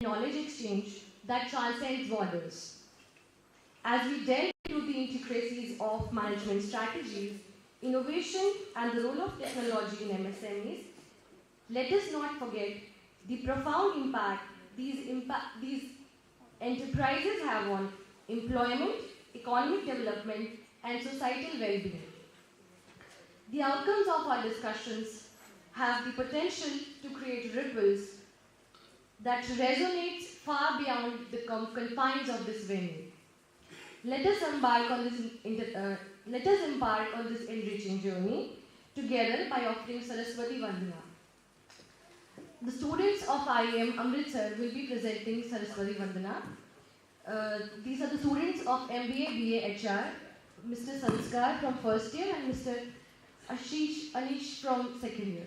knowledge exchange that transcends borders. As we delve into the intricacies of management strategies, innovation, and the role of technology in MSMEs, let us not forget the profound impact these enterprises have on employment, economic development, and societal well-being. The outcomes of our discussions have the potential to create ripples that resonate far beyond the confines of this venue. Let us embark on this enriching journey together by offering Saraswati Vandana. The students of IIM Amritsar will be presenting Saraswati Vandana. These are the students of MBA, BA, HR, Mr. Sanskar from first year and Mr. Anish from second year.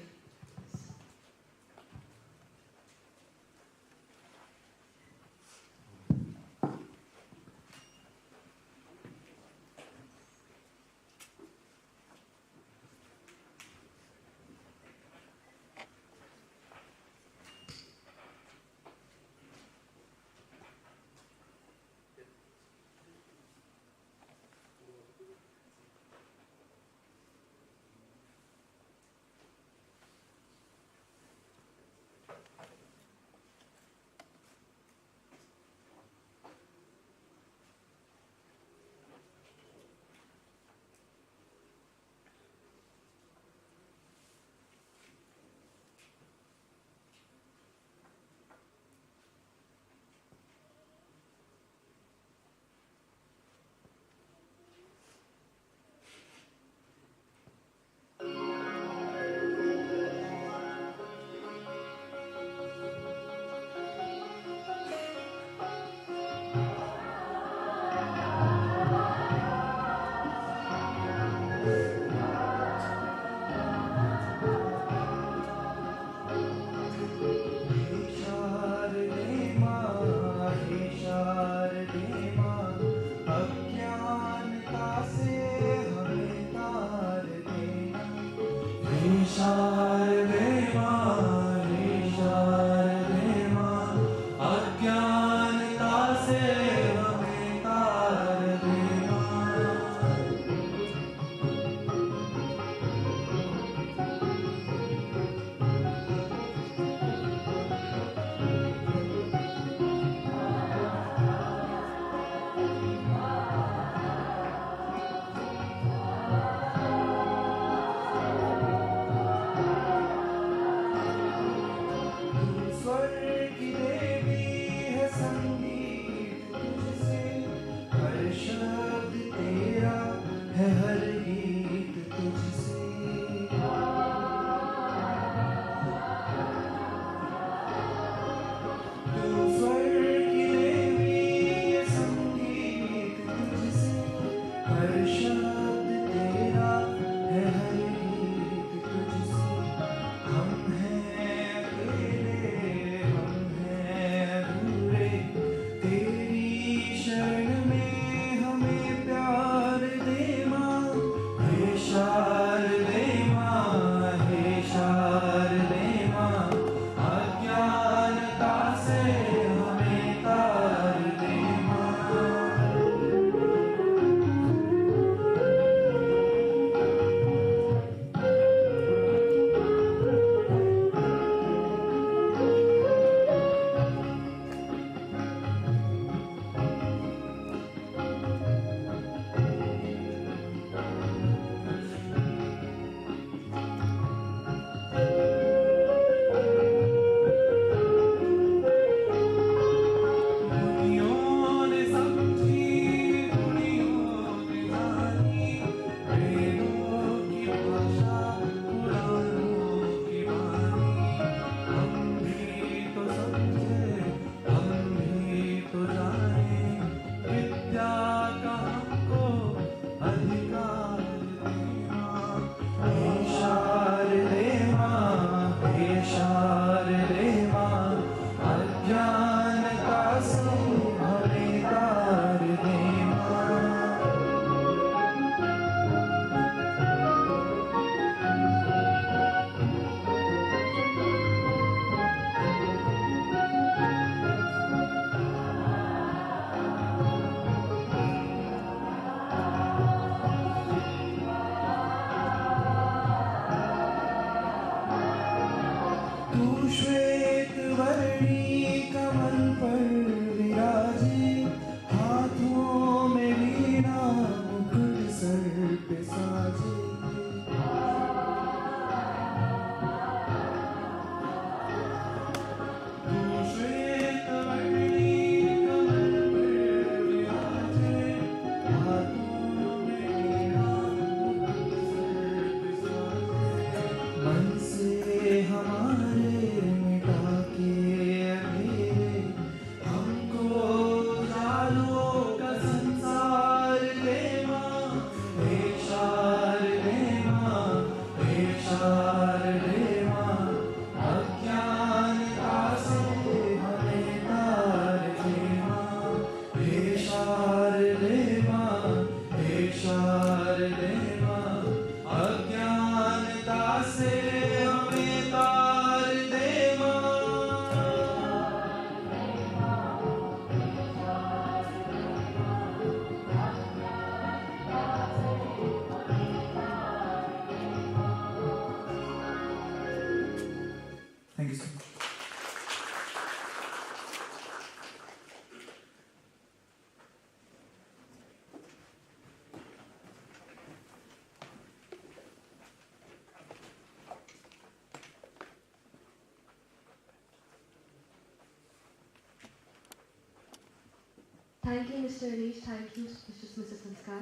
Thank you, Mr. Anish. Thank you, Mr. Sanskar,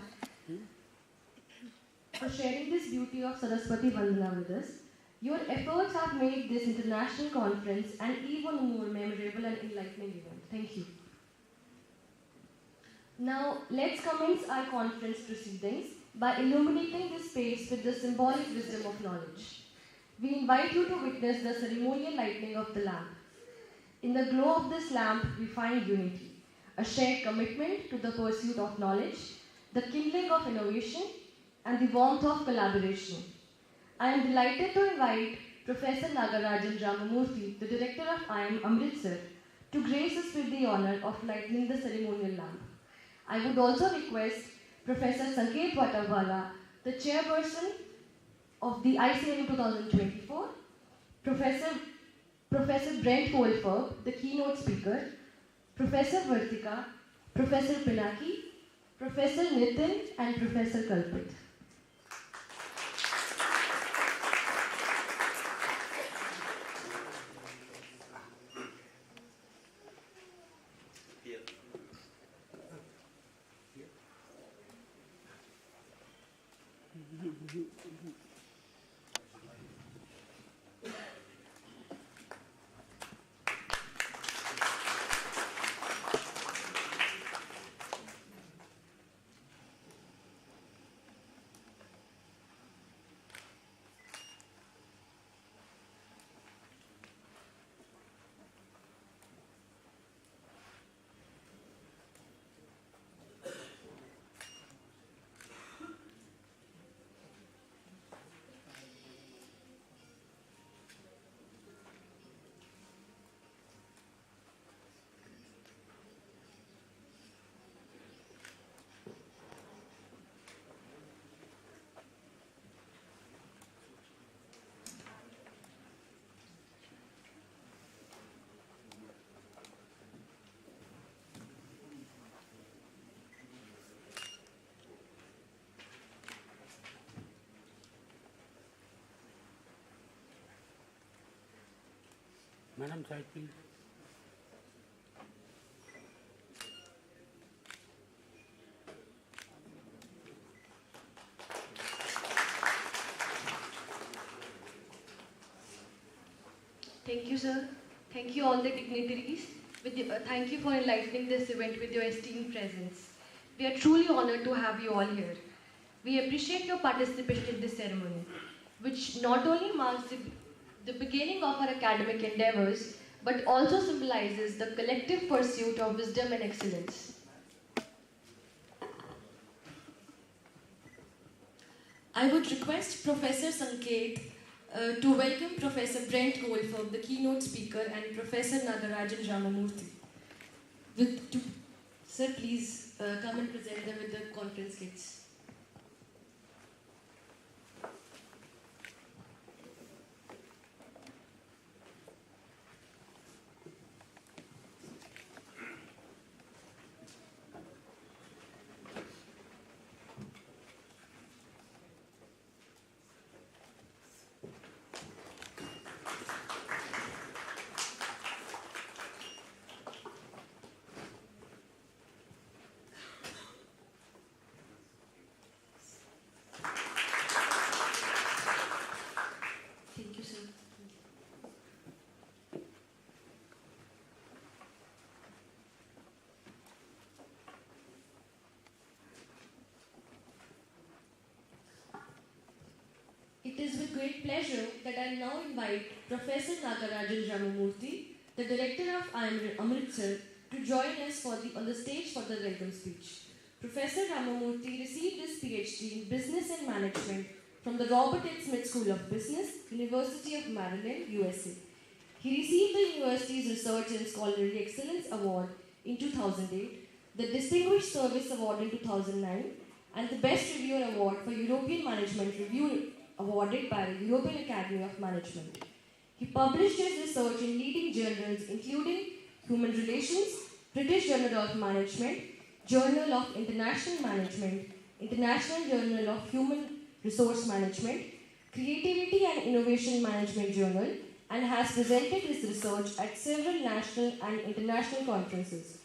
for sharing this beauty of Saraswati Vandana with us. Your efforts have made this international conference an even more memorable and enlightening event. Thank you. Now, let's commence our conference proceedings by illuminating this space with the symbolic wisdom of knowledge. We invite you to witness the ceremonial lighting of the lamp. In the glow of this lamp, we find unity, a shared commitment to the pursuit of knowledge, the kindling of innovation, and the warmth of collaboration. I am delighted to invite Professor Nagarajan Ramamurthy, the Director of IIM Amritsar, to grace us with the honor of lighting the ceremonial lamp. I would also request Professor Sanket Vatawala, the Chairperson of the ICMM 2024, Professor Brent Goldfarb, the keynote speaker, Professor Vartika, Professor Pinaki, Professor Nitin, and Professor Kalpit. Madam, side please. Thank you, sir. Thank you all the dignitaries. Thank you for enlightening this event with your esteemed presence. We are truly honored to have you all here. We appreciate your participation in this ceremony, which not only marks the beginning of our academic endeavors, but also symbolizes the collective pursuit of wisdom and excellence. I would request Professor Sanket to welcome Professor Brent Goldfarb, the keynote speaker, and Professor Nagarajan Ramamurthy. Sir, please come and present them with the conference kits. It is with great pleasure that I now invite Professor Nagarajan Ramamurthy, the Director of IIM Amritsar, to join us on the stage for the welcome speech. Professor Ramamurthy received his PhD in Business and Management from the Robert H. Smith School of Business, University of Maryland, USA. He received the university's Research and Scholarly Excellence Award in 2008, the Distinguished Service Award in 2009, and the Best Reviewer Award for European Management Review awarded by the European Academy of Management. He published his research in leading journals including Human Relations, British Journal of Management, Journal of International Management, International Journal of Human Resource Management, Creativity and Innovation Management Journal, and has presented his research at several national and international conferences.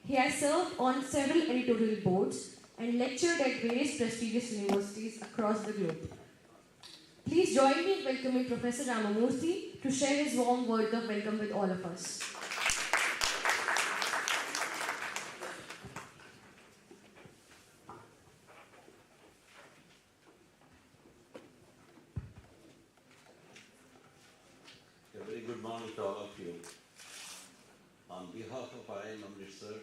He has served on several editorial boards and lectured at various prestigious universities across the globe. Please join me in welcoming Professor Ramamurthy to share his warm word of welcome with all of us. A very good morning to all of you. On behalf of IIM Amritsar,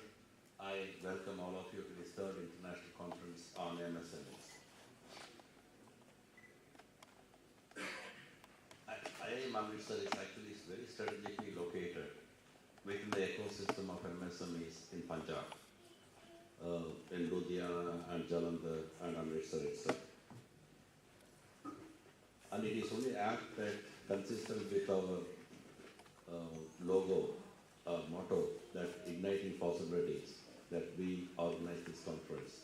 I welcome all of you to this third International Conference on MSMEs. IIM Amritsar is actually very strategically located within the ecosystem of MSMEs in Punjab, in Ludhiana and Jalandhar and Amritsar itself. And it is only apt that consistent with our logo, motto, that igniting possibilities, that we organize this conference.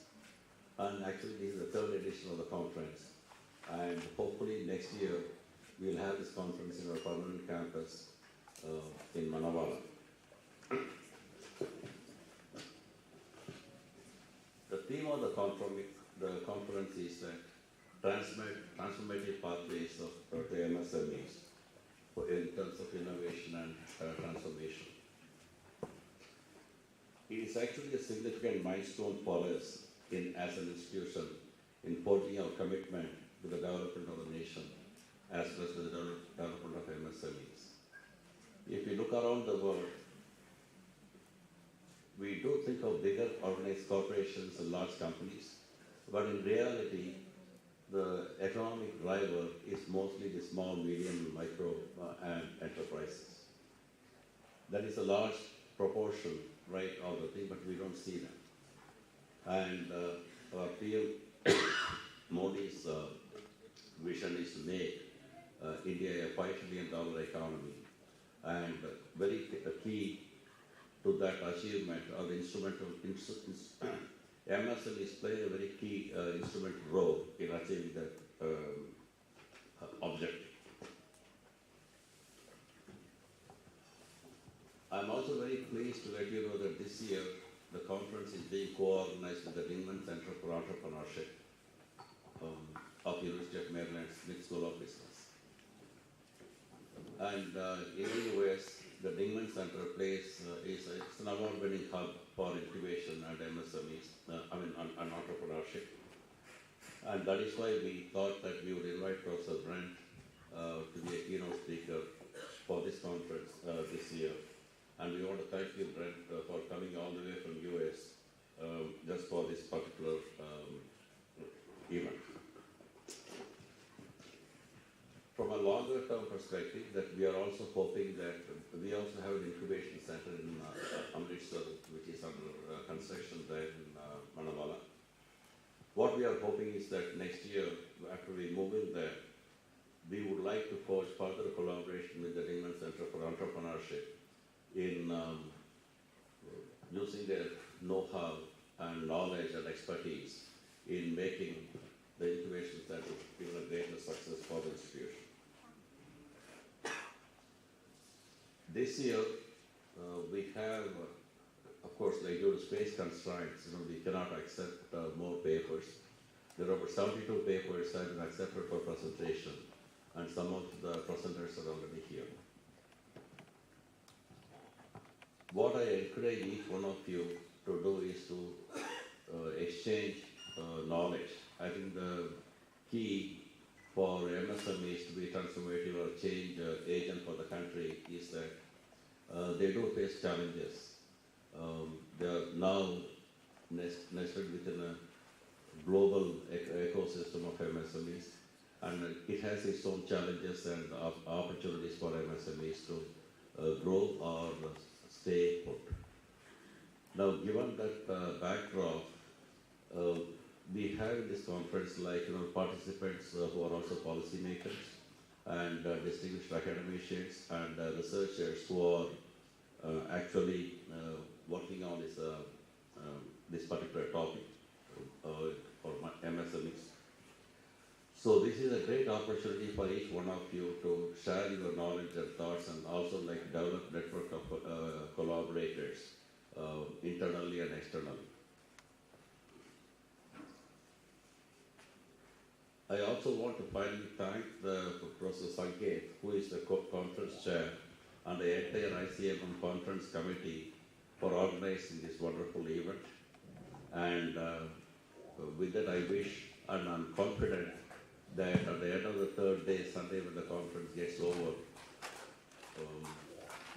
And actually this is the third edition of the conference. And hopefully next year we'll have this conference in our permanent campus in Manawala. The theme of the conference is that transformative pathways to MSMEs in terms of innovation and transformation. It is actually a significant milestone for us as an institution in forging our commitment to the development of the nation as well as the development of MSMEs. If you look around the world, we do think of bigger organized corporations and large companies, but in reality, the economic driver is mostly the small, medium, micro, and enterprises. That is a large proportion, right, of the thing, but we don't see that. And our PM Modi's vision is to make India a $5 trillion economy. And very key to that achievement are the instrumental MSMEs play a very key instrumental role in achieving that objective. I'm also very pleased to let you know that this year the conference is being co-organized with the Dingman Center for Entrepreneurship of University of Maryland Smith School of Business. And in the US, the Dingman Center is an award-winning hub for incubation and MSMEs, and entrepreneurship. And that is why we thought that we would invite Professor Brent to be a keynote speaker for this conference this year. And we want to thank you, Brent, for coming all the way from US just for this particular event. From a longer term perspective, that we are also hoping that we also have an incubation center in Amritsar, which is under construction there in Manawala. What we are hoping is that next year, after we move in there, we would like to forge further collaboration with the Dingman Center for Entrepreneurship in using their know-how and knowledge and expertise in making the incubation center even a greater success for the institution. This year, we have, of course, like due to space constraints, we cannot accept more papers. There are over 72 papers that have been accepted for presentation, and some of the presenters are already here. What I encourage each one of you to do is to exchange knowledge. I think the key for MSMEs to be transformative or change agent for the country is that they do face challenges. They are now nested within a global ecosystem of MSMEs, and it has its own challenges and opportunities for MSMEs to grow or stay put. Now, given that backdrop, we have in this conference participants who are also policymakers and distinguished academicians and researchers who are actually working on this particular topic for MSMEs. So this is a great opportunity for each one of you to share your knowledge and thoughts, and also develop network of collaborators internally and externally. I also want to finally thank Professor Sanket, who is the conference chair, and the entire ICMM conference committee for organizing this wonderful event. And with that, I wish and I'm confident that at the end of the third day, Sunday, when the conference gets over,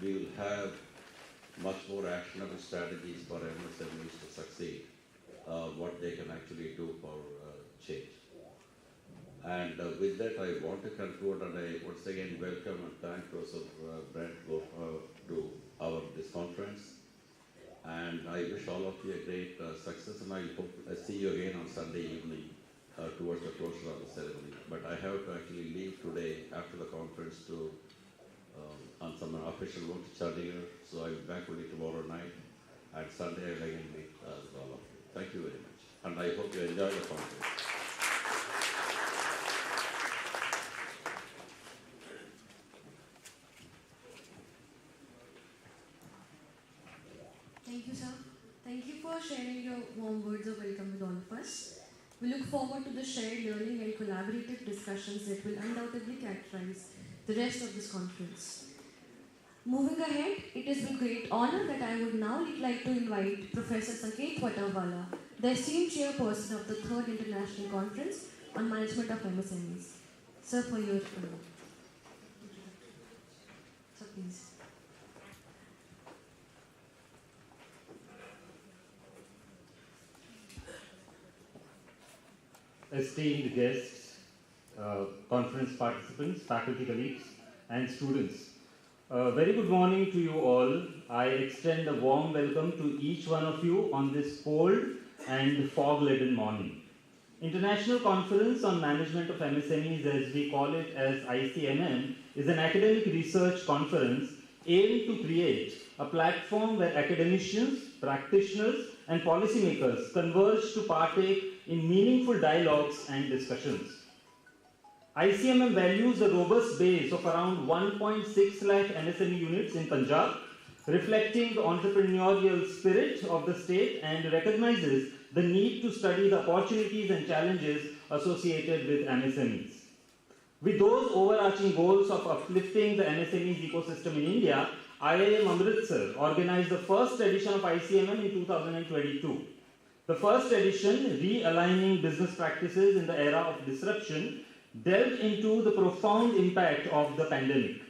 we will have much more actionable strategies for MSMEs to succeed, what they can actually do for change. And with that, I want to conclude, and I once again welcome and thank Professor Brent Goldfarb to this conference. And I wish all of you a great success, and I hope I see you again on Sunday evening towards the closure of the ceremony. But I have to actually leave today after the conference to on some official work to Chandigarh, so I'll be back only tomorrow night, and Sunday I'll again meet with all of you. Thank you very much, and I hope you enjoy the conference. Thank you, sir. Thank you for sharing your warm words of welcome with all of us. We look forward to the shared learning and collaborative discussions that will undoubtedly characterize the rest of this conference. Moving ahead, it is with great honor that I would now like to invite Professor Sanket Watawala, the esteemed chairperson of the 3rd International Conference on Management of MSMEs. Sir, for your so please. Esteemed guests, conference participants, faculty colleagues, and students. Very good morning to you all. I extend a warm welcome to each one of you on this cold and fog-laden morning. International Conference on Management of MSMEs, as we call it as ICMM, is an academic research conference aimed to create a platform where academicians, practitioners, and policymakers converge to partake in meaningful dialogues and discussions. ICMM values a robust base of around 1.6 lakh MSME units in Punjab, reflecting the entrepreneurial spirit of the state, and recognizes the need to study the opportunities and challenges associated with MSMEs. With those overarching goals of uplifting the MSMEs ecosystem in India, IIM Amritsar organized the first edition of ICMM in 2022. The first edition, Realigning Business Practices in the Era of Disruption, delved into the profound impact of the pandemic.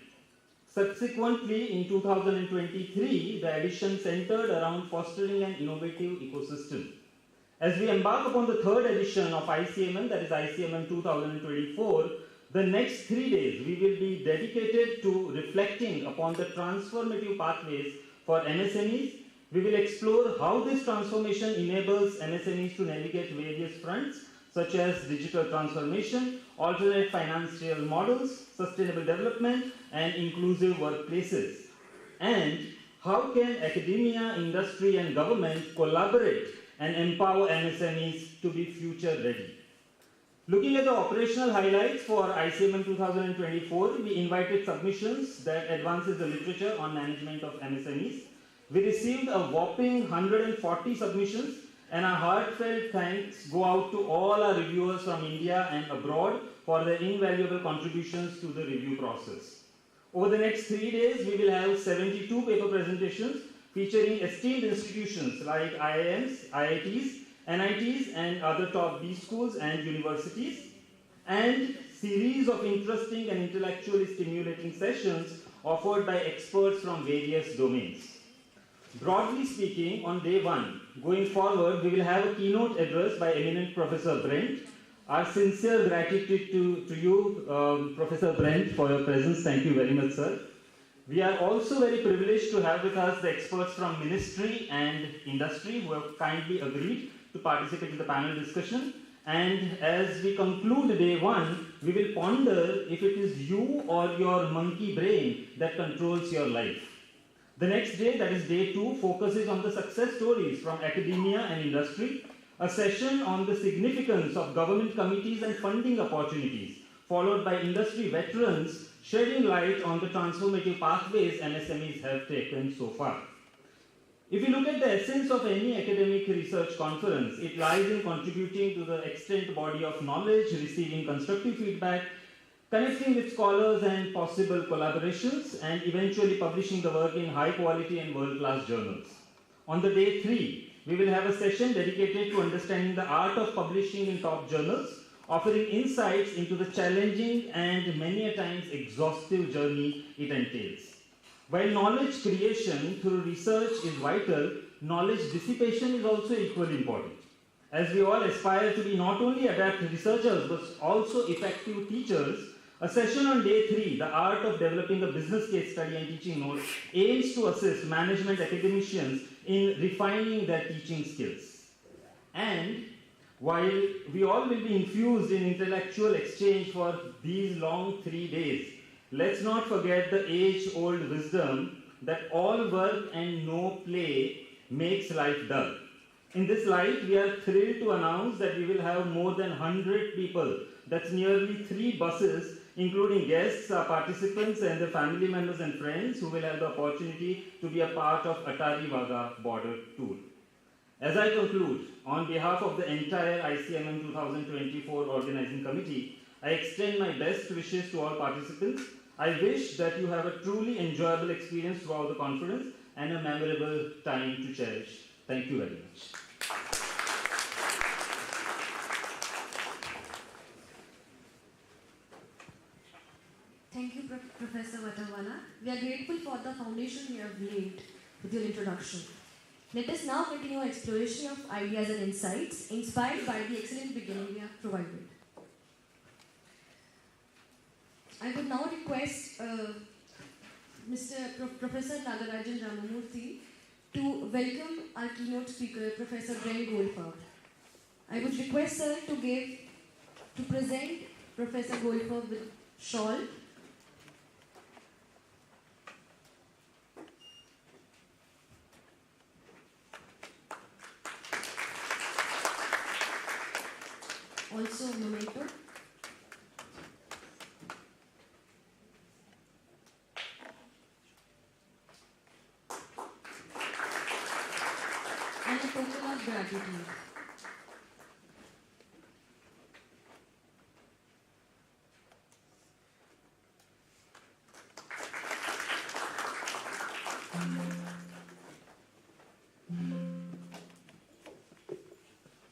Subsequently, in 2023, the edition centered around fostering an innovative ecosystem. As we embark upon the 3rd edition of ICMM, that is ICMM 2024, the next 3 days we will be dedicated to reflecting upon the transformative pathways for MSMEs. We will explore how this transformation enables MSMEs to navigate various fronts, such as digital transformation, alternate financial models, sustainable development, and inclusive workplaces. And how can academia, industry, and government collaborate and empower MSMEs to be future ready? Looking at the operational highlights for ICMM 2024, we invited submissions that advances the literature on management of MSMEs. We received a whopping 140 submissions, and our heartfelt thanks go out to all our reviewers from India and abroad for their invaluable contributions to the review process. Over the next 3 days, we will have 72 paper presentations featuring esteemed institutions like IIMs, IITs, NITs, and other top B schools and universities, and series of interesting and intellectually stimulating sessions offered by experts from various domains. Broadly speaking, on day 1, going forward, we will have a keynote address by eminent Professor Brent. Our sincere gratitude to you, Professor Brent, for your presence. Thank you very much, sir. We are also very privileged to have with us the experts from ministry and industry who have kindly agreed to participate in the panel discussion. And as we conclude day 1, we will ponder if it is you or your monkey brain that controls your life. The next day, that is day 2, focuses on the success stories from academia and industry, a session on the significance of government committees and funding opportunities, followed by industry veterans shedding light on the transformative pathways MSMEs have taken so far. If you look at the essence of any academic research conference, it lies in contributing to the extant body of knowledge, receiving constructive feedback, connecting with scholars and possible collaborations, and eventually publishing the work in high quality and world-class journals. On the day 3, we will have a session dedicated to understanding the art of publishing in top journals, offering insights into the challenging and many a times exhaustive journey it entails. While knowledge creation through research is vital, knowledge dissipation is also equally important. As we all aspire to be not only adept researchers but also effective teachers, a session on day 3, the art of developing a business case study and teaching note, aims to assist management academicians in refining their teaching skills. And while we all will be infused in intellectual exchange for these long 3 days, let's not forget the age-old wisdom that all work and no play makes life dull. In this light, we are thrilled to announce that we will have more than 100 people, that's nearly 3 buses, including guests, participants and their family members and friends who will have the opportunity to be a part of Atari Wagah border tour. As I conclude, on behalf of the entire ICMM 2024 organizing committee, I extend my best wishes to all participants. I wish that you have a truly enjoyable experience throughout the conference and a memorable time to cherish. Thank you very much. Thank you, Professor Vatawala. We are grateful for the foundation you have laid with your introduction. Let us now continue our exploration of ideas and insights inspired by the excellent beginning we have provided. I would now request Professor Nagarajan Ramamurthy to welcome our keynote speaker, Professor Brent Goldfarb. I would request sir to present Professor Goldfarb with shawl. Also memento. And a token of gratitude.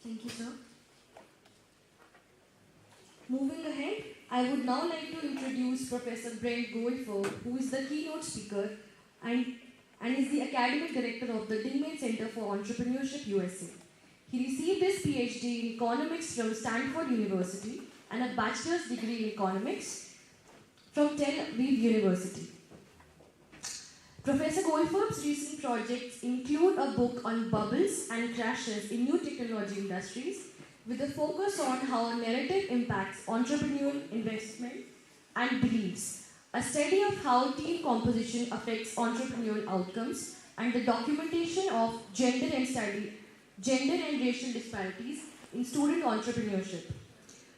Thank you, sir. Moving ahead, I would now like to introduce Professor Brent Goldfarb, who is the keynote speaker and is the academic director of the Dingman Center for Entrepreneurship, USA. He received his PhD in economics from Stanford University and a bachelor's degree in economics from Tel Aviv University. Professor Goldfarb's recent projects include a book on bubbles and crashes in new technology industries, with a focus on how a narrative impacts entrepreneurial investment and beliefs, a study of how team composition affects entrepreneurial outcomes, and the documentation of gender and racial disparities in student entrepreneurship.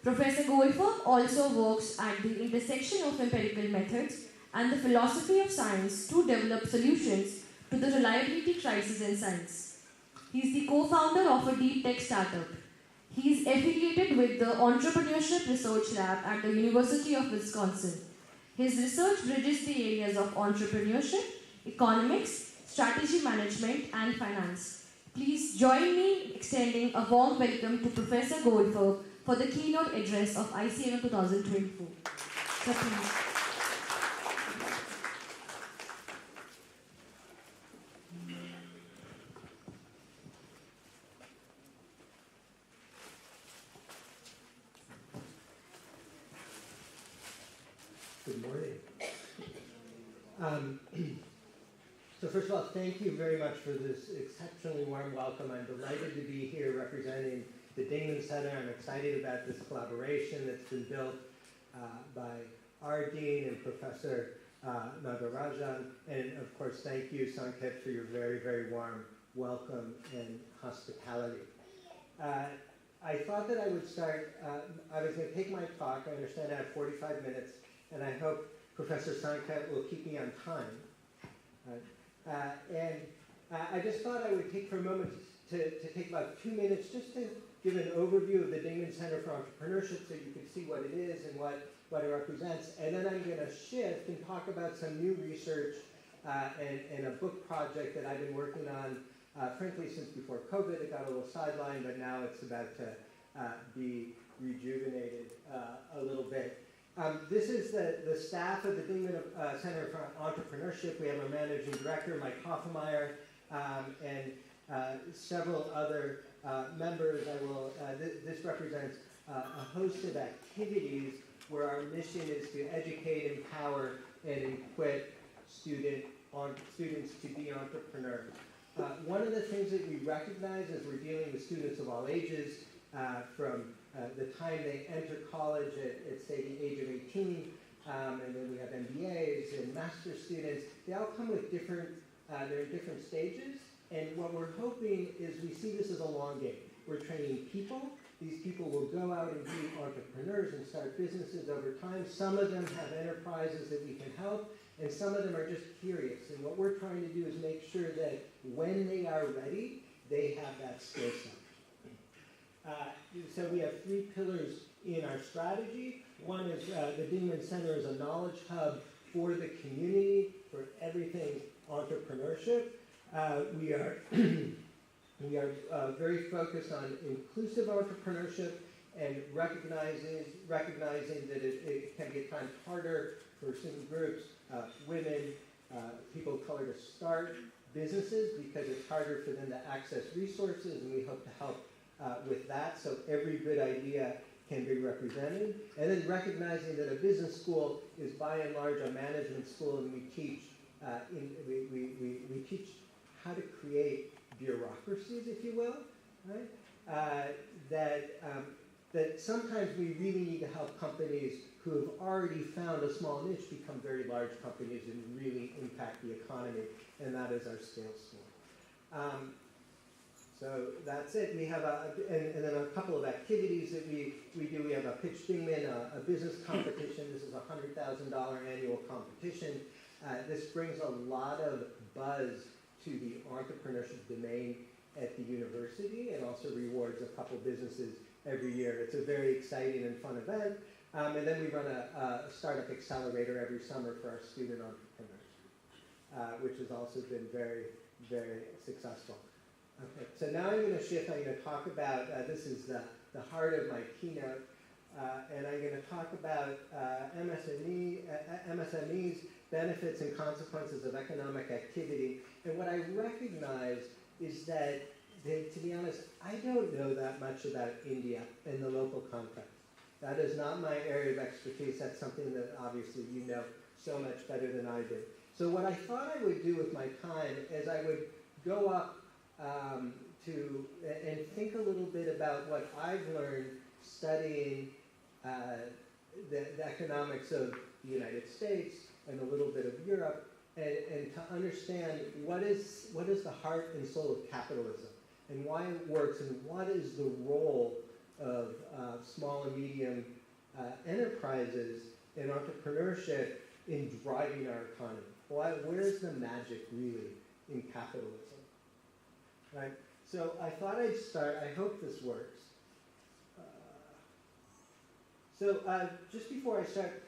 Professor Goldfarb also works at the intersection of empirical methods and the philosophy of science to develop solutions to the reliability crisis in science. He is the co-founder of a deep tech startup. He is affiliated with the Entrepreneurship Research Lab at the University of Wisconsin. His research bridges the areas of entrepreneurship, economics, strategy management, and finance. Please join me in extending a warm welcome to Professor Goldfarb for the keynote address of ICMM 2024. So please. Good morning. So first of all, thank you very much for this exceptionally warm welcome. I'm delighted to be here representing the Dingman Center. I'm excited about this collaboration that's been built by our dean and Professor Nagarajan. And of course, thank you, Sanket, for your very, very warm welcome and hospitality. I thought that I would start, I was going to take my talk. I understand I have 45 minutes. And I hope Professor Sanket will keep me on time. And I just thought I would take for a moment to take about 2 minutes just to give an overview of the Dingman Center for Entrepreneurship so you can see what it is and what it represents. And then I'm going to shift and talk about some new research and a book project that I've been working on, frankly, since before COVID. It got a little sidelined, but now it's about to be rejuvenated a little bit. This is the staff of the Dingman Center for Entrepreneurship. We have our managing director, Mike Hoffmeyer, and several other members. This represents a host of activities where our mission is to educate, empower, and equip students to be entrepreneurs. One of the things that we recognize as we're dealing with students of all ages, from the time they enter college at say the age of 18, and then we have MBAs and master's students, they all come with different, they're in different stages, and what we're hoping is we see this as a long game. We're training people. These people will go out and be entrepreneurs and start businesses over time. Some of them have enterprises that we can help, and some of them are just curious. And what we're trying to do is make sure that when they are ready, they have that skill set. So we have 3 pillars in our strategy. One is the Dingman Center is a knowledge hub for the community, for everything entrepreneurship. We are very focused on inclusive entrepreneurship and recognizing that it can be at times harder for certain groups, women, people of color to start businesses because it's harder for them to access resources, and we hope to help with that, so every good idea can be represented. And then recognizing that a business school is by and large a management school, and we teach we teach how to create bureaucracies, if you will, right? That sometimes we really need to help companies who have already found a small niche become very large companies and really impact the economy, and that is our scale school. So that's it. We have and then a couple of activities that we do. We have a Pitch Dingman, a business competition. This is a $100,000 annual competition. This brings a lot of buzz to the entrepreneurship domain at the university, and also rewards a couple businesses every year. It's a very exciting and fun event. And then we run a startup accelerator every summer for our student entrepreneurs, which has also been very, very successful. Okay, so now I'm going to shift. I'm going to talk about, this is the heart of my keynote, and I'm going to talk about MSMEs, benefits and consequences of economic activity. And what I recognize is that, to be honest, I don't know that much about India in the local context. That is not my area of expertise. That's something that obviously you know so much better than I do. So what I thought I would do with my time is I would go up and think a little bit about what I've learned studying the economics of the United States and a little bit of Europe, and to understand what is the heart and soul of capitalism, and why it works, and what is the role of small and medium enterprises and entrepreneurship in driving our economy. Where's the magic really in capitalism? Right? So I thought I'd start. I hope this works. Just before I start,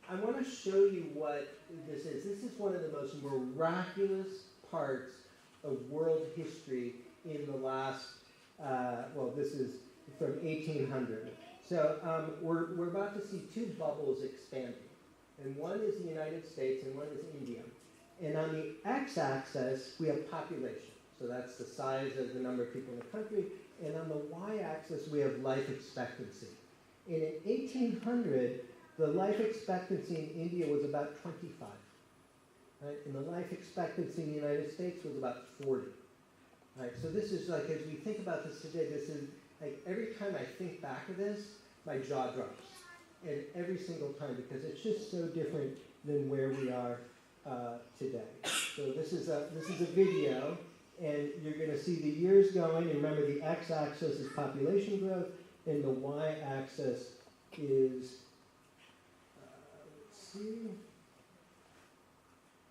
I want to show you what this is. This is one of the most miraculous parts of world history in the last, this is from 1800. So we're about to see 2 bubbles expanding. And one is the United States and one is India. And on the x-axis, we have population. So that's the size of the number of people in the country. And on the y-axis, we have life expectancy. And in 1800, the life expectancy in India was about 25. Right? And the life expectancy in the United States was about 40. Right? So this is like, as we think about this today, this is like every time I think back of this, my jaw drops. And every single time, because it's just so different than where we are today. So this is a video. And you're going to see the years going, and remember the x-axis is population growth, and the y-axis is, let's see,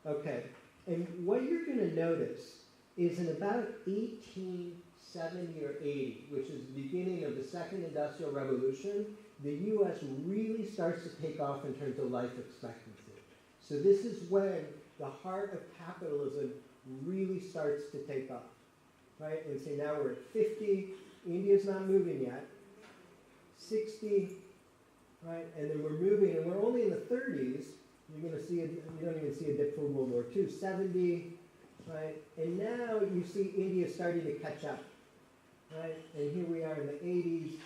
okay. And what you're going to notice is in about 1870 or 80, which is the beginning of the second industrial revolution, the US really starts to take off in terms of life expectancy. So this is when the heart of capitalism really starts to take off, right? And say now we're at 50, India's not moving yet, 60, right? And then we're moving, and we're only in the 30s. You're going to see, you don't even see a dip for World War II, 70, right? And now you see India starting to catch up, right? And here we are in the 80s.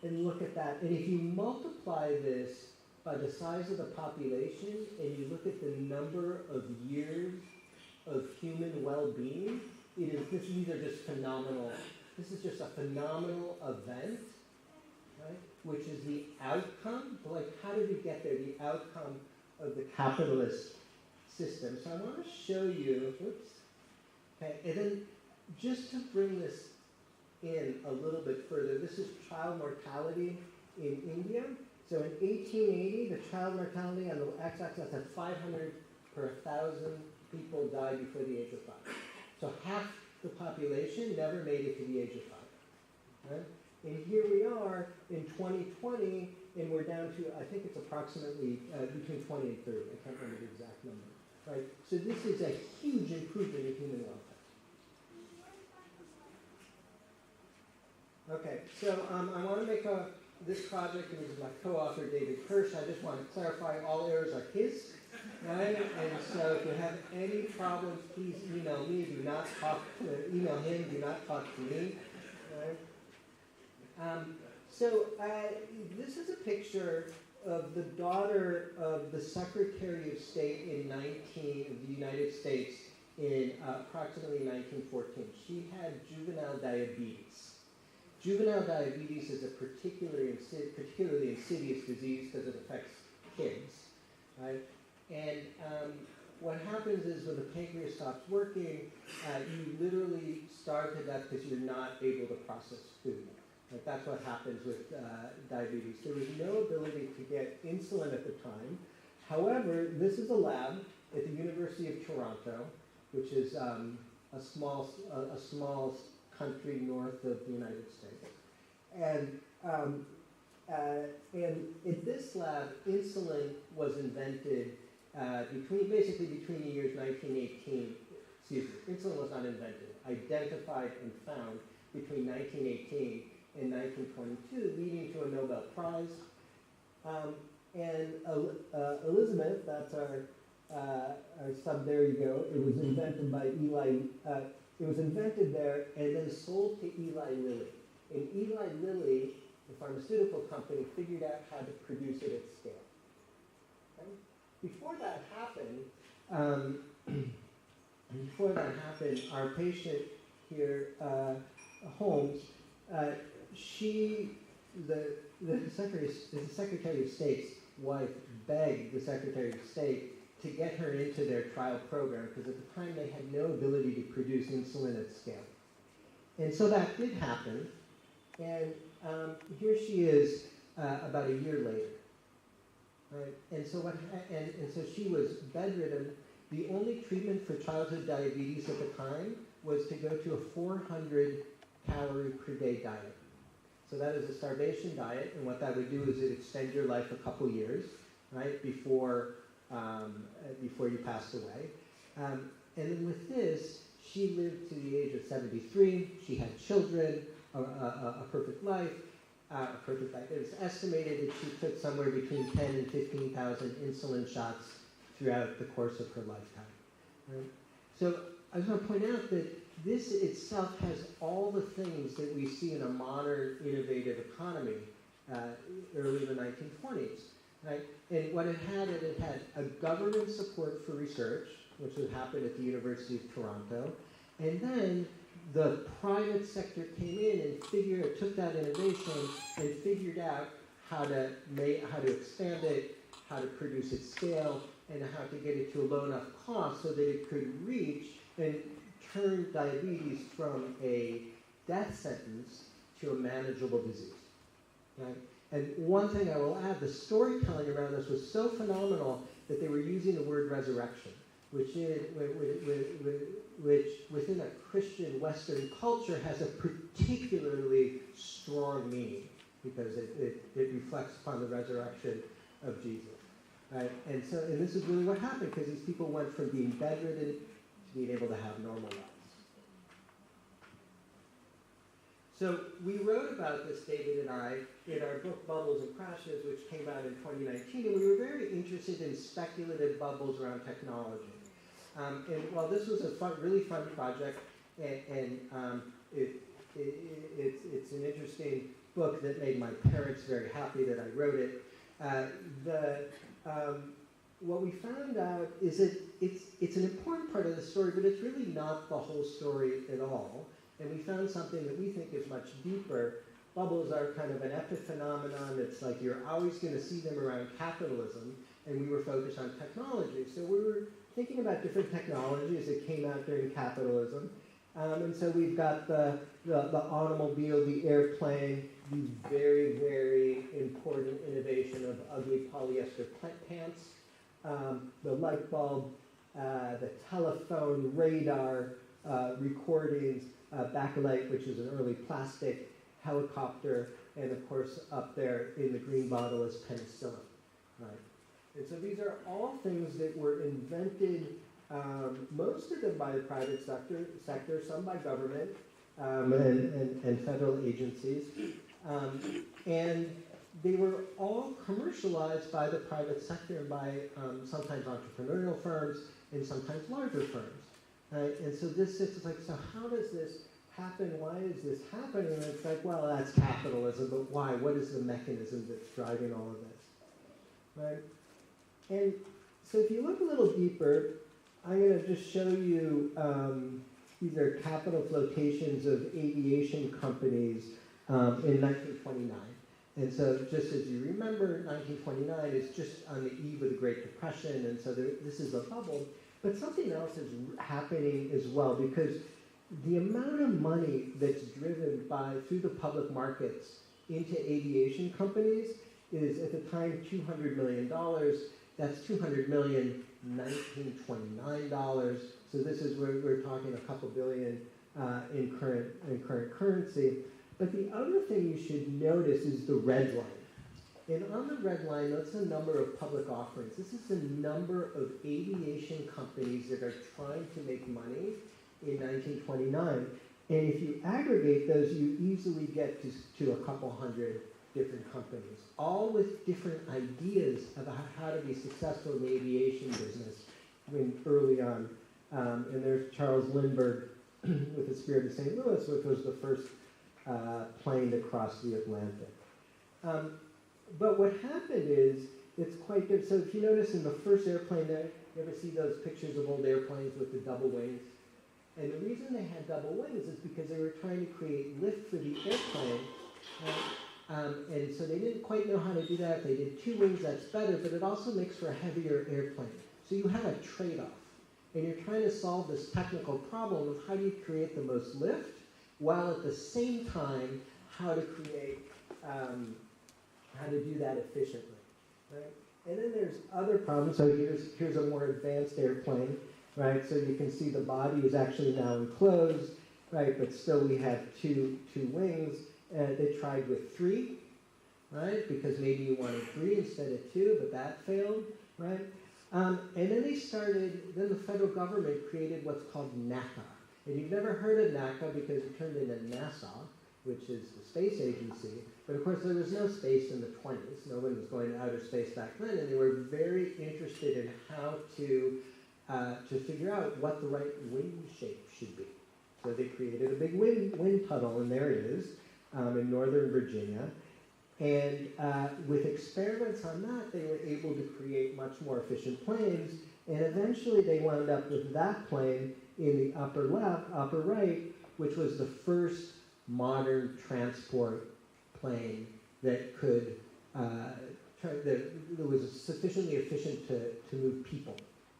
And look at that. And if you multiply this by the size of the population, and you look at the number of years of human well-being, these are just phenomenal. This is just a phenomenal event, right? Which is the outcome. Like, how did we get there? The outcome of the capitalist system. So I want to show you, oops. Okay, and then just to bring this in a little bit further, this is child mortality in India. So in 1880, the child mortality on the x-axis had 500 per 1,000 people died before the age of 5. So half the population never made it to the age of 5. Right? And here we are in 2020, and we're down to, I think it's approximately between 20 and 30. I can't remember the exact number. Right? So this is a huge improvement in human welfare. Okay, so I want to make this project, and this is my co-author, David Kirsch. I just want to clarify all errors are his, right? And so if you have any problems, please email me. Do not talk to, email him. Do not talk to me, right? This is a picture of the daughter of the Secretary of State of the United States in approximately 1914. She had juvenile diabetes. Juvenile diabetes is a particularly insidious disease because it affects kids, right? And what happens is when the pancreas stops working, you literally starve to death because you're not able to process food. Like, that's what happens with diabetes. There was no ability to get insulin at the time. However, this is a lab at the University of Toronto, which is a small country north of the United States. And in this lab, insulin was invented between the years 1918, insulin was not invented, identified and found between 1918 and 1922, leading to a Nobel Prize. Elizabeth, that's our sub, there you go, it was invented by it was invented there and then sold to Eli Lilly. And Eli Lilly, the pharmaceutical company, figured out how to produce it at scale. Okay? Before that happened, our patient here, Holmes, the Secretary of State's wife begged the Secretary of State to get her into their trial program because at the time they had no ability to produce insulin at scale. And so that did happen, and here she is about a year later. Right? And so so she was bedridden. The only treatment for childhood diabetes at the time was to go to a 400 calorie per day diet. So that is a starvation diet, and what that would do is it extend your life a couple years, right, before you passed away. And then with this, she lived to the age of 73. She had children, a perfect life, a perfect life. It was estimated that she took somewhere between 10 and 15,000 insulin shots throughout the course of her lifetime. Right? So I just want to point out that this itself has all the things that we see in a modern, innovative economy early in the 1920s. Right? And what it had a government support for research, which would happen at the University of Toronto, and then the private sector came in and took that innovation and figured out how to expand it, how to produce at scale, and how to get it to a low enough cost so that it could reach and turn diabetes from a death sentence to a manageable disease. Right? And one thing I will add, the storytelling around this was so phenomenal that they were using the word resurrection. which within a Christian Western culture has a particularly strong meaning because it reflects upon the resurrection of Jesus. Right? And this is really what happened, because these people went from being bedridden to being able to have normal lives. So we wrote about this, David and I, in our book Bubbles and Crashes, which came out in 2019, and we were very interested in speculative bubbles around technology. And while this was a really fun project, and it's an interesting book that made my parents very happy that I wrote it, what we found out is that it's an important part of the story, but it's really not the whole story at all. And we found something that we think is much deeper. Bubbles are kind of an epiphenomenon. It's like you're always going to see them around capitalism, and we were focused on technology. So we were thinking about different technologies that came out during capitalism. And so we've got the automobile, the airplane, the very, very important innovation of ugly polyester pants, the light bulb, the telephone, radar, recordings, backlight, which is an early plastic, helicopter, and of course up there in the green bottle is penicillin. Right? And so these are all things that were invented, most of them by the private sector, some by government and federal agencies. And they were all commercialized by the private sector and by sometimes entrepreneurial firms and sometimes larger firms. And so it's like, so how does this happen? Why is this happening? And it's like, well, that's capitalism, but why? What is the mechanism that's driving all of this? Right? And so if you look a little deeper, I'm going to just show you, these are capital flotations of aviation companies in 1929. And so just as you remember, 1929 is just on the eve of the Great Depression, and so this is a bubble. But something else is happening as well, because the amount of money that's driven through the public markets into aviation companies is at the time $200 million. That's $200 million, $1929. So this is where we're talking a couple billion in current currency. But the other thing you should notice is the red line. And on the red line, that's the number of public offerings. This is the number of aviation companies that are trying to make money in 1929. And if you aggregate those, you easily get to a couple hundred different companies, all with different ideas about how to be successful in the aviation business early on. And there's Charles Lindbergh with the Spirit of St. Louis, which was the first plane to cross the Atlantic. But what happened is, it's quite good. So if you notice in the first airplane there, you ever see those pictures of old airplanes with the double wings? And the reason they had double wings is because they were trying to create lift for the airplane. And so they didn't quite know how to do that. If they did two wings, that's better, but it also makes for a heavier airplane. So you have a trade-off. And you're trying to solve this technical problem of how do you create the most lift, while at the same time, how to create how to do that efficiently, right? And then there's other problems. So here's a more advanced airplane, right? So you can see the body is actually now enclosed, right? But still we have two wings. They tried with three, right? Because maybe you wanted three instead of two, but that failed, right? And then then the federal government created what's called NACA. And you've never heard of NACA because it turned into NASA, which is the space agency. But of course, there was no space in the 20s. No one was going to outer space back then, and they were very interested in how to figure out what the right wing shape should be. So they created a big wind tunnel, and there it is, in Northern Virginia. And with experiments on that, they were able to create much more efficient planes, and eventually they wound up with that plane in the upper right, which was the first modern transport plane that could that was sufficiently efficient to move people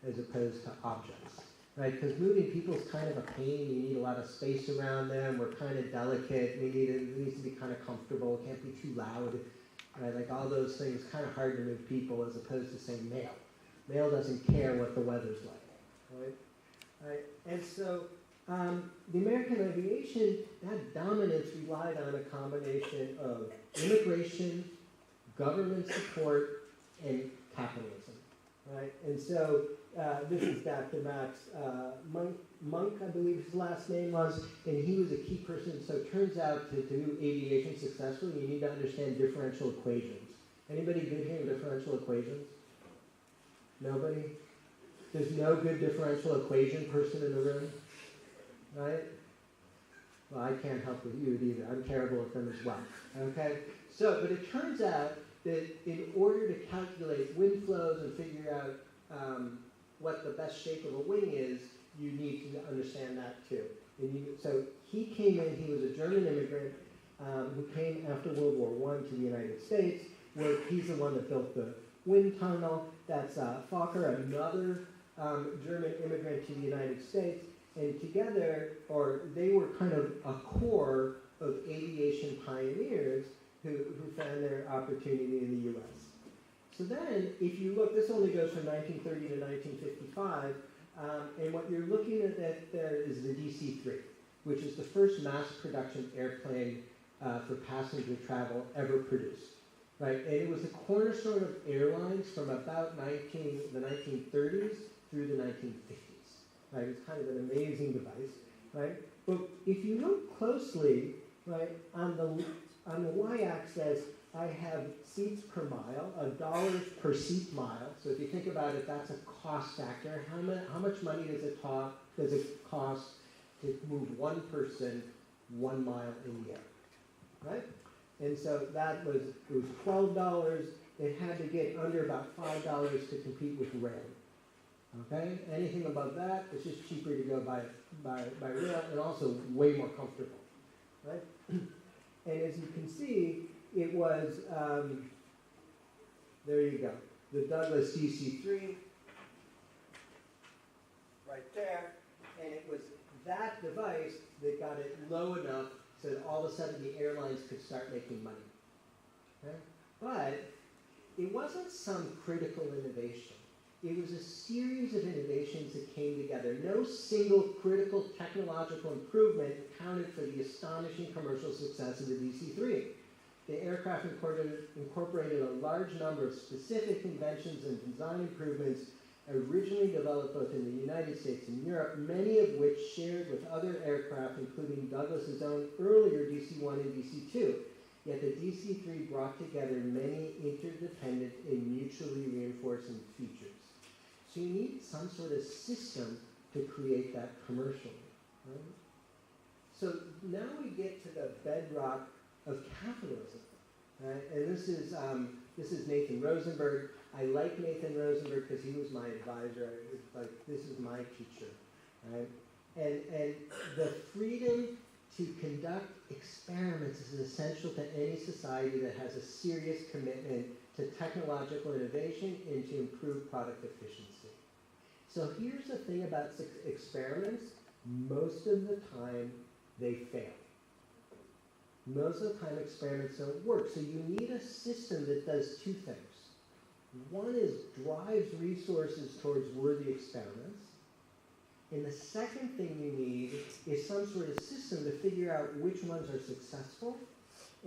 as opposed to objects, right? Because moving people is kind of a pain. You need a lot of space around them. We're kind of delicate. It needs to be kind of comfortable. It can't be too loud, right? Like all those things, kind of hard to move people as opposed to, say, mail. Mail doesn't care what the weather's like, right? And so the American aviation, that dominance relied on a combination of immigration, government support, and capitalism, right? And so this is Dr. Max Monk, I believe his last name was, and he was a key person. So it turns out to do aviation successfully, you need to understand differential equations. Anybody good here in differential equations? Nobody? There's no good differential equation person in the room, right? Well, I can't help with you either. I'm terrible at them as well, okay? So, but it turns out that in order to calculate wind flows and figure out what the best shape of a wing is, you need to understand that too. So he came in, he was a German immigrant who came after World War I to the United States, where he's the one that built the wind tunnel. That's Fokker, another German immigrant to the United States. And together, or they were kind of a core of aviation pioneers who found their opportunity in the U.S. So then, if you look, this only goes from 1930 to 1955, and what you're looking at there is the DC-3, which is the first mass production airplane for passenger travel ever produced. Right, and it was the cornerstone of airlines from about the 1930s through the 1950s. Right, it's kind of an amazing device. Right, but if you look closely, right, on the y-axis, I have seats per mile, $1 per seat mile. So if you think about it, that's a cost factor. How much money does it cost to move one person 1 mile in the air? Right. And so it was $12. It had to get under about $5 to compete with rail. Okay? Anything above that, it's just cheaper to go by rail and also way more comfortable. Right? And as you can see, it was, there you go, the Douglas DC-3 right there. And it was that device that got it low enough so that all of a sudden the airlines could start making money. Okay? But it wasn't some critical innovation. It was a series of innovations that came together. No single critical technological improvement accounted for the astonishing commercial success of the DC-3. The aircraft incorporated a large number of specific inventions and design improvements originally developed both in the United States and Europe, many of which shared with other aircraft, including Douglas's own earlier DC-1 and DC-2. Yet the DC-3 brought together many interdependent and mutually reinforcing features. So you need some sort of system to create that commercially. Right? So now we get to the bedrock of capitalism. Right? And this is Nathan Rosenberg. I like Nathan Rosenberg because he was my advisor. It's like, this is my teacher, right? And the freedom to conduct experiments is essential to any society that has a serious commitment to technological innovation and to improve product efficiency. So here's the thing about experiments. Most of the time, they fail. Most of the time, experiments don't work. So you need a system that does two things. One is drives resources towards worthy experiments. And the second thing you need is some sort of system to figure out which ones are successful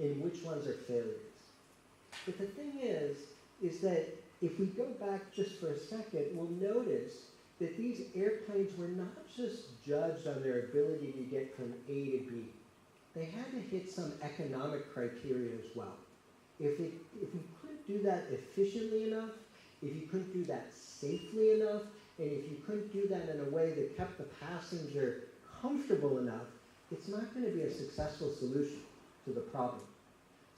and which ones are failures. But the thing is that if we go back just for a second, we'll notice that these airplanes were not just judged on their ability to get from A to B. They had to hit some economic criteria as well. If we couldn't do that efficiently enough, if you couldn't do that safely enough, and if you couldn't do that in a way that kept the passenger comfortable enough, it's not going to be a successful solution to the problem.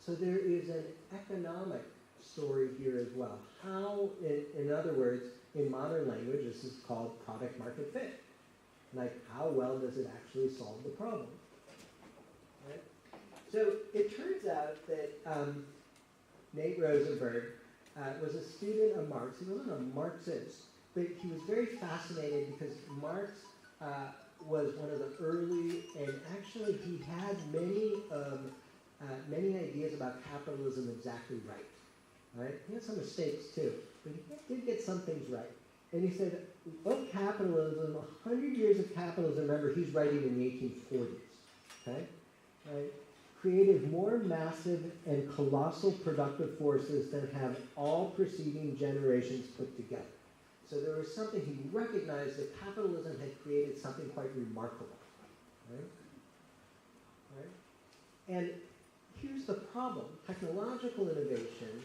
So there is an economic story here as well. How, in other words, in modern language, this is called product market fit. Like, how well does it actually solve the problem? Right? So it turns out that Nate Rosenberg was a student of Marx. He wasn't a Marxist, but he was very fascinated because Marx was one of the early, and actually he had many ideas about capitalism exactly right. Right? He had some mistakes too, but he did get some things right. And he said, of capitalism, 100 years of capitalism, remember he's writing in the 1840s, okay? Right? Created more massive and colossal productive forces than have all preceding generations put together. So there was something, he recognized that capitalism had created something quite remarkable, right? Right? And here's the problem. Technological innovation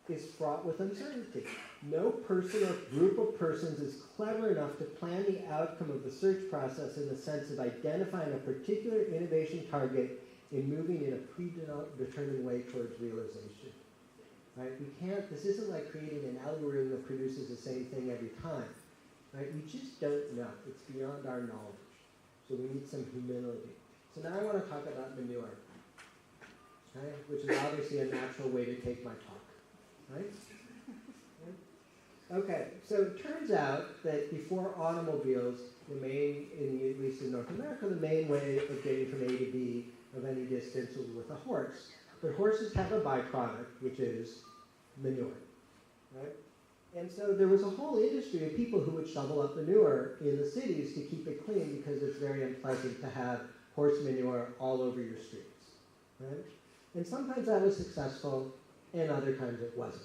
is fraught with uncertainty. No person or group of persons is clever enough to plan the outcome of the search process in the sense of identifying a particular innovation target in moving in a predetermined way towards realization. Right? We can't, this isn't like creating an algorithm that produces the same thing every time. Right? We just don't know. It's beyond our knowledge. So we need some humility. So now I want to talk about manure, okay? Which is obviously a natural way to take my talk. Right? Okay, so it turns out that before automobiles, the main, at least in North America, the main way of getting from A to B of any distance was with a horse. But horses have a byproduct, which is manure. Right? And so there was a whole industry of people who would shovel up manure in the cities to keep it clean because it's very unpleasant to have horse manure all over your streets. Right? And sometimes that was successful, and other times it wasn't.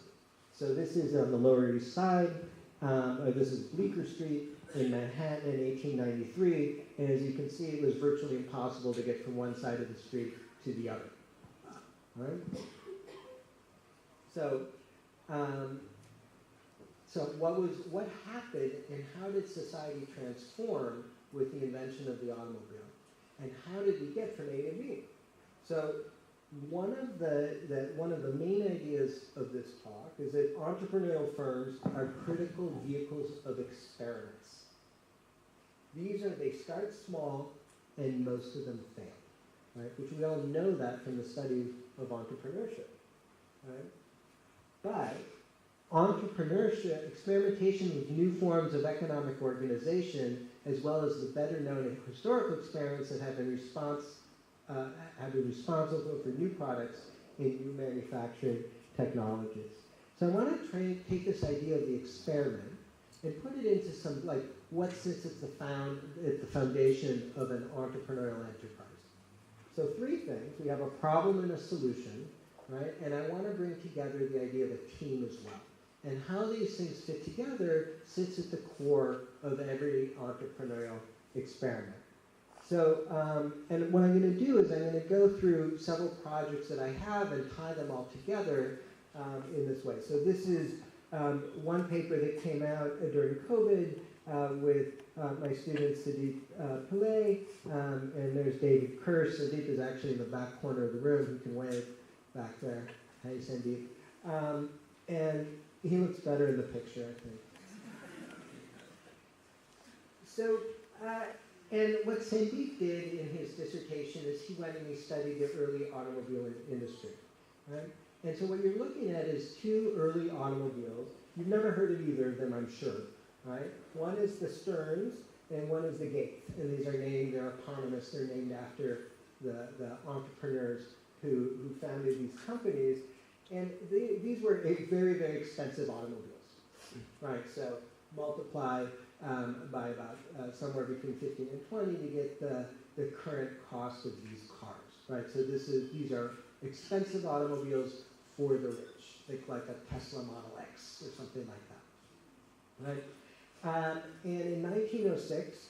So this is on the Lower East Side, this is Bleecker Street in Manhattan in 1893, and as you can see, it was virtually impossible to get from one side of the street to the other. Right? So, what happened and how did society transform with the invention of the automobile? And how did we get from A to B? So one of the main ideas of this talk is that entrepreneurial firms are critical vehicles of experiments. They start small and most of them fail, right? Which we all know that from the study of entrepreneurship, right? But entrepreneurship, experimentation with new forms of economic organization, as well as the better known historical experiments that have been responsible for new products in new manufacturing technologies. So I want to take this idea of the experiment and put it into some, like, what sits at the foundation of an entrepreneurial enterprise. So three things. We have a problem and a solution, right? And I want to bring together the idea of a team as well. And how these things fit together sits at the core of every entrepreneurial experiment. So, and what I'm going to do is I'm going to go through several projects that I have and tie them all together in this way. So this is one paper that came out during COVID with my student Sudeep Pillay, and there's David Kerr. Sudeep is actually in the back corner of the room. He can wave back there. Hey, Sandeep. And he looks better in the picture, I think. So, and what Sandeep did in his dissertation is he went and he studied the early automobile industry, right? And so what you're looking at is two early automobiles. You've never heard of either of them, I'm sure, right? One is the Stearns and one is the Gates. And these are named, they're eponymous, they're named after the entrepreneurs who founded these companies. And these were very, very expensive automobiles, right? So multiply by about somewhere between 15 and 20 to get the current cost of these cars, right? So these are expensive automobiles for the rich. Think like a Tesla Model X or something like that, right? And in 1906,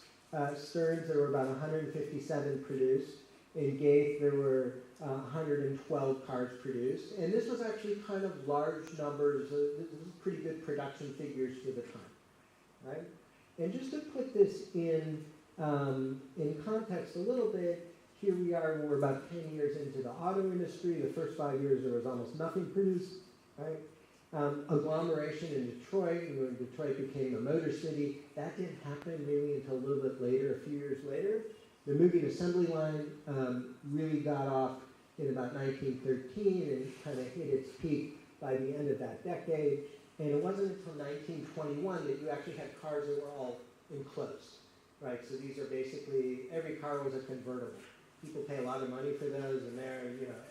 Stearns, there were about 157 produced. In Gates, there were 112 cars produced. And this was actually kind of large numbers. This is pretty good production figures for the time, right? And just to put this in context a little bit, here we are, we're about 10 years into the auto industry. The first 5 years, there was almost nothing produced, right? Agglomeration in Detroit, when Detroit became a motor city, that didn't happen really until a little bit later, a few years later. The moving assembly line really got off in about 1913 and kind of hit its peak by the end of that decade. And it wasn't until 1921 that you actually had cars that were all enclosed, right? So these are basically, every car was a convertible. People pay a lot of money for those, and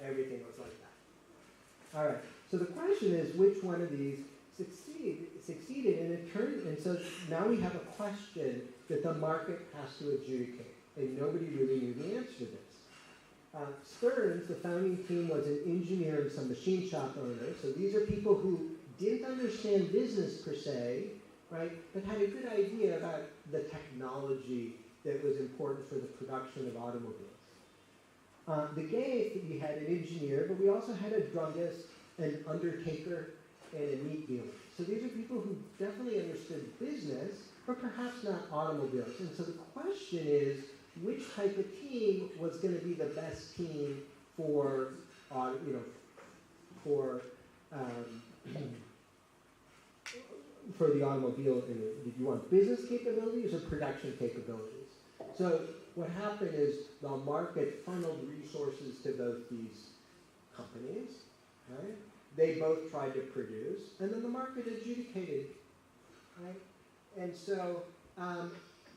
everything was like that. All right, so the question is, which one of these succeeded, and so now we have a question that the market has to adjudicate, and nobody really knew the answer to this. Stearns, the founding team, was an engineer and some machine shop owners, so these are people who didn't understand business per se, right, but had a good idea about the technology that was important for the production of automobiles. The Gate, we had an engineer, but we also had a druggist, an undertaker, and a meat dealer. So these are people who definitely understood business, but perhaps not automobiles. And so the question is, which type of team was going to be the best team for, for the automobile? Did you want business capabilities or production capabilities? So what happened is the market funneled resources to both these companies, right? They both tried to produce, and then the market adjudicated, right? And so now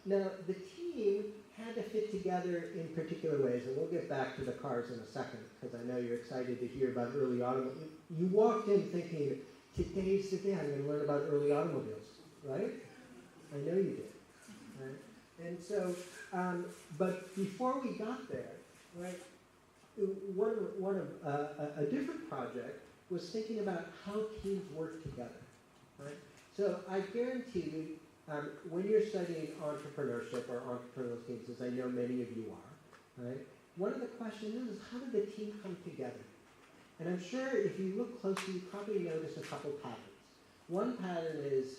the team had to fit together in particular ways, and we'll get back to the cars in a second, because I know you're excited to hear about early automobiles. You walked in thinking, today's the day I'm going to learn about early automobiles, right? I know you did, right? And so, but before we got there, right, a different project was thinking about how teams work together, right? So I guarantee you, when you're studying entrepreneurship or entrepreneurial schemes, as I know many of you are, right, one of the questions is how did the team come together? And I'm sure if you look closely, you probably notice a couple patterns. One pattern is,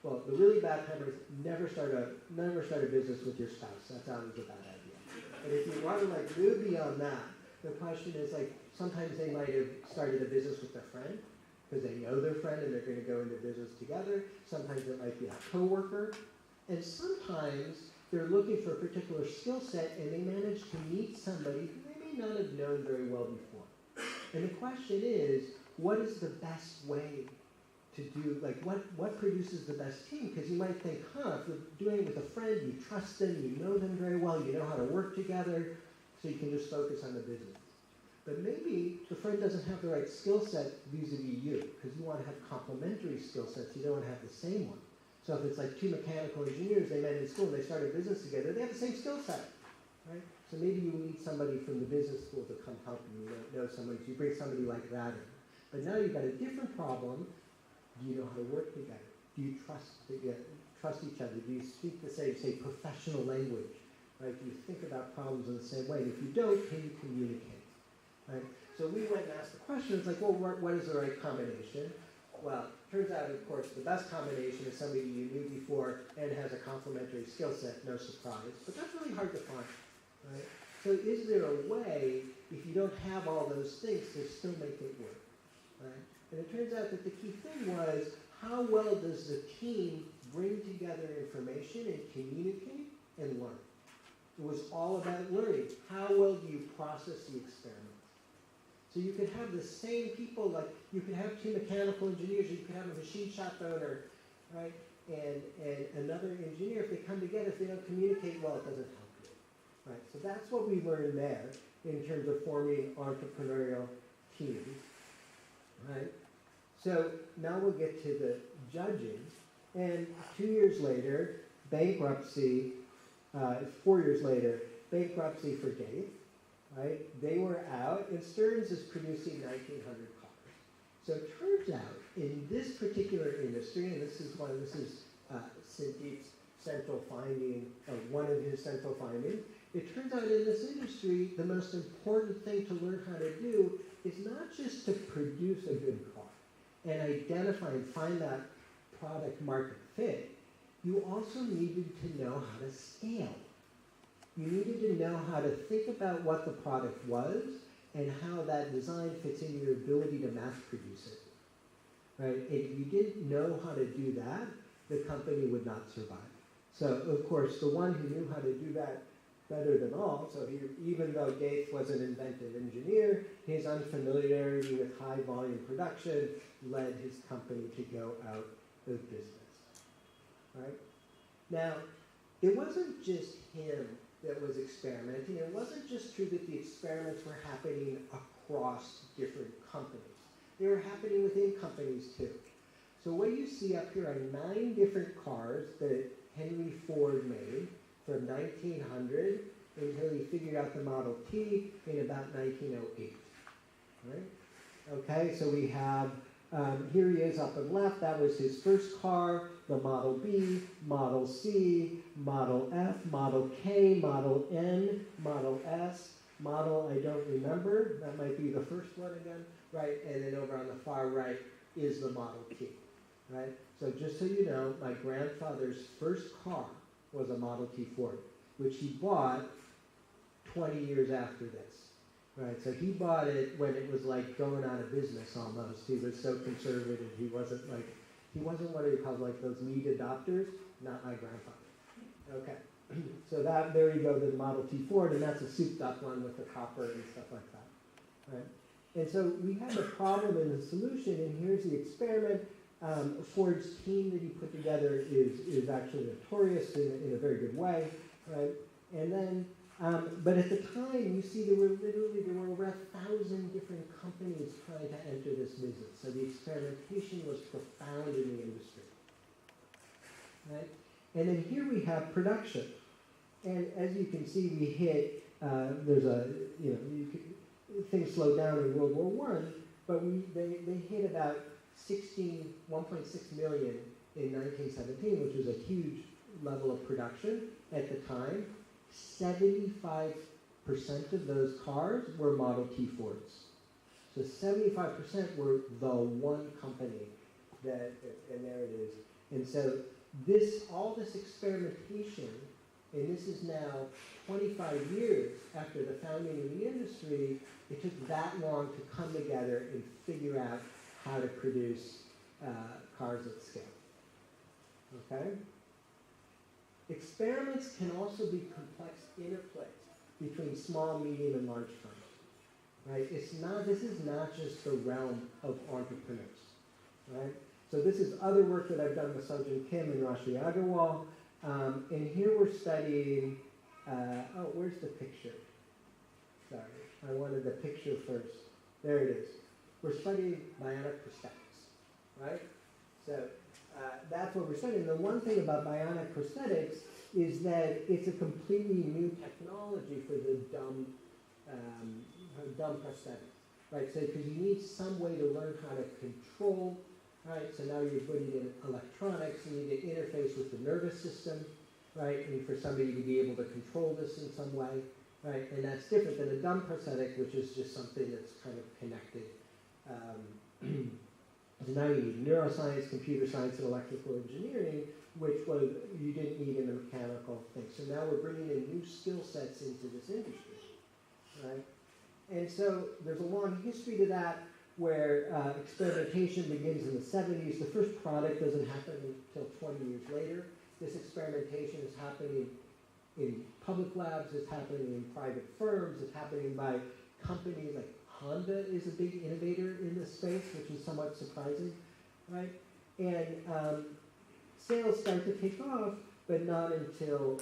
well, the really bad pattern is never start a business with your spouse. That's always a bad idea. But if you want to like move beyond that, the question is like, sometimes they might have started a business with their friend, because they know their friend and they're going to go into business together. Sometimes it might be a coworker. And sometimes they're looking for a particular skill set and they manage to meet somebody who they may not have known very well before. And the question is, what is the best way to do, like what produces the best team? Because you might think, if you're doing it with a friend, you trust them, you know them very well, you know how to work together, so you can just focus on the business. But maybe the friend doesn't have the right skill set vis-a-vis you, because you want to have complementary skill sets. You don't want to have the same one. So if it's like two mechanical engineers, they met in school, they start a business together, they have the same skill set, right? So maybe you need somebody from the business school to come help you. You know somebody, so you bring somebody like that in. But now you've got a different problem. Do you know how to work together? Do you trust each other? Do you speak the same, say, professional language? Right? Do you think about problems in the same way? And if you don't, can you communicate? Right? So we went and asked the question, it's like, well, what is the right combination? Well, turns out, of course, the best combination is somebody you knew before and has a complementary skill set, no surprise. But that's really hard to find. Right? So is there a way, if you don't have all those things, to still make it work? Right? And it turns out that the key thing was, how well does the team bring together information and communicate and learn? It was all about learning. How well do you process the experiment? So you could have the same people, like you could have two mechanical engineers, you could have a machine shop owner, right, and another engineer. If they come together, if they don't communicate well, it doesn't help you, right? So that's what we learned there in terms of forming entrepreneurial teams, right? So now we'll get to the judging, and 2 years later, bankruptcy. 4 years later, bankruptcy for Dave. Right? They were out, and Stearns is producing 1,900 cars. So it turns out, in this particular industry, and this is Sandeep's central finding, one of his central findings, it turns out in this industry, the most important thing to learn how to do is not just to produce a good car and identify and find that product market fit. You also needed to know how to scale. You needed to know how to think about what the product was and how that design fits in your ability to mass produce it. Right? If you didn't know how to do that, the company would not survive. So, of course, the one who knew how to do that better than all, so even though Gates was an inventive engineer, his unfamiliarity with high volume production led his company to go out of business. Right? Now, it wasn't just him that was experimenting. It wasn't just true that the experiments were happening across different companies. they were happening within companies too. So what you see up here are 9 different cars that Henry Ford made from 1900 until he figured out the Model T in about 1908. Right? Okay, so we have, here he is up and left, that was his first car, the Model B, Model C, Model F, Model K, Model N, Model S, Model I don't remember, that might be the first one again, right? And then over on the far right is the Model T, right? So just so you know, my grandfather's first car was a Model T Ford, which he bought 20 years after this. Right, so he bought it when it was like going out of business almost. He was so conservative. He wasn't what he called like those lead adopters. Not my grandfather. Okay, so there you go, the Model T Ford, and that's a souped up one with the copper and stuff like that. Right, and so we have a problem and a solution, and here's the experiment. Ford's team that he put together is actually notorious in a very good way, right? And then. But at the time, you see there were over 1,000 different companies trying to enter this business. So the experimentation was profound in the industry. Right? And then here we have production. And as you can see, we hit, things slowed down in World War I, but they hit about 1.6 million in 1917, which was a huge level of production at the time. 75% of those cars were Model T Fords. So 75% were the one company and there it is. And so all this experimentation, and this is now 25 years after the founding of the industry, it took that long to come together and figure out how to produce cars at scale. Okay? Experiments can also be complex interplays between small, medium, and large firms. Right? This is not just the realm of entrepreneurs. Right? So this is other work that I've done with Sojin Kim and Rashi Agarwal. And here we're studying, where's the picture? Sorry, I wanted the picture first. There it is. We're studying bionic prosthetics. Right? So that's what we're studying. The one thing about bionic prosthetics is that it's a completely new technology for the dumb prosthetics, right? So because you need some way to learn how to control, right? So now you're putting in electronics, you need to interface with the nervous system, right? And for somebody to be able to control this in some way, right? And that's different than a dumb prosthetic, which is just something that's kind of connected. So now you need neuroscience, computer science, and electrical engineering, which you didn't need in a mechanical thing. So now we're bringing in new skill sets into this industry, right? And so there's a long history to that where experimentation begins in the 70s. The first product doesn't happen until 20 years later. This experimentation is happening in public labs, it's happening in private firms, it's happening by companies like Honda is a big innovator in this space, which is somewhat surprising, right? And sales start to take off, but not until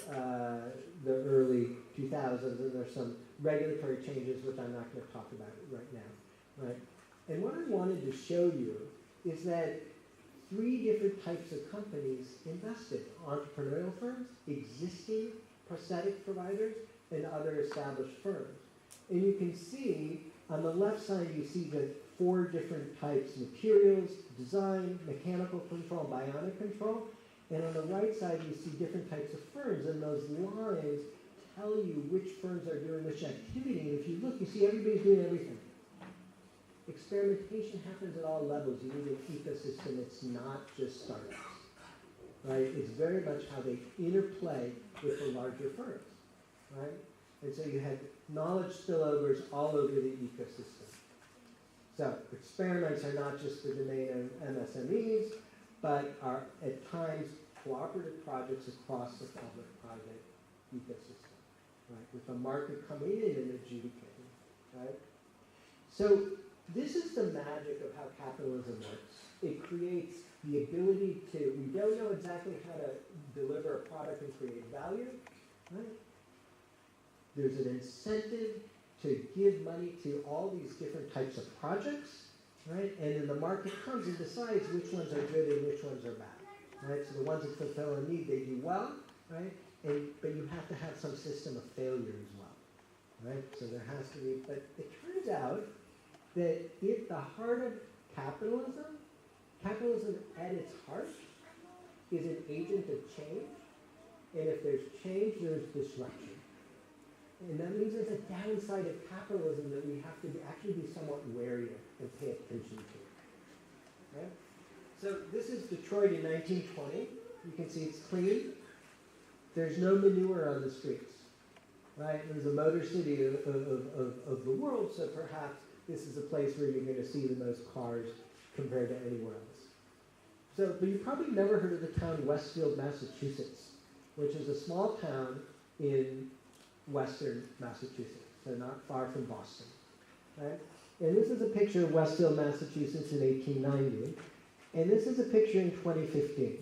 the early 2000s, and there's some regulatory changes, which I'm not going to talk about right now, right? And what I wanted to show you is that 3 different types of companies invested: entrepreneurial firms, existing prosthetic providers, and other established firms. And you can see on the left side, you see the 4 different types: materials, design, mechanical control, bionic control. And on the right side, you see different types of firms, and those lines tell you which firms are doing which activity. And if you look, you see everybody's doing everything. Experimentation happens at all levels. You need an ecosystem. It's not just startups, right? It's very much how they interplay with the larger firms, right? And so you had knowledge spillovers all over the ecosystem. So experiments are not just the domain of MSMEs, but are at times cooperative projects across the public-private ecosystem, right? With the market coming in and adjudicating, right? So this is the magic of how capitalism works. It creates the ability to, we don't know exactly how to deliver a product and create value, right? There's an incentive to give money to all these different types of projects right? And then the market comes and decides which ones are good and which ones are bad, right? So the ones that fulfill a need, they do well, right? But you have to have some system of failure as well, right? So there has to be, but it turns out that if the heart of capitalism at its heart is an agent of change, and if there's change, there's disruption. And that means there's a downside of capitalism that we have to actually be somewhat wary of and pay attention to. Right? So this is Detroit in 1920. You can see it's clean. There's no manure on the streets. Right? It was the motor city of the world, so perhaps this is a place where you're going to see the most cars compared to anywhere else. So, but you've probably never heard of the town Westfield, Massachusetts, which is a small town in western Massachusetts, so not far from Boston. Right? And this is a picture of Westfield, Massachusetts in 1890, and this is a picture in 2015.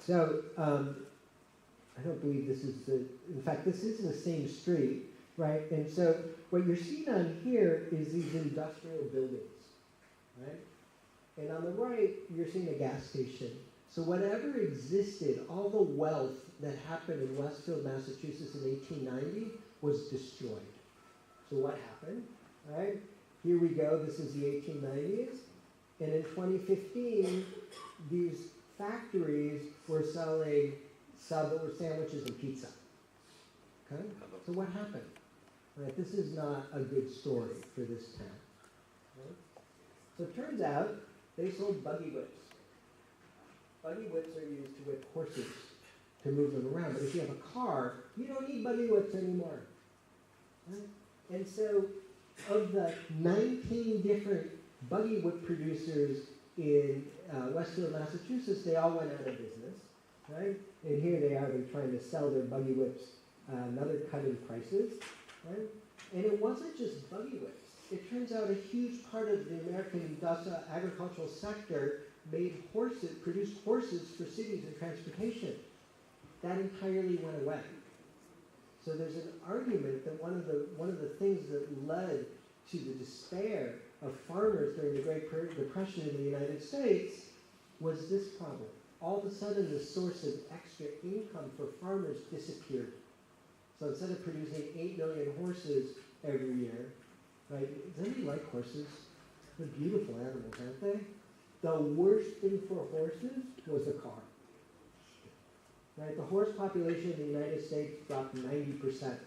So, I don't believe this is in fact, this is the same street, right? And so what you're seeing on here is these industrial buildings, right? And on the right, you're seeing a gas station. So whatever existed, all the wealth that happened in Westfield, Massachusetts in 1890 was destroyed. So what happened, right? Here we go, this is the 1890s. And in 2015, these factories were selling sandwiches and pizza. Okay? So what happened? Right? This is not a good story for this town. Right? So it turns out they sold buggy whips. Buggy whips are used to whip horses to move them around. But if you have a car, you don't need buggy whips anymore. Right? And so of the 19 different buggy whip producers in Westfield, Massachusetts, they all went out of business. Right? And here they are, they're trying to sell their buggy whips another cut in prices. Right? And it wasn't just buggy whips. It turns out a huge part of the American industrial agricultural sector produced horses for cities and transportation. That entirely went away. So there's an argument that one of the things that led to the despair of farmers during the Great Depression in the United States was this problem. All of a sudden, the source of extra income for farmers disappeared. So instead of producing 8 million horses every year, right? Does anybody like horses? They're beautiful animals, aren't they? The worst thing for horses was the car. Right? The horse population in the United States dropped 90%,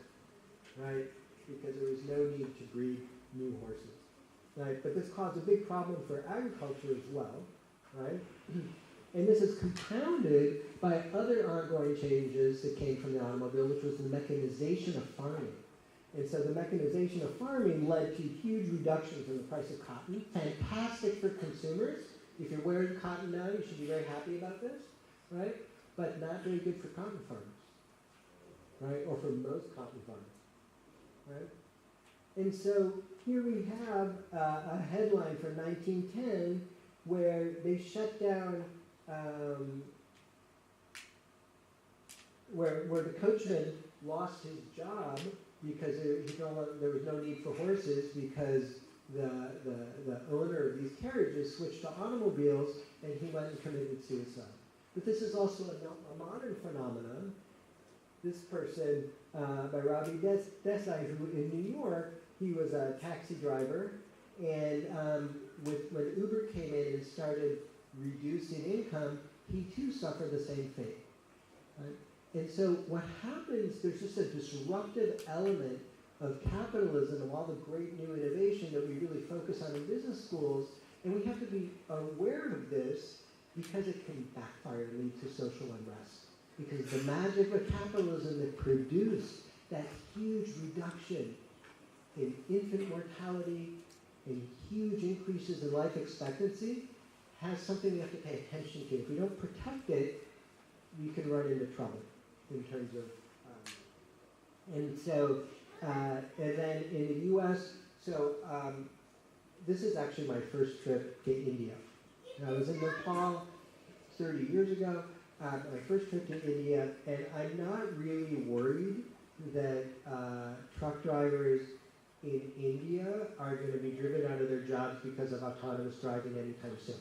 right? Because there was no need to breed new horses. Right? But this caused a big problem for agriculture as well, right? And this is compounded by other ongoing changes that came from the automobile, which was the mechanization of farming. And so the mechanization of farming led to huge reductions in the price of cotton. Fantastic for consumers. If you're wearing cotton now, you should be very happy about this, right? But not very good for cotton farmers, right? Or for most cotton farmers, right? And so here we have a headline for 1910 where they shut down where the coachman lost his job because there was no need for horses because the owner of these carriages switched to automobiles and he went and committed suicide. But this is also a modern phenomenon. This person, by Ravi Desai, who in New York, he was a taxi driver, and when Uber came in and started reducing income, he too suffered the same fate. Right? And so what happens, there's just a disruptive element of capitalism, of all the great new innovation that we really focus on in business schools, and we have to be aware of this because it can backfire and lead to social unrest. Because the magic of capitalism that produced that huge reduction in infant mortality, in huge increases in life expectancy, has something we have to pay attention to. If we don't protect it, we can run into trouble in terms of, and then in the U.S., this is actually my first trip to India. I was in Nepal 30 years ago, my first trip to India, and I'm not really worried that truck drivers in India are going to be driven out of their jobs because of autonomous driving anytime soon.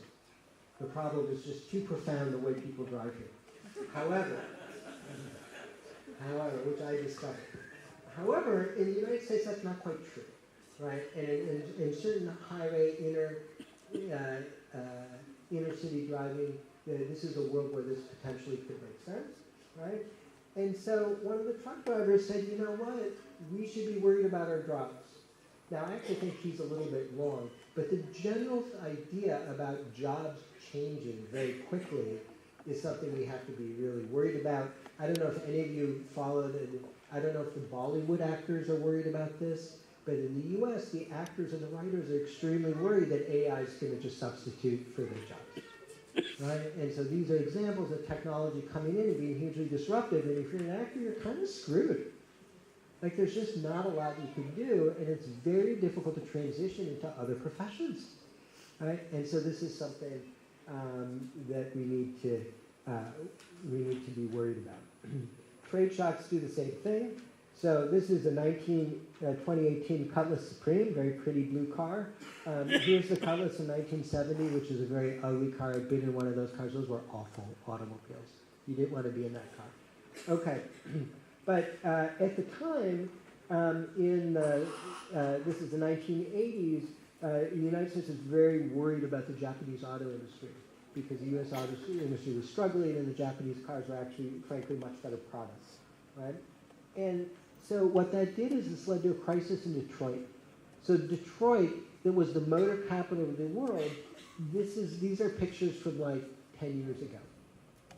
The problem is just too profound the way people drive here. However, which I discovered. However, in the United States, that's not quite true, right? And in certain highway inner city driving, this is a world where this potentially could make sense, right? And so one of the truck drivers said, you know what, we should be worried about our jobs. Now, I actually think he's a little bit wrong, but the general idea about jobs changing very quickly is something we have to be really worried about. I don't know if any of you followed it. I don't know if the Bollywood actors are worried about this, but in the US, the actors and the writers are extremely worried that AI is going to just substitute for their jobs, right? And so these are examples of technology coming in and being hugely disruptive, and if you're an actor, you're kind of screwed. Like, there's just not a lot you can do, and it's very difficult to transition into other professions, right? And so this is something that we need to be worried about. Trade shocks do the same thing. So this is a 2018 Cutlass Supreme, very pretty blue car. Here's the Cutlass in 1970, which is a very ugly car. I've been in one of those cars. Those were awful automobiles. You didn't want to be in that car. Okay. But at the time, this is the 1980s, the United States was very worried about the Japanese auto industry because the U.S. auto industry was struggling and the Japanese cars were actually, frankly, much better products, right? And so what that did is this led to a crisis in Detroit. So Detroit, that was the motor capital of the world, these are pictures from like 10 years ago.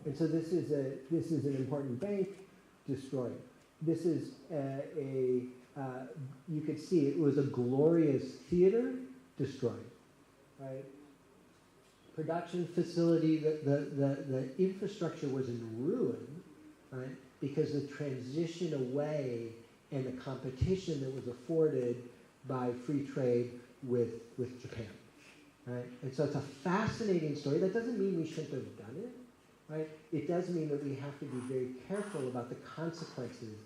And so this is an important bank destroyed. This is you could see it was a glorious theater destroyed, right? Production facility, the infrastructure was in ruin, right? Because the transition away and the competition that was afforded by free trade with Japan, right? And so it's a fascinating story. That doesn't mean we shouldn't have done it, right? It does mean that we have to be very careful about the consequences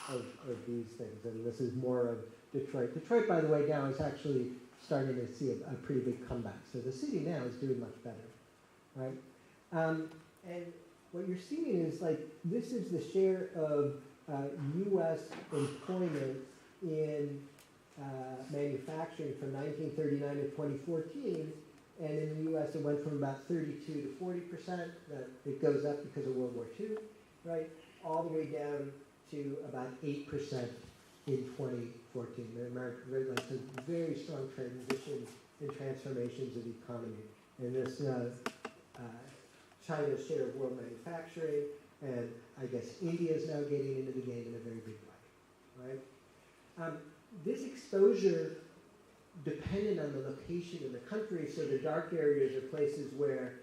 of these things. And this is more of Detroit. Detroit, by the way, now is actually starting to see a pretty big comeback. So the city now is doing much better, right? And what you're seeing is like, this is the share of U.S. employment in manufacturing from 1939 to 2014. And in the U.S., it went from about 32 to 40%. It goes up because of World War II, right? All the way down to about 8% in 2014. It's a very strong transition and transformations of the economy. And this China's share of world manufacturing, and I guess India is now getting into the game in a very big way, right? This exposure depended on the location in the country, so the dark areas are places where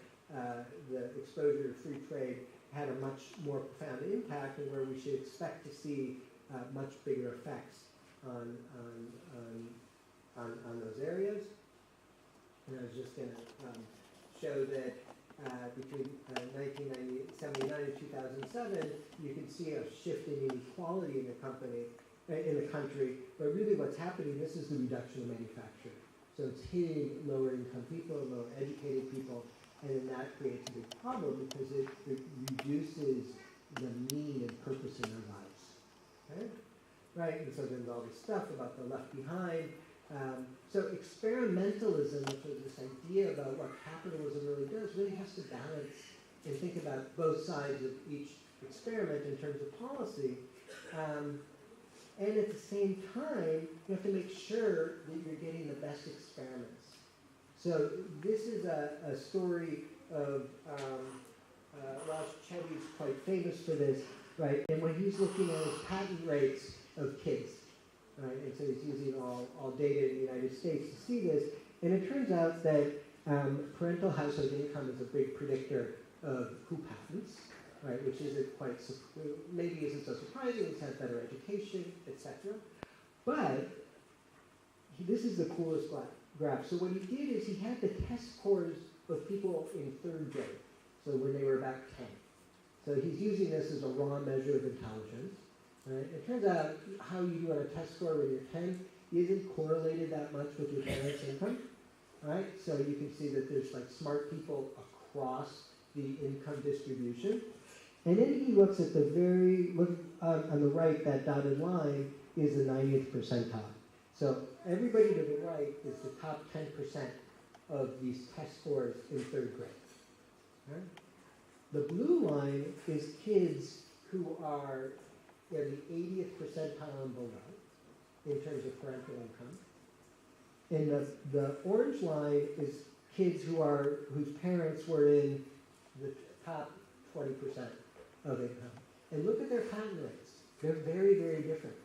the exposure to free trade had a much more profound impact and where we should expect to see much bigger effects on those areas. And I was just going to show that between 1979 and 2007, you can see a shift in inequality in the country, but really what's happening, this is the reduction of manufacturing. So it's hitting lower income people, lower educated people, and then that creates a big problem because it reduces the meaning and purpose in their lives. Okay? Right? And so there's all this stuff about the left behind. So experimentalism, which is this idea about what capitalism really does, really has to balance and think about both sides of each experiment in terms of policy. And at the same time, you have to make sure that you're getting the best experiments. So this is a story of Raj Chetty's quite famous for this, right? And when he's looking at his patent rates of kids, right? And so he's using all data in the United States to see this. And it turns out that parental household income is a big predictor of who patents, right? Which isn't quite, maybe isn't so surprising. It's had better education, etc. But this is the coolest graph. So what he did is he had the test scores of people in 3rd grade, so when they were about 10. So he's using this as a raw measure of intelligence. Right? It turns out how you do on a test score when you're 10 isn't correlated that much with your parents' income, right? So you can see that there's like smart people across the income distribution. And then he looks at on the right, that dotted line is the 90th percentile. So everybody to the right is the top 10% of these test scores in third grade. Right? The blue line is kids who are in the 80th percentile and below in terms of parental income. And the orange line is kids whose parents were in the top 20% of income. And look at their patent rates. They're very, very different.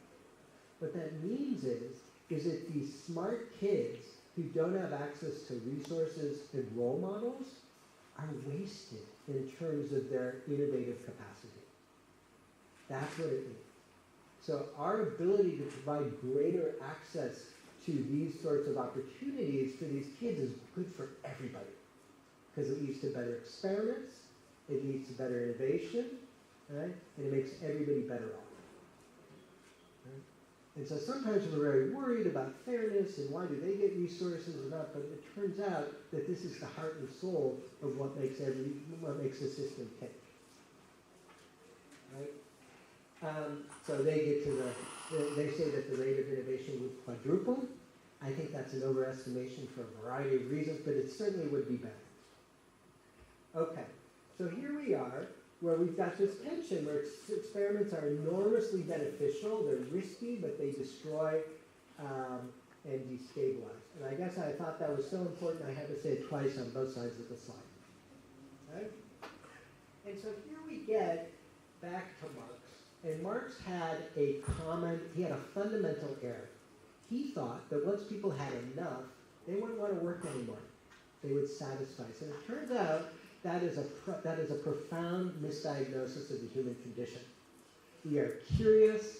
What that means is that these smart kids who don't have access to resources and role models are wasted in terms of their innovative capacity. That's what it means. So our ability to provide greater access to these sorts of opportunities for these kids is good for everybody, because it leads to better experiments, it leads to better innovation, right? And it makes everybody better off. Right? And so sometimes we're very worried about fairness and why do they get resources or not, but it turns out that this is the heart and soul of what makes the system tick. Right? So they get to they say that the rate of innovation would quadruple. I think that's an overestimation for a variety of reasons, but it certainly would be better. Okay, so here we are, where we've got this tension where experiments are enormously beneficial, they're risky, but they destroy and destabilize. And I guess I thought that was so important I had to say it twice on both sides of the slide. Right? And so here we get back to Marx. And Marx had he had a fundamental error. He thought that once people had enough, they wouldn't want to work anymore. They would satisfy. So it turns out that is a profound misdiagnosis of the human condition. We are curious.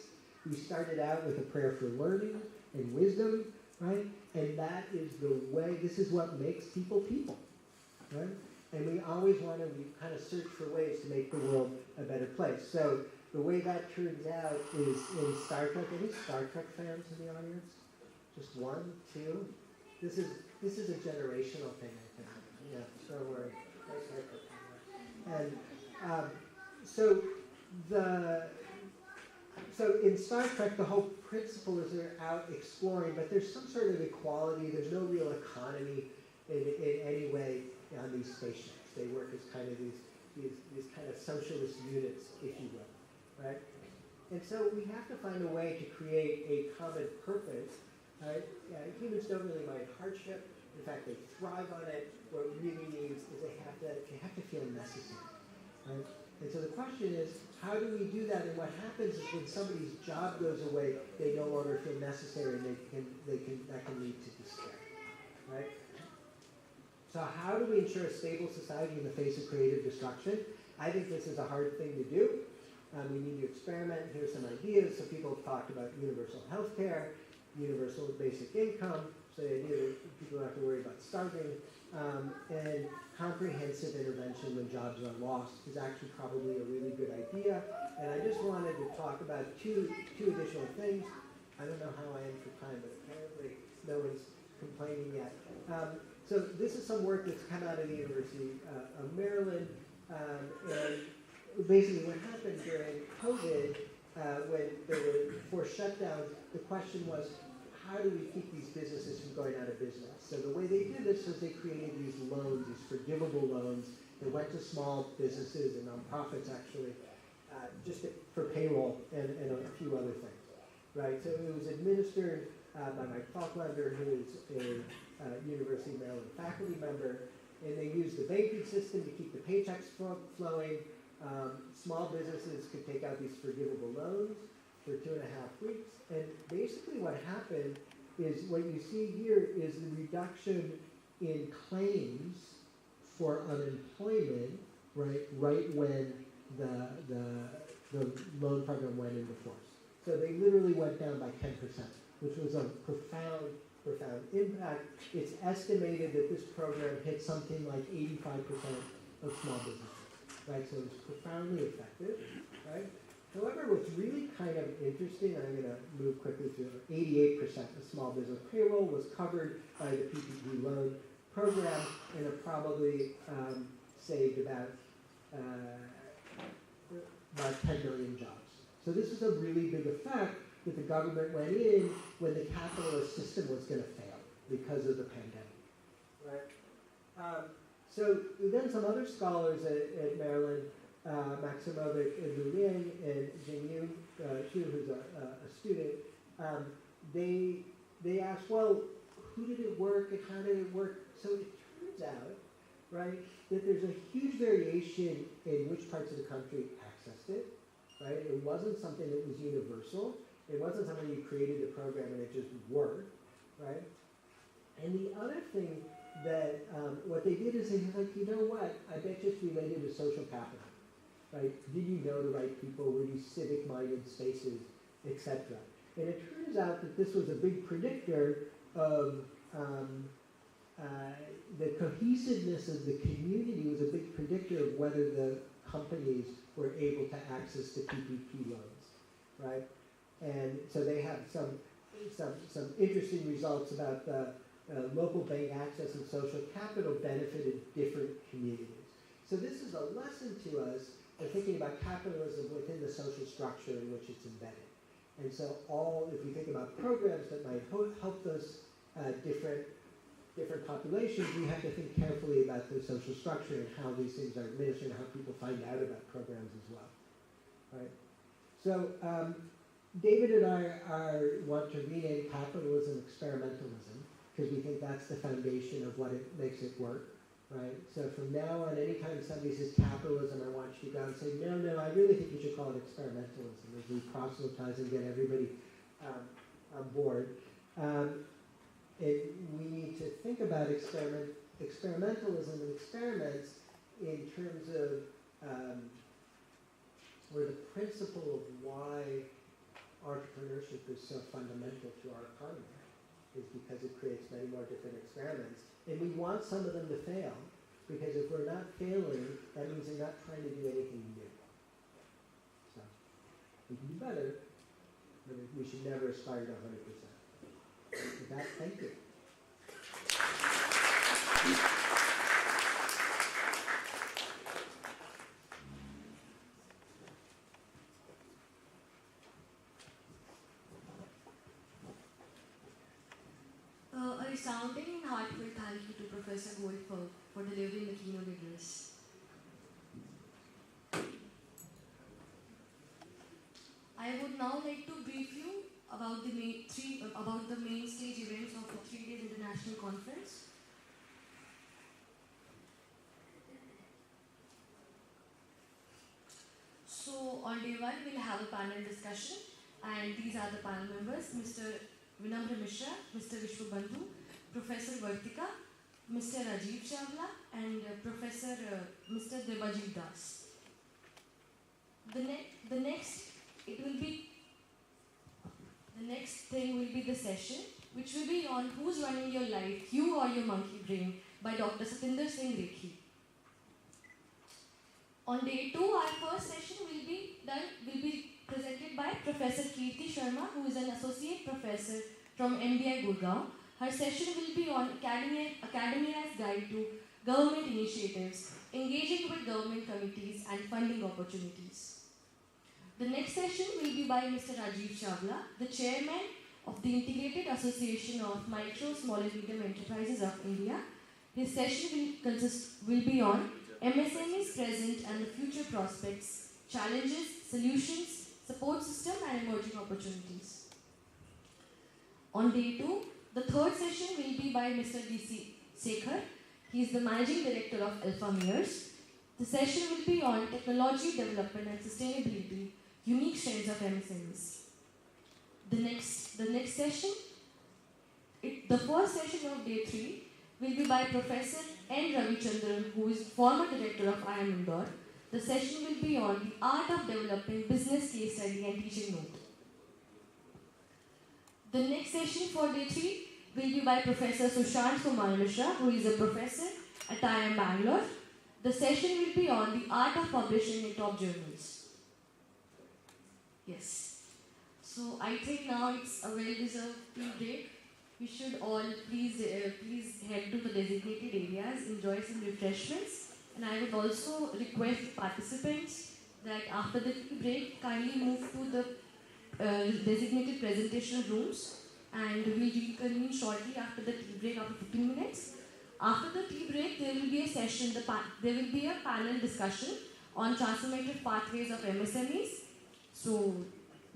We started out with a prayer for learning and wisdom, right? And that is the way, this is what makes people people, right? And we always want to kind of search for ways to make the world a better place. So the way that turns out is in Star Trek. Any Star Trek fans in the audience? Just one, two? This is a generational thing, I think. Yeah, so we're and so in Star Trek, the whole principle is they're out exploring, but there's some sort of equality. There's no real economy in any way on these spaceships. They work as kind of these kind of socialist units, if you will, right? And so we have to find a way to create a common purpose. Right? Humans don't really mind hardship. In fact, they thrive on it. What it really means is they have to feel necessary. Right? And so the question is, how do we do that? And what happens is when somebody's job goes away, they no longer feel necessary, and that can lead to despair. Right? So how do we ensure a stable society in the face of creative destruction? I think this is a hard thing to do. We need to experiment. Here's some ideas. So people have talked about universal health care, universal basic income, so the idea that people don't have to worry about starving, and comprehensive intervention when jobs are lost is actually probably a really good idea. And I just wanted to talk about two additional things. I don't know how I am for time, but apparently no one's complaining yet. So this is some work that's come out of the University of Maryland, and basically what happened during COVID, when there were forced shutdowns, the question was, how do we keep these businesses from going out of business? So the way they did this was they created these loans, these forgivable loans. They went to small businesses and nonprofits, actually, just for payroll and a few other things, right? So it was administered by Mike Falklander, who is a University of Maryland faculty member, and they used the banking system to keep the paychecks flowing. Small businesses could take out these forgivable loans for 2.5 weeks. And basically what happened is what you see here is the reduction in claims for unemployment, right when the loan program went into force. So they literally went down by 10%, which was a profound impact. It's estimated that this program hit something like 85% of small businesses. Right, so it's profoundly effective, right? However, what's really kind of interesting, I'm going to move quickly through, 88% of small business payroll was covered by the PPP loan program, and it probably saved about 10 million jobs. So this is a really big effect that the government went in when the capitalist system was going to fail because of the pandemic, right? So then some other scholars at Maryland, Maximovic and Liang and Jingyu Xu, who's a student, they asked, well, who did it work and how did it work? So it turns out, right, that there's a huge variation in which parts of the country accessed it, right? It wasn't something that was universal. It wasn't something you created a program and it just worked, right? And the other thing that what they did is they was like, you know what? I bet you it's related to social capital, right? Did you know the right people? Were you civic-minded spaces, etc.? And it turns out that this was a big predictor of the cohesiveness of the community was a big predictor of whether the companies were able to access the PPP loans, right? And so they have some interesting results about the local bank access and social capital benefited different communities. So this is a lesson to us in thinking about capitalism within the social structure in which it's embedded. And so if we think about programs that might help those different populations, we have to think carefully about the social structure and how these things are administered and how people find out about programs as well, right? So David and I want to rename capitalism experimentalism because we think that's the foundation of what it makes it work, right? So from now on, anytime somebody says capitalism, I want you to go and say, no, I really think you should call it experimentalism as we proselytize and get everybody on board. We need to think about experimentalism and experiments in terms of where the principle of why entrepreneurship is so fundamental to our economy is because it creates many more different experiments. And we want some of them to fail, because if we're not failing, that means they're not trying to do anything new. So we can do better, but we should never aspire to 100%. With that, thank you. A resounding and heartfelt thank you to Professor Goldfarb for delivering the keynote address. I would now like to brief you about the main stage events of the 3 days international conference. So on day 1 we'll have a panel discussion, and these are the panel members: Mr. Vinamra Mishra, Mr. Vishwabandhu, Professor Vartika, Mr. Rajiv Chavla, and Professor Mr. Debajit Das. The next thing will be the session, which will be on Who's Running Your Life, You or Your Monkey Brain, by Dr. Satinder Singh Rekhi. On day 2, our first session will be presented by Professor Kirti Sharma, who is an associate professor from MBI Gurgaon. Her session will be on Academia's Guide to Government Initiatives, Engaging with Government Committees and Funding Opportunities. The next session will be by Mr. Rajiv Chavla, the chairman of the Integrated Association of Micro, Small and Medium Enterprises of India. His session will be on MSMEs present and the future prospects, challenges, solutions, support system and emerging opportunities. On day 2, the third session will be by Mr. D.C. Sekhar. He is the Managing Director of Alpha Mears. The session will be on technology development and sustainability, unique strengths of MSMEs. The next session, the first session of day 3 will be by Professor N. Ravichandran, who is former Director of IIM Indore. The session will be on the art of developing business case study and teaching note. The next session for day 3 will be by Professor Sushant Kumar Mishra, who is a professor at IIM Bangalore. The session will be on the art of publishing in top journals. Yes. So I think now it's a well-deserved tea break. We should all please head to the designated areas, enjoy some refreshments, and I would also request participants that after the tea break, kindly move to the designated presentation rooms, and we'll reconvene shortly after the tea break after 15 minutes. After the tea break, there will be a session, there will be a panel discussion on transformative pathways of MSMEs. So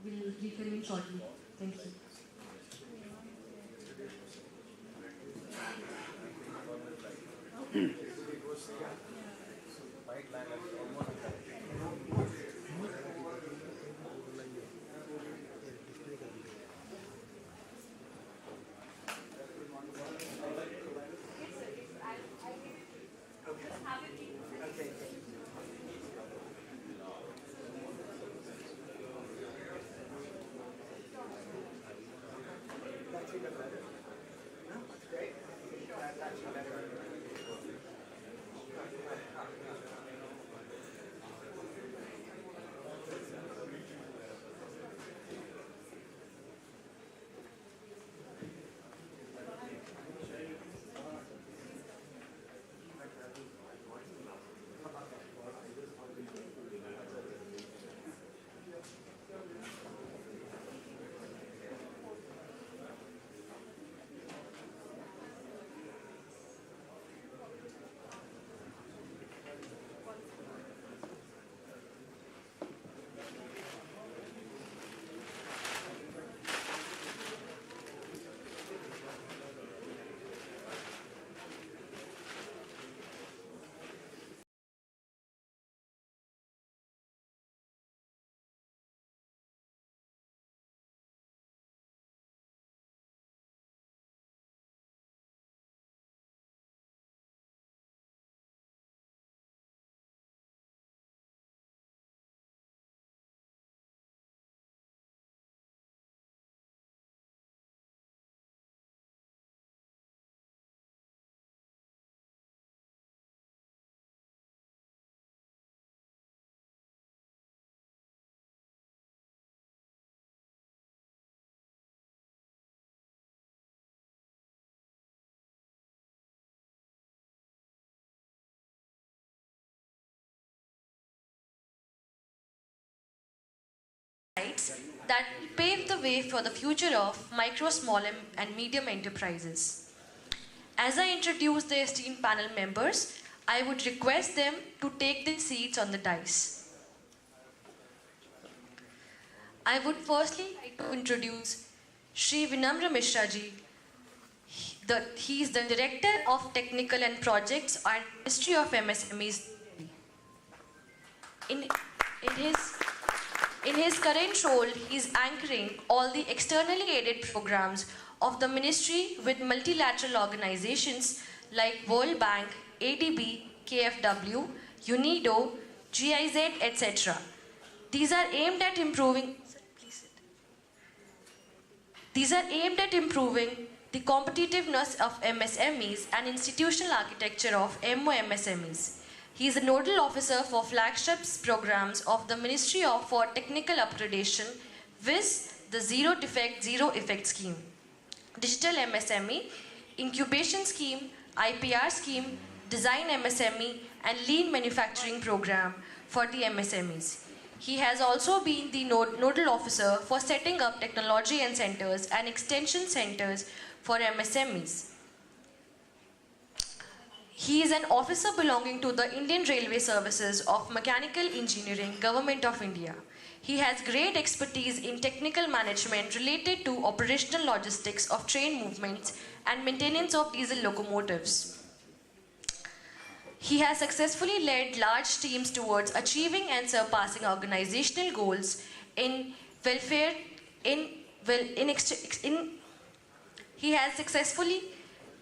we'll reconvene shortly. Thank you. That will pave the way for the future of micro, small and medium enterprises. As I introduce the esteemed panel members, I would request them to take their seats on the dais. I would firstly like to introduce Shri Vinamra Mishra ji. He is the Director of Technical and Projects at Ministry of MSMEs. In his current role, he is anchoring all the externally aided programs of the ministry with multilateral organizations like World Bank, ADB, KFW, UNIDO, GIZ, etc. These are aimed at improving the competitiveness of MSMEs and institutional architecture of MOMSMEs. He is a nodal officer for flagships programs of the Ministry for Technical Upgradation, viz. The Zero Defect, Zero Effect Scheme, Digital MSME, Incubation Scheme, IPR Scheme, Design MSME, and Lean Manufacturing Program for the MSMEs. He has also been the nodal officer for setting up technology and centers and extension centers for MSMEs. He is an officer belonging to the Indian Railway Services of Mechanical Engineering, Government of India. He has great expertise in technical management related to operational logistics of train movements and maintenance of diesel locomotives. He has successfully led large teams towards achieving and surpassing organizational goals in welfare. He has successfully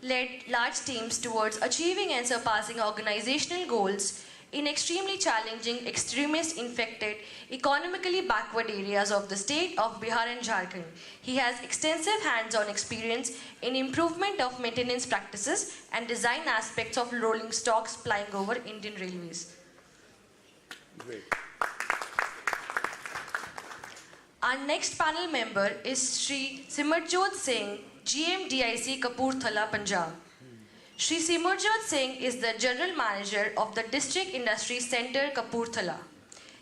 led large teams towards achieving and surpassing organizational goals in extremely challenging, extremist-infected, economically backward areas of the state of Bihar and Jharkhand. He has extensive hands-on experience in improvement of maintenance practices and design aspects of rolling stocks plying over Indian Railways. Great. Our next panel member is Shri Simarjot Singh, GMDIC Kapurthala, Punjab. Shri Simarjot Singh is the General Manager of the District Industry Centre, Kapurthala.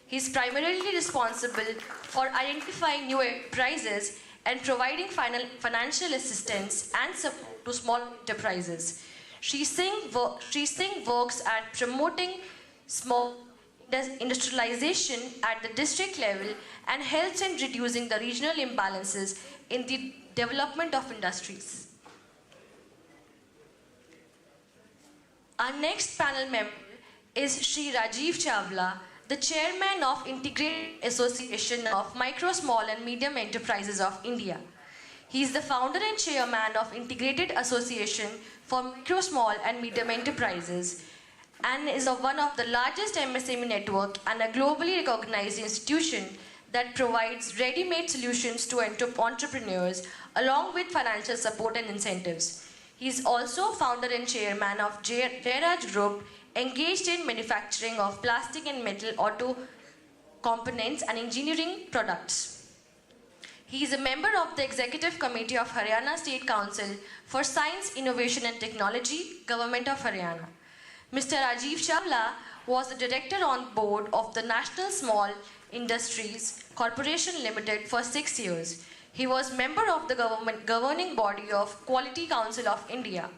He is primarily responsible for identifying new enterprises and providing financial assistance and support to small enterprises. Shri Singh works at promoting small industrialization at the district level and helps in reducing the regional imbalances in the development of industries. Our next panel member is Shri Rajiv Chawla, the Chairman of Integrated Association of Micro, Small and Medium Enterprises of India. He is the founder and chairman of Integrated Association for Micro, Small and Medium Enterprises and is one of the largest MSME network and a globally recognized institution that provides ready-made solutions to entrepreneurs along with financial support and incentives. He is also founder and chairman of Jairaj Group, engaged in manufacturing of plastic and metal auto components and engineering products. He is a member of the Executive Committee of Haryana State Council for Science, Innovation and Technology, Government of Haryana. Mr. Rajiv Chawla was the director on board of the National Small Industries Corporation Limited for 6 years. He was member of the governing body of Quality Council of India.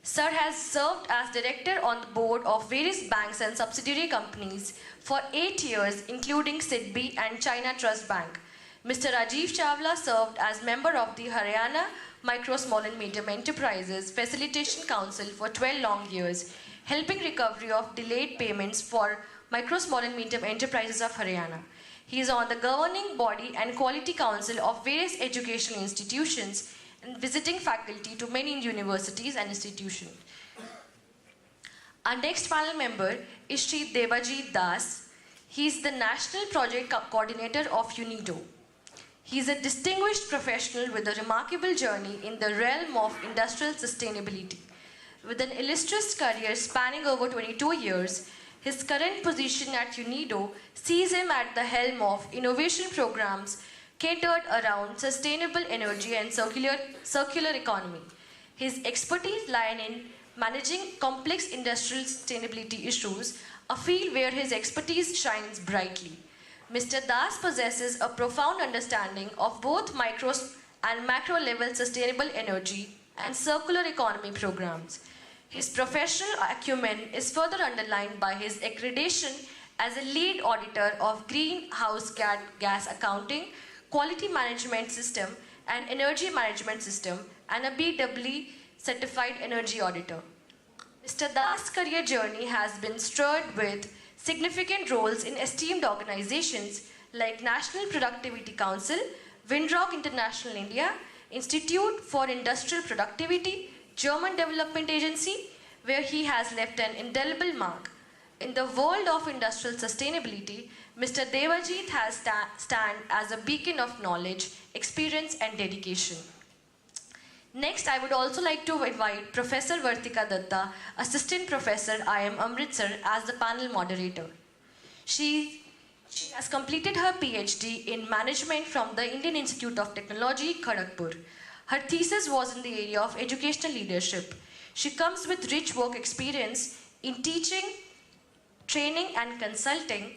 Sir has served as director on the board of various banks and subsidiary companies for 8 years, including SIDBI and China Trust Bank. Mr. Rajiv Chawla served as member of the Haryana Micro, Small and Medium Enterprises Facilitation Council for 12 long years, helping recovery of delayed payments for Micro, Small and Medium Enterprises of Haryana. He is on the governing body and quality council of various educational institutions and visiting faculty to many universities and institutions. Our next panel member is Shri Debajit Das. He is the National Project Coordinator of UNIDO. He is a distinguished professional with a remarkable journey in the realm of industrial sustainability. With an illustrious career spanning over 22 years, his current position at UNIDO sees him at the helm of innovation programs catered around sustainable energy and circular economy. His expertise lie in managing complex industrial sustainability issues, a field where his expertise shines brightly. Mr. Das possesses a profound understanding of both micro and macro level sustainable energy and circular economy programs. His professional acumen is further underlined by his accreditation as a lead auditor of greenhouse gas accounting, quality management system and energy management system, and a BEE certified energy auditor. Mr. Das' career journey has been stirred with significant roles in esteemed organizations like National Productivity Council, Windrock International India, Institute for Industrial Productivity, German Development Agency, where he has left an indelible mark. In the world of industrial sustainability, Mr. Debajit has stand as a beacon of knowledge, experience and dedication. Next, I would also like to invite Professor Vartika Datta, Assistant Professor, IIM Amritsar, as the panel moderator. She has completed her PhD in Management from the Indian Institute of Technology, Kharagpur. Her thesis was in the area of educational leadership. She comes with rich work experience in teaching, training and consulting,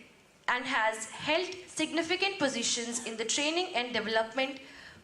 and has held significant positions in the training and development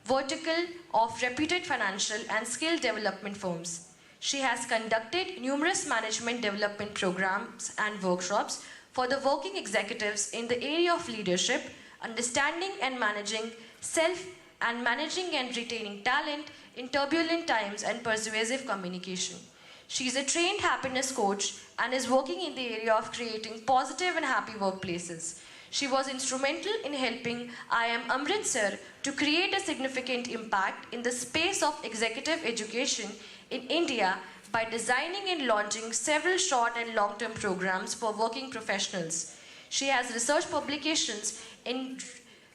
vertical of reputed financial and skill development firms. She has conducted numerous management development programs and workshops for the working executives in the area of leadership, understanding and managing self and managing and retaining talent in turbulent times and persuasive communication. She is a trained happiness coach and is working in the area of creating positive and happy workplaces. She was instrumental in helping IIM Amritsar to create a significant impact in the space of executive education in India by designing and launching several short and long-term programs for working professionals. She has research publications in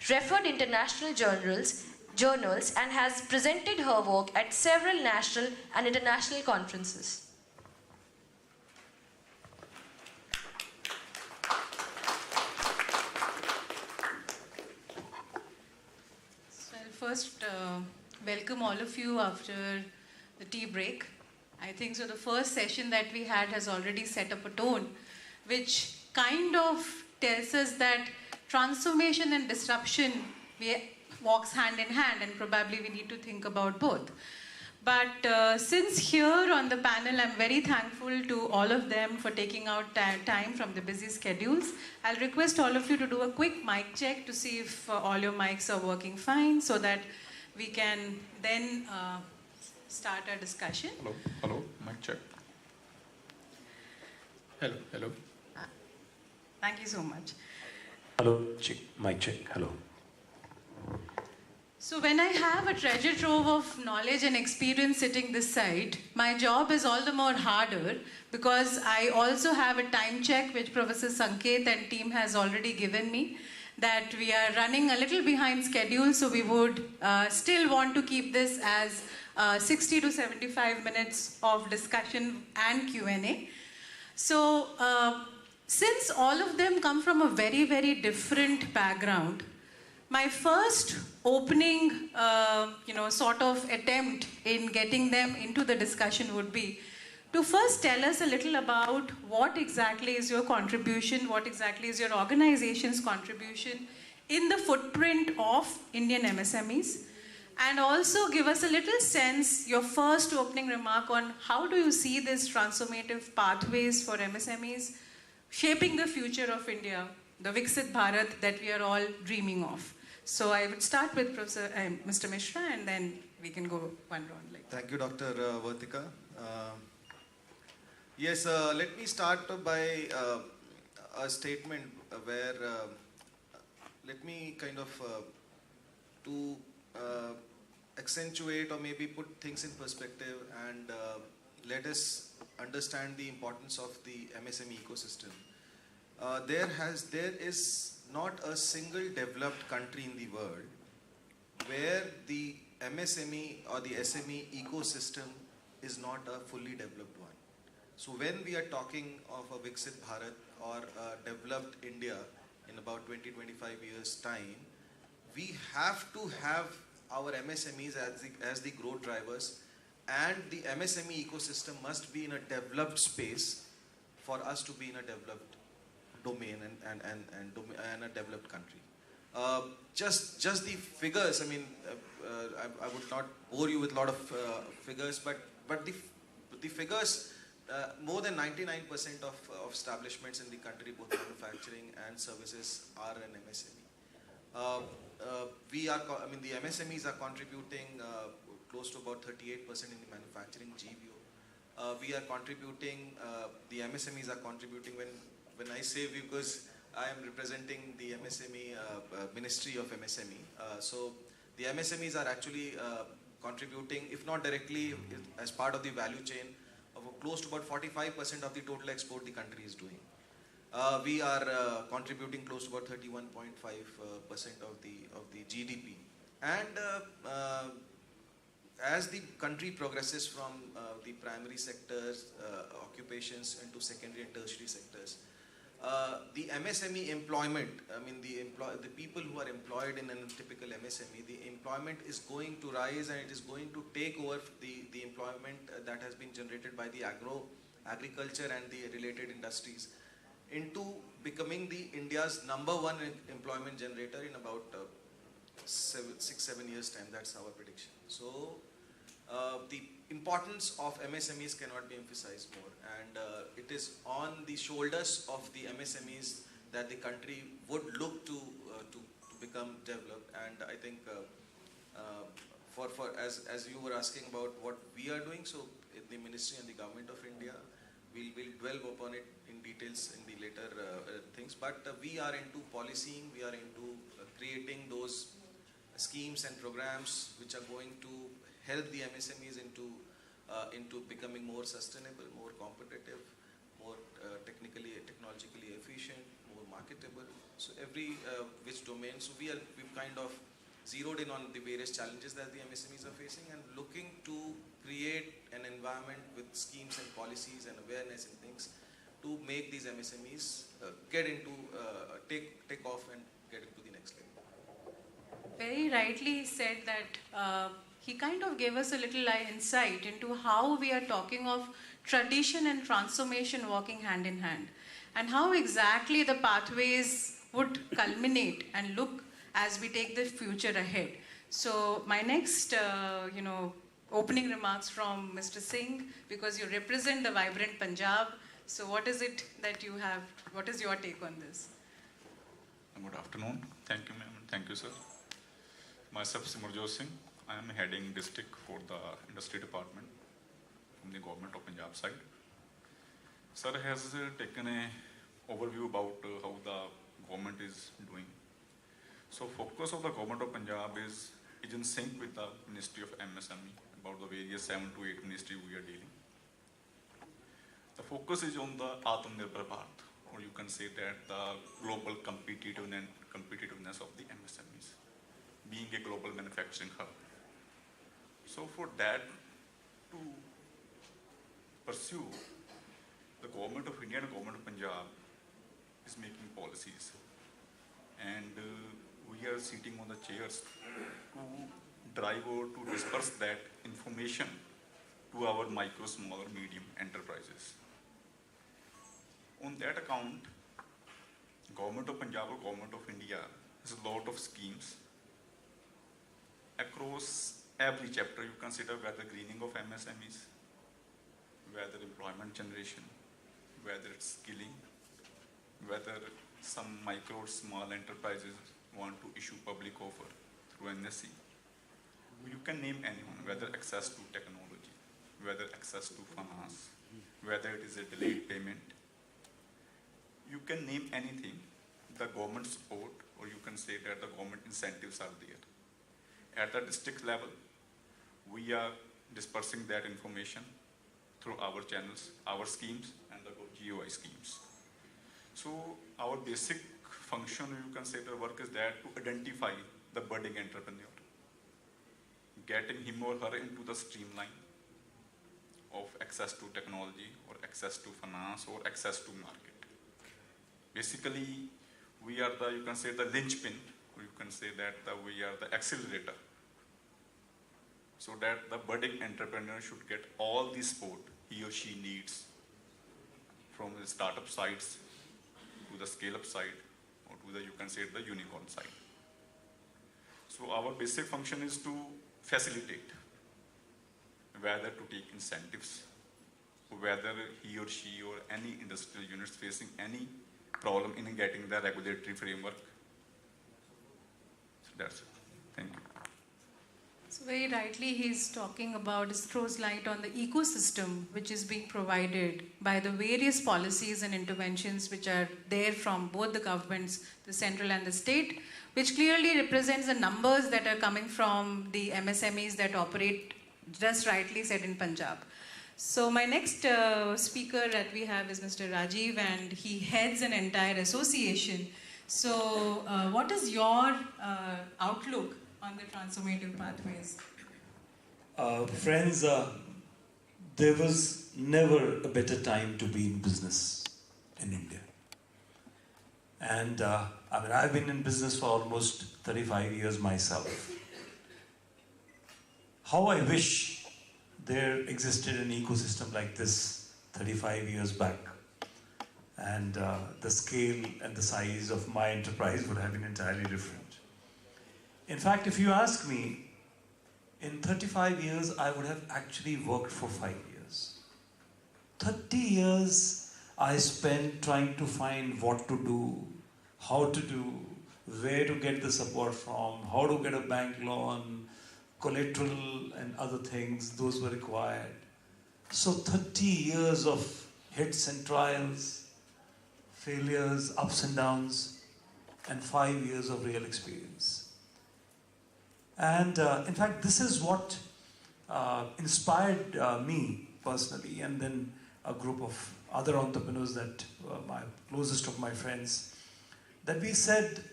referred international journals and has presented her work at several national and international conferences. first welcome all of you after the tea break. I think so the first session that we had has already set up a tone which kind of tells us that transformation and disruption walks hand in hand, and probably we need to think about both. But since here on the panel, I'm very thankful to all of them for taking out time from the busy schedules. I'll request all of you to do a quick mic check to see if all your mics are working fine, so that we can then start our discussion. Hello, mic check. Hello. Thank you so much. Hello, mic check, hello. So when I have a treasure trove of knowledge and experience sitting this side, my job is all the more harder because I also have a time check which Professor Sanket and team has already given me, that we are running a little behind schedule, so we would still want to keep this as 60 to 75 minutes of discussion and Q&A. So since all of them come from a very, very different background, my first opening, sort of attempt in getting them into the discussion would be to first tell us a little about what exactly is your contribution, what exactly is your organization's contribution in the footprint of Indian MSMEs, and also give us a little sense, your first opening remark on how do you see these transformative pathways for MSMEs shaping the future of India, the Viksit Bharat that we are all dreaming of. So I would start with Mr. Mishra, and then we can go one round like that. Thank you, Dr. Vartika. Yes, let me start by a statement where let me kind of to accentuate or maybe put things in perspective and let us understand the importance of the MSME ecosystem. There is not a single developed country in the world where the MSME or the SME ecosystem is not a fully developed one. So when we are talking of a Viksit Bharat or a developed India in about 20-25 years time, we have to have our MSMEs as the growth drivers, and the MSME ecosystem must be in a developed space for us to be in a developed domain and a developed country. Just the figures, I mean, I would not bore you with a lot of figures, but the figures, more than 99% of establishments in the country, both manufacturing and services, are an MSME. The MSMEs are contributing close to about 38% in the manufacturing GVO. We are contributing, the MSMEs are contributing, when I say we, because I am representing the MSME Ministry of MSME. So the MSMEs are actually contributing, if not directly, as part of the value chain, of close to about 45% of the total export the country is doing. We are contributing close to about 31.5% of the GDP. And as the country progresses from the primary sectors, occupations into secondary and tertiary sectors, the MSME employment, I mean the people who are employed in a typical MSME, the employment is going to rise, and it is going to take over the employment that has been generated by the agriculture and the related industries into becoming the India's #1 employment generator in about 6-7 years time. That's our prediction. So the importance of MSMEs cannot be emphasized more, and it is on the shoulders of the MSMEs that the country would look to become developed. And I think as you were asking about what we are doing, so the Ministry and the Government of India will dwell upon it in details in the later things, but we are into policing, we are into creating those schemes and programs which are going to help the MSMEs into becoming more sustainable, more competitive, more technologically efficient, more marketable. So every which domain. So we've kind of zeroed in on the various challenges that the MSMEs are facing and looking to create an environment with schemes and policies and awareness and things to make these MSMEs get into take off and get into the next level. very rightly he said that he kind of gave us a little insight into how we are talking of tradition and transformation working hand in hand, and how exactly the pathways would culminate and look as we take the future ahead. So my next, opening remarks from Mr. Singh, because you represent the vibrant Punjab. So what is it that you have, what is your take on this? Good afternoon. Thank you, ma'am. Thank you, sir. Myself, Simurjot Singh. I am heading district for the industry department from the government of Punjab side. Sir has taken an overview about how the government is doing. So focus of the government of Punjab is in sync with the Ministry of MSME about the various 7 to 8 ministries we are dealing. The focus is on the Atmanirbhar Bharat, or you can say that the global competitiveness of the MSMEs, being a global manufacturing hub. So for that to pursue, the government of India and government of Punjab is making policies, and we are sitting on the chairs to drive or to disperse that information to our micro, small or medium enterprises. On that account, government of Punjab or government of India has a lot of schemes across every chapter. You consider whether greening of MSMEs, whether employment generation, whether it's skilling, whether some micro or small enterprises want to issue public offer through NSE. You can name anyone, whether access to technology, whether access to finance, whether it is a delayed payment. You can name anything, the government support, or you can say that the government incentives are there. At the district level, we are dispersing that information through our channels, our schemes, and the GOI schemes. So our basic function, you can say the work is that to identify the budding entrepreneur, getting him or her into the streamline of access to technology or access to finance or access to market. Basically, we are the, you can say the linchpin, or you can say that we are the accelerator, so that the budding entrepreneur should get all the support he or she needs from the startup sides to the scale-up side or to the, you can say, the unicorn side. So our basic function is to facilitate, whether to take incentives, whether he or she or any industrial units facing any problem in getting the regulatory framework. So that's it. Thank you. So very rightly he's talking about, this throws light on the ecosystem which is being provided by the various policies and interventions which are there from both the governments, the central and the state, which clearly represents the numbers that are coming from the MSMEs that operate, just rightly said, in Punjab. So my next speaker that we have is Mr. Rajiv, and he heads an entire association. So what is your outlook on the transformative pathways? Friends, there was never a better time to be in business in India. And I've been in business for almost 35 years myself. How I wish there existed an ecosystem like this 35 years back. And the scale and the size of my enterprise would have been entirely different. In fact, if you ask me, in 35 years, I would have actually worked for 5 years. 30 years I spent trying to find what to do, how to do, where to get the support from, how to get a bank loan, collateral and other things, those were required. So 30 years of hits and trials, failures, ups and downs, and 5 years of real experience. And in fact, this is what inspired me personally, and then a group of other entrepreneurs that were my closest of my friends, that we said,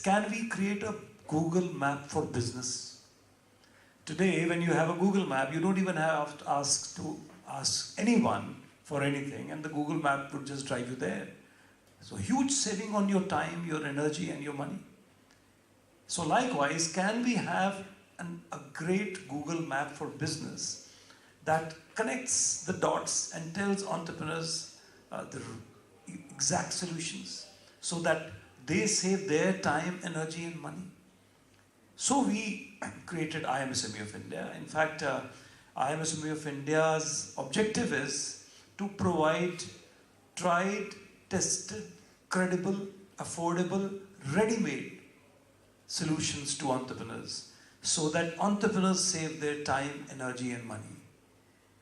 can we create a Google map for business? Today, when you have a Google map, you don't even have to ask anyone for anything, and the Google map would just drive you there. So huge saving on your time, your energy, and your money. So likewise, can we have a great Google map for business that connects the dots and tells entrepreneurs the exact solutions so that they save their time, energy and money? So we created IMSME of India. In fact, IMSME of India's objective is to provide tried, tested, credible, affordable, ready-made solutions to entrepreneurs so that entrepreneurs save their time, energy and money.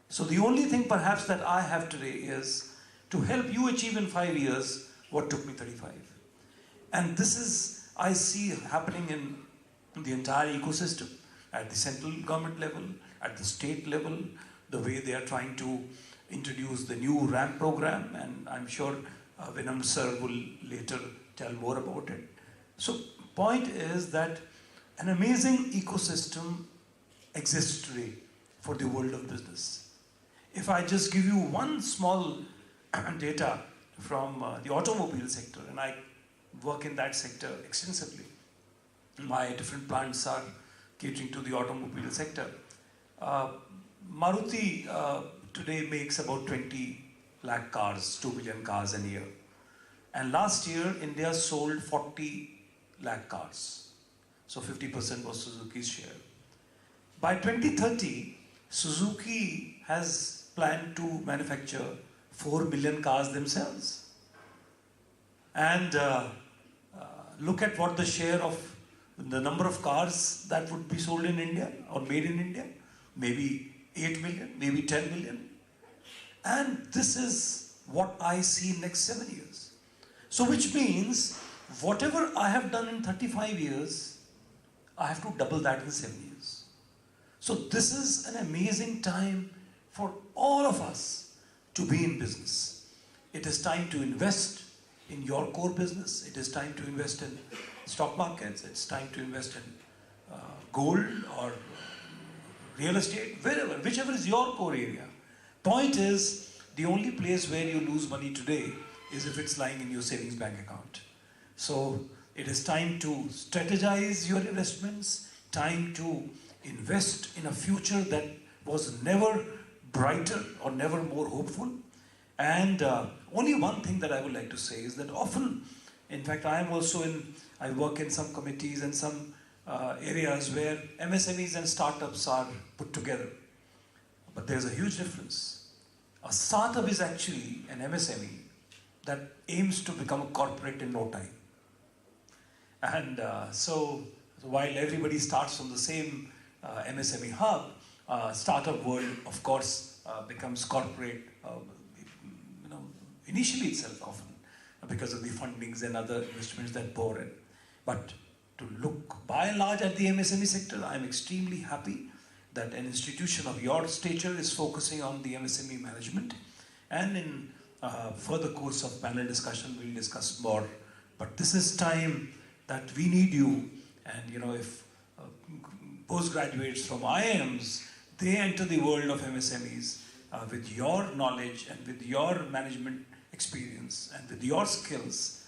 So the only thing perhaps that I have today is to help you achieve in 5 years what took me 35. And this is, I see happening in the entire ecosystem, at the central government level, at the state level, the way they are trying to introduce the new RAM program, and I'm sure Vinam sir will later tell more about it. So point is that an amazing ecosystem exists today for the world of business. If I just give you one small data from the automobile sector, and I work in that sector extensively, my different plants are catering to the automobile sector. Maruti today makes about 20 lakh cars, 2 million cars a year. And last year, India sold 40 lakh cars. So 50% was Suzuki's share. By 2030, Suzuki has planned to manufacture 4 million cars themselves. And look at what the share of the number of cars that would be sold in India or made in India. Maybe 8 million, maybe 10 million. And this is what I see next 7 years. So which means whatever I have done in 35 years, I have to double that in 7 years. So this is an amazing time for all of us to be in business. It is time to invest in your core business. It is time to invest in stock markets. It's time to invest in gold or real estate, wherever, whichever is your core area. Point is, the only place where you lose money today is if it's lying in your savings bank account. So it is time to strategize your investments, time to invest in a future that was never brighter or never more hopeful. And only one thing that I would like to say is that often, in fact, I work in some committees and some areas where MSMEs and startups are put together. But there's a huge difference. A startup is actually an MSME that aims to become a corporate in no time. And so while everybody starts from the same MSME hub, startup world, of course, becomes corporate, initially itself often, because of the fundings and other investments that pour in. But to look by and large at the MSME sector, I'm extremely happy that an institution of your stature is focusing on the MSME management. And in further course of panel discussion, we'll discuss more. But this is time that we need you. And if postgraduates from IIMs, they enter the world of MSMEs with your knowledge and with your management experience and with your skills,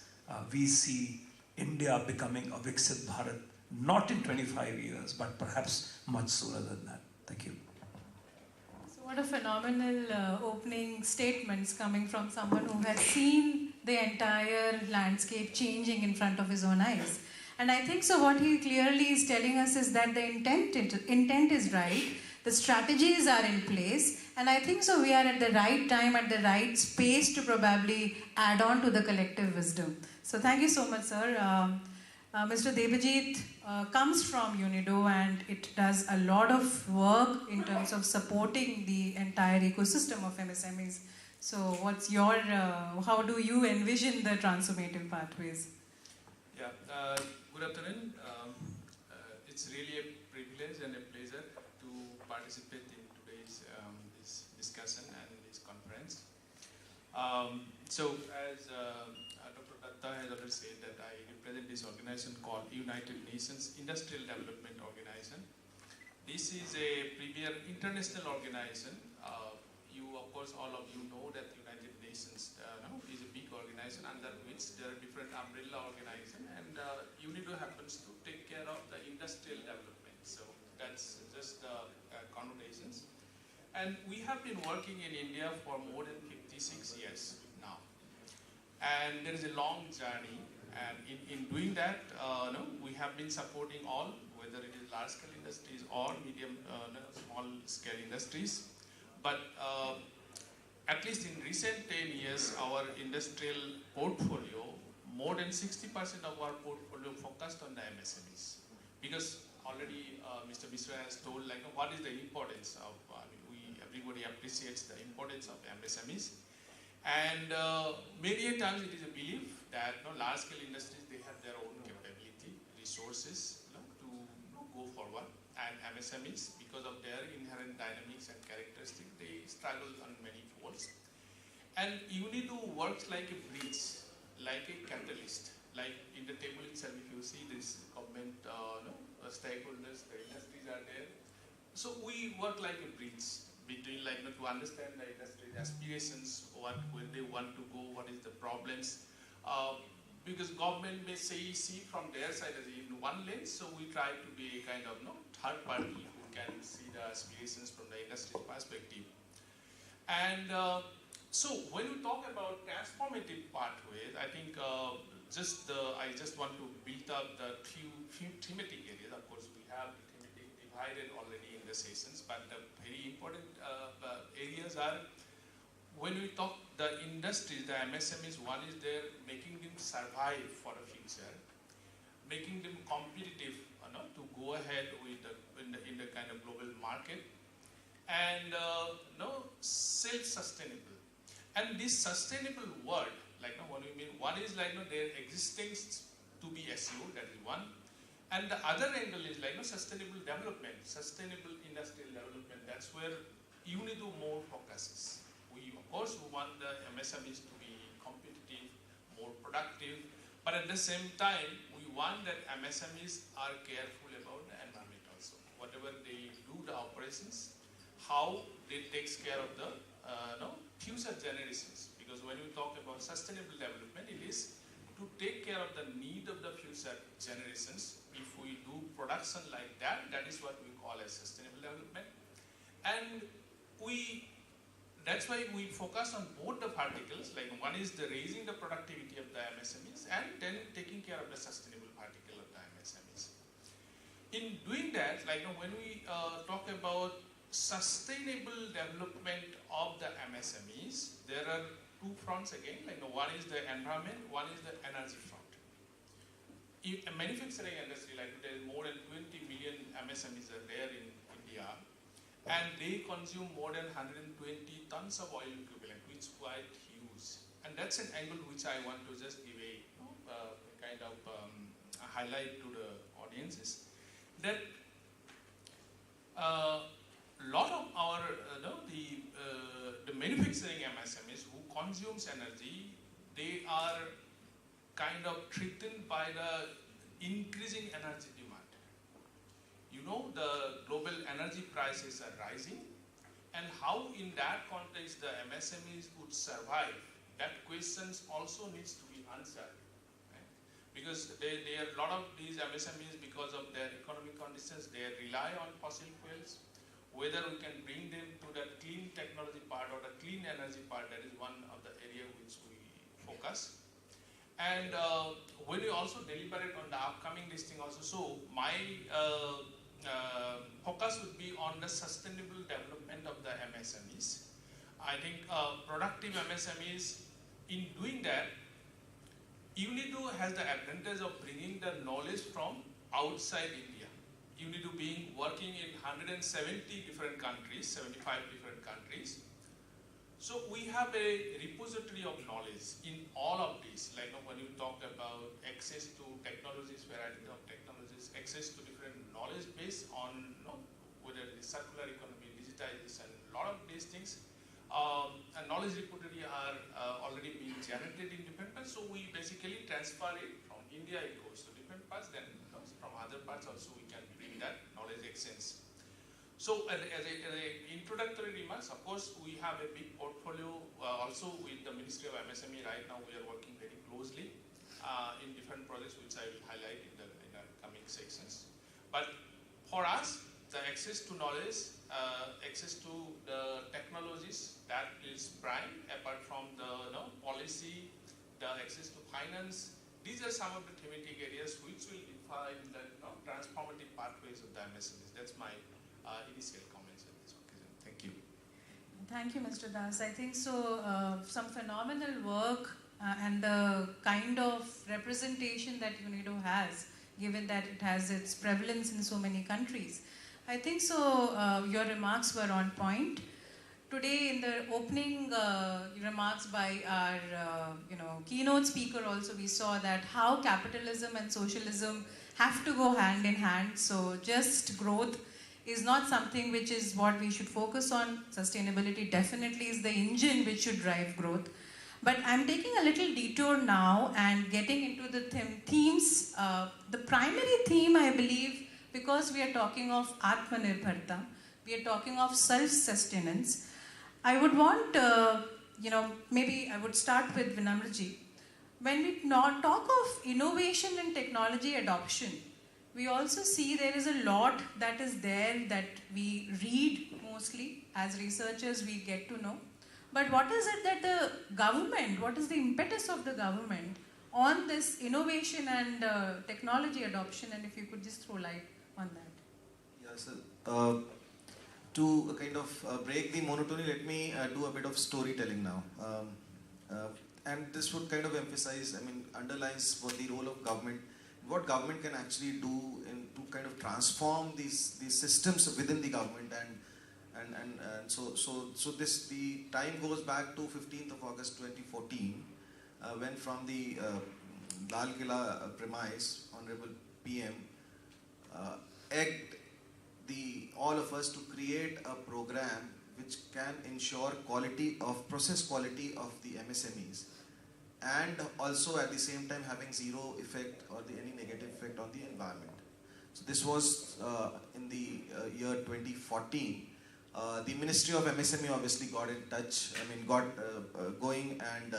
we see India becoming a Viksit Bharat, not in 25 years, but perhaps much sooner than that. Thank you. So what a phenomenal opening statements coming from someone who has seen the entire landscape changing in front of his own eyes. And I think so what he clearly is telling us is that the intent is right, the strategies are in place, and I think so we are at the right time, at the right space to probably add on to the collective wisdom. So thank you so much, sir. Mr. Debajit comes from UNIDO and it does a lot of work in terms of supporting the entire ecosystem of MSMEs. So what's your, how do you envision the transformative pathways? Yeah, good afternoon. It's really a privilege and a pleasure to participate in today's this discussion and this conference. So as Dr. Datta has already said that I represent this organization called United Nations Industrial Development Organization. This is a premier international organization. You of course, all of you know that United Nations is a big organization under which there are different umbrella organizations, and UNIDO happens to take care of the industrial development. So that's just the connotations. And we have been working in India for more than 56 years now. And there is a long journey. And in doing that, we have been supporting all, whether it is large-scale industries or medium, small-scale industries. But at least in recent 10 years, our industrial portfolio, more than 60% of our portfolio focused on the MSMEs. Because already Mr. Mishra has told what is the importance of, everybody appreciates the importance of MSMEs. And many times it is a belief that large-scale industries, they have their own capability, resources to go forward. And MSMEs, because of their inherent dynamics and characteristics, they struggle on many folds. And UNIDO works like a bridge, like a catalyst. Like in the table itself, if you see this government stakeholders, the industries are there. So we work like a bridge between to understand the industry's aspirations, where they want to go, what is the problems. Because government may see from their side as in one lens, so we try to be a kind of third party who can see the aspirations from the industry perspective. And so when we talk about transformative pathways, I think I just want to build up the few thematic areas. Of course, we have the thematic divided already in the sessions, but the very important areas are, when we talk the industries, the MSMEs, one is there making them survive for the future, making them competitive to go ahead with in the kind of global market, and self-sustainable. And this sustainable word, what we mean, one is their existence to be assured, that is one. And the other angle is sustainable development, sustainable industrial development. That's where UNIDO more focuses. We, of course, want the MSMEs to be competitive, more productive, but at the same time, we want that MSMEs are careful about the environment also. Whatever they do, the operations, how they take care of the future generations. Because when we talk about sustainable development, it is to take care of the need of the future generations. If we do production like that, that is what we call as sustainable development. And that's why we focus on both the particles, one is the raising the productivity of the MSMEs and then taking care of the sustainable particle of the MSMEs. In doing that, when we talk about sustainable development of the MSMEs, there are two fronts again, one is the environment, one is the energy front. In a manufacturing industry, there is more than 20 million MSMEs are there in India, and they consume more than 120 tons of oil equivalent, which is quite huge. And that's an angle which I want to just give a kind of a highlight to the audiences, that a lot of our the manufacturing MSMEs who consumes energy, they are kind of threatened by the increasing energy demand. The global energy prices are rising, and how in that context the MSMEs would survive, that question also needs to be answered. Right? Because they are a lot of these MSMEs, because of their economic conditions, they rely on fossil fuels. Whether we can bring them to that clean technology part or the clean energy part, that is one of the area which we focus. And when we also deliberate on the upcoming listing also, so my focus would be on the sustainable development of the MSMEs. I think productive MSMEs, in doing that, UNIDO has the advantage of bringing the knowledge from outside India. UNIDO being working in 170 different countries, 75 different countries. So we have a repository of knowledge in all of these. When you talk about access to technologies, variety of technologies, access to different knowledge base on whether it is circular economy, digitization, a lot of these things. And knowledge repository are already being generated in different parts. So we basically transfer it from India, it goes to different parts, then from other parts also we can bring that knowledge exchange. So as an introductory remarks, of course, we have a big portfolio also with the Ministry of MSME. Right now we are working very closely in different projects which I will highlight in the coming sections. But for us, the access to knowledge, access to the technologies, that is prime, apart from the policy, the access to finance. These are some of the thematic areas which will define the transformative pathways of the MSMEs. That's my initial comments on this occasion. Thank you. Thank you, Mr. Das. I think so. Some phenomenal work and the kind of representation that UNIDO has, given that it has its prevalence in so many countries. I think so. Your remarks were on point. Today, in the opening remarks by our keynote speaker, also we saw that how capitalism and socialism have to go hand in hand. So just growth is not something which is what we should focus on. Sustainability definitely is the engine which should drive growth. But I'm taking a little detour now and getting into the themes. The primary theme, I believe, because we are talking of Atmanirbharta, we are talking of self-sustenance. I would want, maybe I would start with Vinamraji. When we talk of innovation and technology adoption, we also see there is a lot that is there that we read mostly. As researchers, we get to know. But what is it that the government, what is the impetus of the government on this innovation and technology adoption? And if you could just throw light on that. Yes, to kind of break the monotony, let me do a bit of storytelling now. And this would kind of emphasize, underlines what the role of government, what government can actually do to kind of transform these systems within the government. So the time goes back to 15th of August 2014, when from the Lal Killa premise, Honorable PM egged all of us to create a program which can ensure process quality of the MSMEs, and also at the same time having zero effect or any negative effect on the environment. So this was in the year 2014. The Ministry of MSME obviously got in touch, got going, and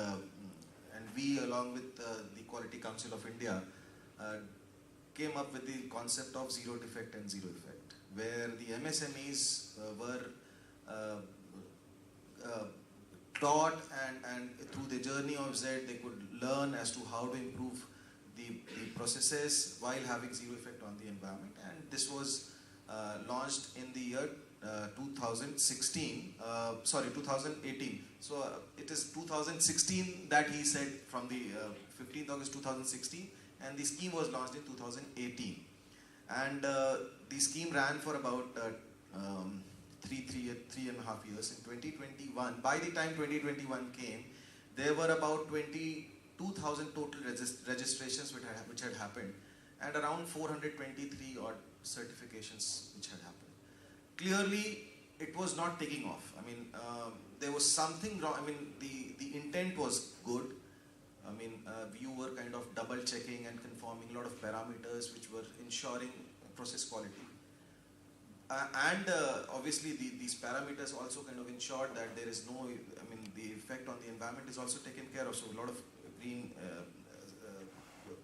we, along with the Quality Council of India, came up with the concept of zero defect and zero effect, where the MSMEs were taught, and through the journey of Z, they could learn as to how to improve the processes while having zero effect on the environment. And this was launched in the year 2018. So it is 2016 that he said, from the 15th August 2016, and the scheme was launched in 2018. And the scheme ran for about three and a half years. In 2021, by the time 2021 came, there were about 22,000 total registrations which had happened, and around 423 odd certifications which had happened. Clearly, it was not taking off. There was something wrong. The intent was good. You were kind of double checking and conforming a lot of parameters which were ensuring process quality. Obviously these parameters also kind of ensured that there is no, the effect on the environment is also taken care of. So a lot of green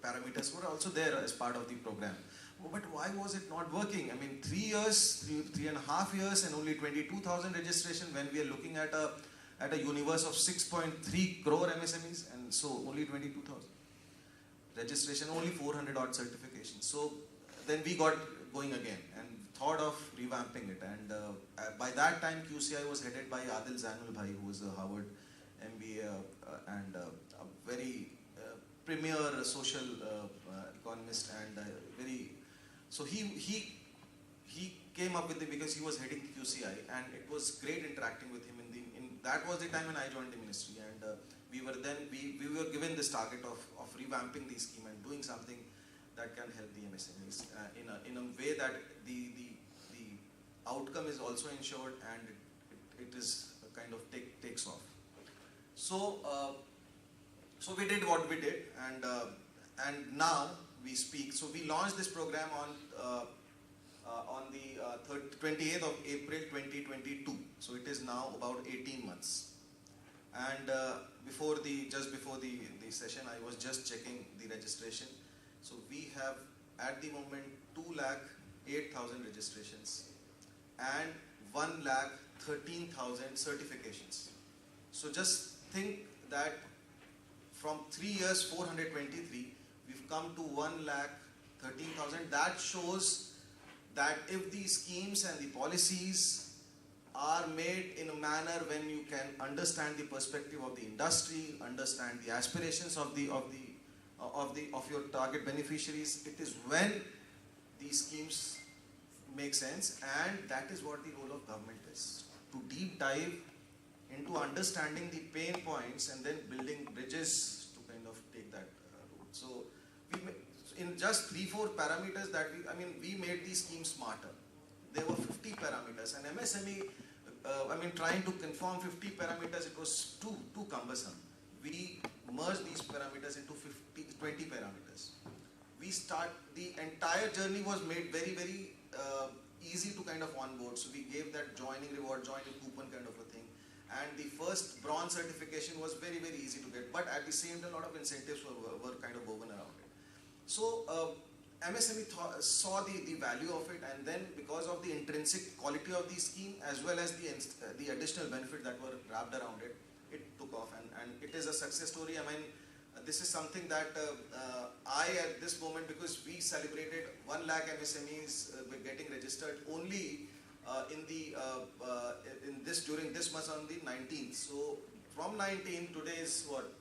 parameters were also there as part of the program. But why was it not working? 3 years, 3.5 years, and only 22,000 registration, when we are looking at a universe of 6.3 crore MSMEs, and so only 22,000 registration, only 400 odd certifications. So then we got going again and thought of revamping it. And by that time, QCI was headed by Adil Zainul Bhai, who was a Harvard MBA and a very premier social economist, and so he came up with it because he was heading QCI, and it was great interacting with him. That was the time when I joined the ministry, and we were given this target of revamping the scheme and doing something that can help the MSMEs in a way that the outcome is also ensured, and it is kind of takes off. So we did what we did, and now we speak. So we launched this program on on the 28th of April 2022. So it is now about 18 months. And just before the session, I was just checking the registration. So we have at the moment 2,08,000 registrations and 1,13,000 certifications. So just think that from 3 years, 423, we've come to 1,13,000. That shows that if the schemes and the policies are made in a manner when you can understand the perspective of the industry, understand the aspirations of your target beneficiaries, it is when these schemes make sense, and that is what the role of government is, to deep dive into understanding the pain points and then building bridges to kind of take that route. So in just 3-4 parameters that we made these schemes smarter. There were 50 parameters, and MSME, trying to conform 50 parameters, it was too cumbersome. We merged these parameters into 20 parameters. The entire journey was made very, very easy to kind of onboard. So we gave that joining reward, joining coupon kind of a thing. And the first bronze certification was very, very easy to get. But at the same time, a lot of incentives were kind of woven around it. So MSME saw the value of it, and then because of the intrinsic quality of the scheme as well as the additional benefit that were wrapped around it, it took off, and it is a success story. This is something that I at this moment, because we celebrated 1 lakh MSMEs getting registered only during this month on the 19th. So from 19th, today is what?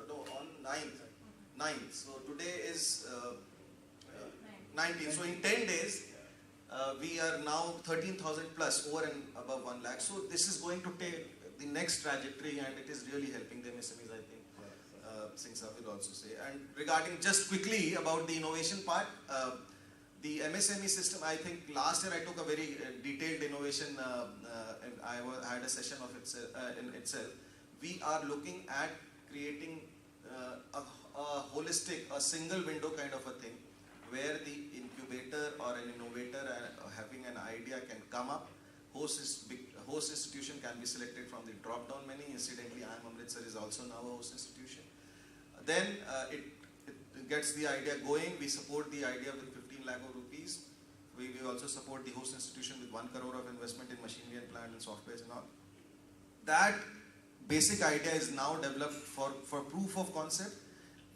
On 9th. So today is 19th. So in 10 days, we are now 13,000 plus, over and above 1 lakh. So this is going to take the next trajectory, and it is really helping the MSMEs, I think. Singh sir will also say. And regarding just quickly about the innovation part, the MSME system, I think last year I took a very detailed innovation, I had a session of in itself. We are looking at creating a holistic, a single window kind of a thing, where the incubator or an innovator having an idea can come up. Host institution can be selected from the drop-down menu. Incidentally, IIM Amritsar is also now a host institution. Then it gets the idea going. We support the idea with 15 lakh of rupees. We also support the host institution with 1 crore of investment in machinery and plant and software and all. That basic idea is now developed for proof of concept.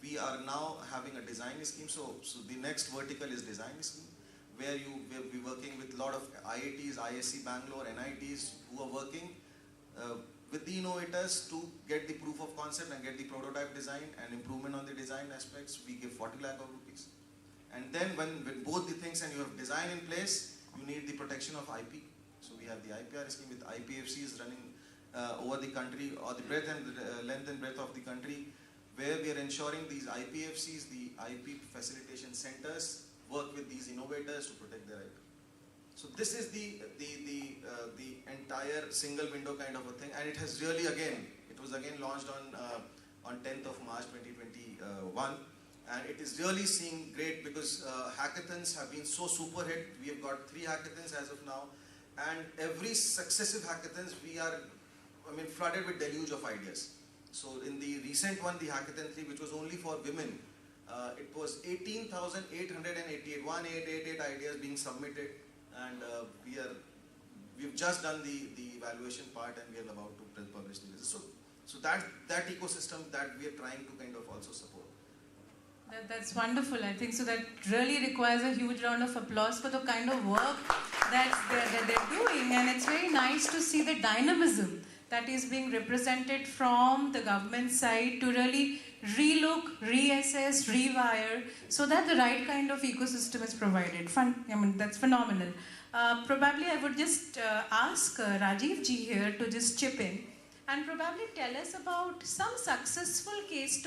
We are now having a design scheme. So the next vertical is design scheme, where we'll be working with a lot of IITs, ISC Bangalore, NITs, who are working with the innovators to get the proof of concept and get the prototype design and improvement on the design aspects. We give 40 lakh of rupees. And then when both the things and you have design in place, you need the protection of IP. So we have the IPR scheme with IPFCs running over the country, or the breadth and length and breadth of the country, where we are ensuring these IPFCs, the IP facilitation centers, work with these innovators to protect their IP. So this is the entire single window kind of a thing, and it has really it was again launched on 10th of March 2021, and it is really seeing great, because hackathons have been so super hit. We have got 3 hackathons as of now, and every successive hackathons we are flooded with deluge of ideas. So in the recent one, the hackathon 3, which was only for women, it was 18,888, 1888 ideas being submitted, and we've just done the evaluation part, and we are about to publish the results. So that ecosystem that we are trying to kind of also support. That's wonderful. I think so. That really requires a huge round of applause for the kind of work that they're doing, and it's very nice to see the dynamism that is being represented from the government side to really relook, reassess, rewire, so that the right kind of ecosystem is provided. That's phenomenal. Probably I would just ask Rajiv ji here to just chip in and probably tell us about some successful case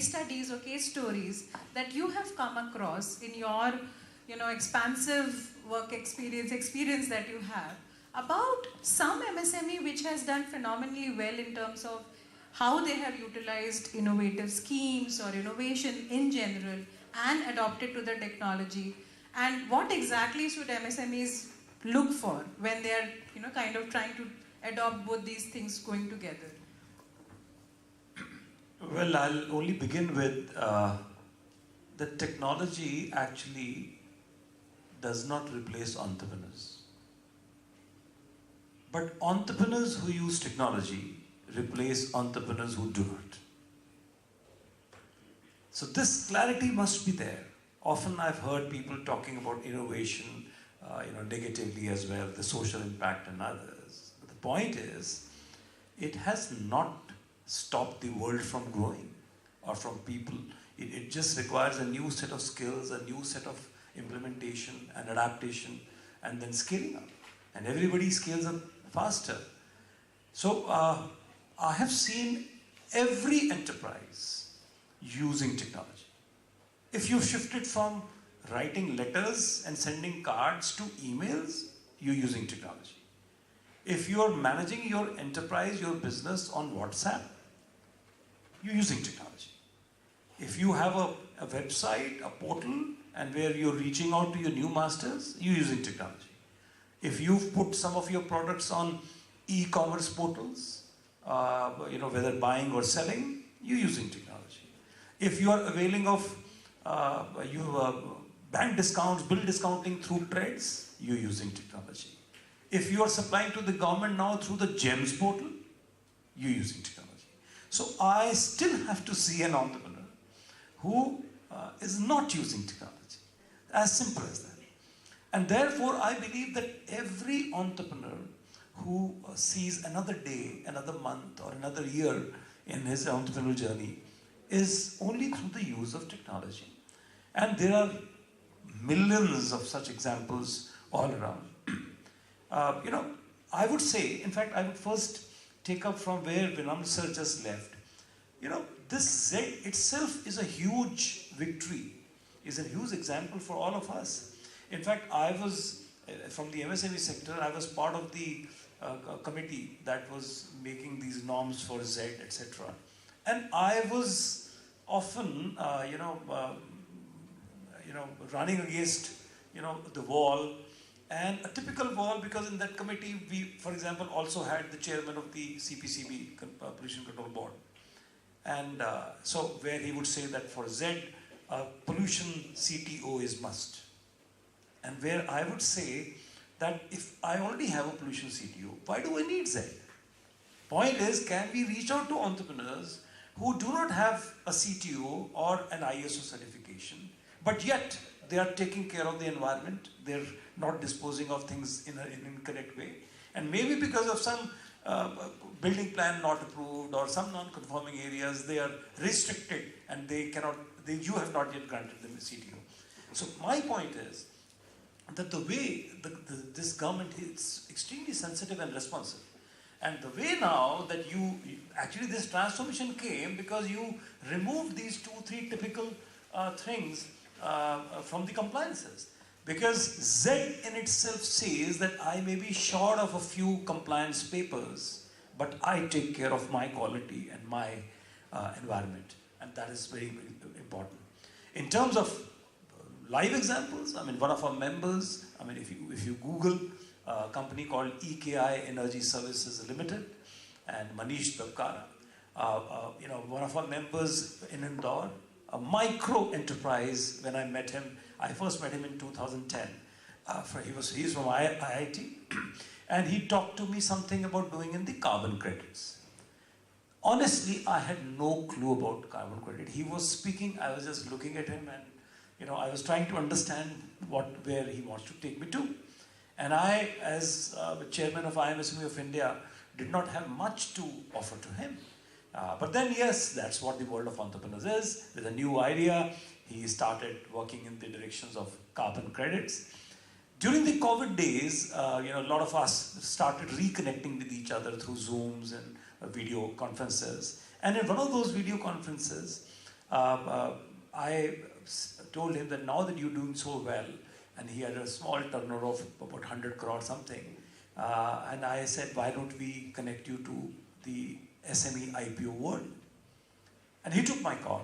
studies or case stories that you have come across in your expansive work experience that you have, about some MSME which has done phenomenally well in terms of how they have utilized innovative schemes or innovation in general and adopted to the technology, And what exactly should MSMEs look for when they are, kind of trying to adopt both these things going together? Well, I'll only begin with the technology actually does not replace entrepreneurs. But entrepreneurs who use technology replace entrepreneurs who do not. So this clarity must be there. Often I've heard people talking about innovation, negatively as well, the social impact and others. But the point is, it has not stopped the world from growing or from people. It just requires a new set of skills, a new set of implementation and adaptation, and then scaling up. And everybody scales up faster. So I have seen every enterprise using technology. If you shifted from writing letters and sending cards to emails, you're using technology. If you're managing your enterprise, your business on WhatsApp, you're using technology. If you have a website, a portal, and where you're reaching out to your new masters, you're using technology. If you've put some of your products on e-commerce portals, whether buying or selling, you're using technology. If you are availing of bank discounts, bill discounting through trades, you're using technology. If you are supplying to the government now through the GEMS portal, you're using technology. So I still have to see an entrepreneur who is not using technology. As simple as that. And therefore, I believe that every entrepreneur who sees another day, another month, or another year in his entrepreneurial journey is only through the use of technology. And there are millions of such examples all around. I would say, in fact, I would first take up from where Dingman Center just left. This Z itself is a huge victory, is a huge example for all of us. In fact, I was, from the MSME sector, I was part of the committee that was making these norms for Z, etc. And I was often, running against, the wall, and a typical wall, because in that committee, we, for example, also had the chairman of the CPCB, Pollution Control Board. And so where he would say that for Z, pollution CTO is must. And where I would say that if I already have a pollution CTO, why do I need Z? Point is, can we reach out to entrepreneurs who do not have a CTO or an ISO certification, but yet they are taking care of the environment, they're not disposing of things in an incorrect way, and maybe because of some building plan not approved or some non-conforming areas, they are restricted and they cannot, you have not yet granted them a CTO. So my point is that the way this government is extremely sensitive and responsive. And the way now that actually this transformation came because you removed these 2-3 typical things from the compliances. Because Z in itself says that I may be short of a few compliance papers, but I take care of my quality and my environment. And that is very, very important. In terms of live examples, one of our members, if you Google a company called EKI Energy Services Limited and Manish Dabkara, one of our members in Indore, a micro enterprise. When I met him, I first met him in 2010. He's from IIT, and he talked to me something about doing in the carbon credits. Honestly, I had no clue about carbon credit. He was speaking, I was just looking at him, and I was trying to understand where he wants to take me to. And I, as the chairman of IMSME of India, did not have much to offer to him. But then, yes, that's what the world of entrepreneurs is. With a new idea, he started working in the directions of carbon credits. During the COVID days, a lot of us started reconnecting with each other through Zooms and video conferences. And in one of those video conferences, I told him that now that you're doing so well, and he had a small turnover of about 100 crore something, and I said, why don't we connect you to the SME IPO world? And he took my call,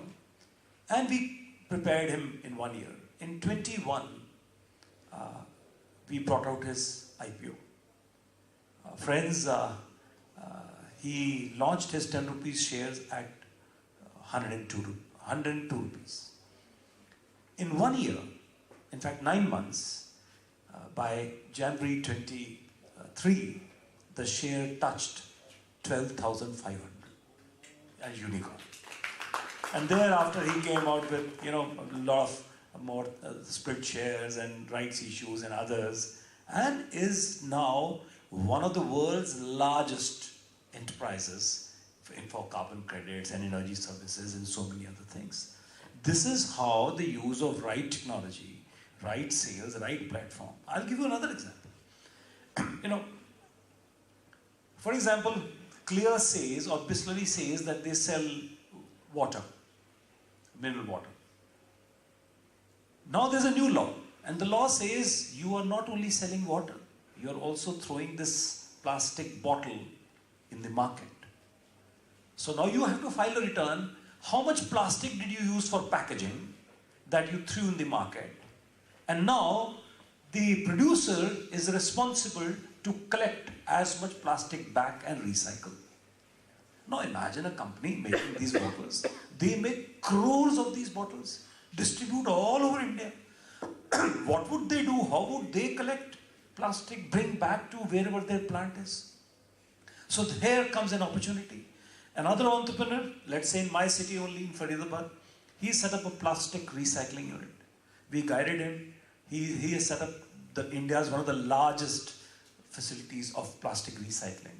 and we prepared him in 1 year. In 21, we brought out his IPO. Friends, he launched his 10 rupees shares at 102 rupees. In 1 year, in fact 9 months, by January 23, the share touched 12,500 as unicorn. And thereafter he came out with, a lot of more split shares and rights issues and others, and is now one of the world's largest enterprises for carbon credits and energy services and so many other things. This is how the use of right technology, right sales, right platform. I'll give you another example. For example, Clear says, or Bisleri says that they sell water, mineral water. Now there's a new law, and the law says you are not only selling water, you are also throwing this plastic bottle in the market. So now you have to file a return. How much plastic did you use for packaging that you threw in the market? And now the producer is responsible to collect as much plastic back and recycle. Now imagine a company making these bottles. They make crores of these bottles, distribute all over India. What would they do? How would they collect plastic, bring back to wherever their plant is? So here comes an opportunity. Another entrepreneur, let's say in my city only, in Faridabad, he set up a plastic recycling unit. We guided him. He has set up India's one of the largest facilities of plastic recycling.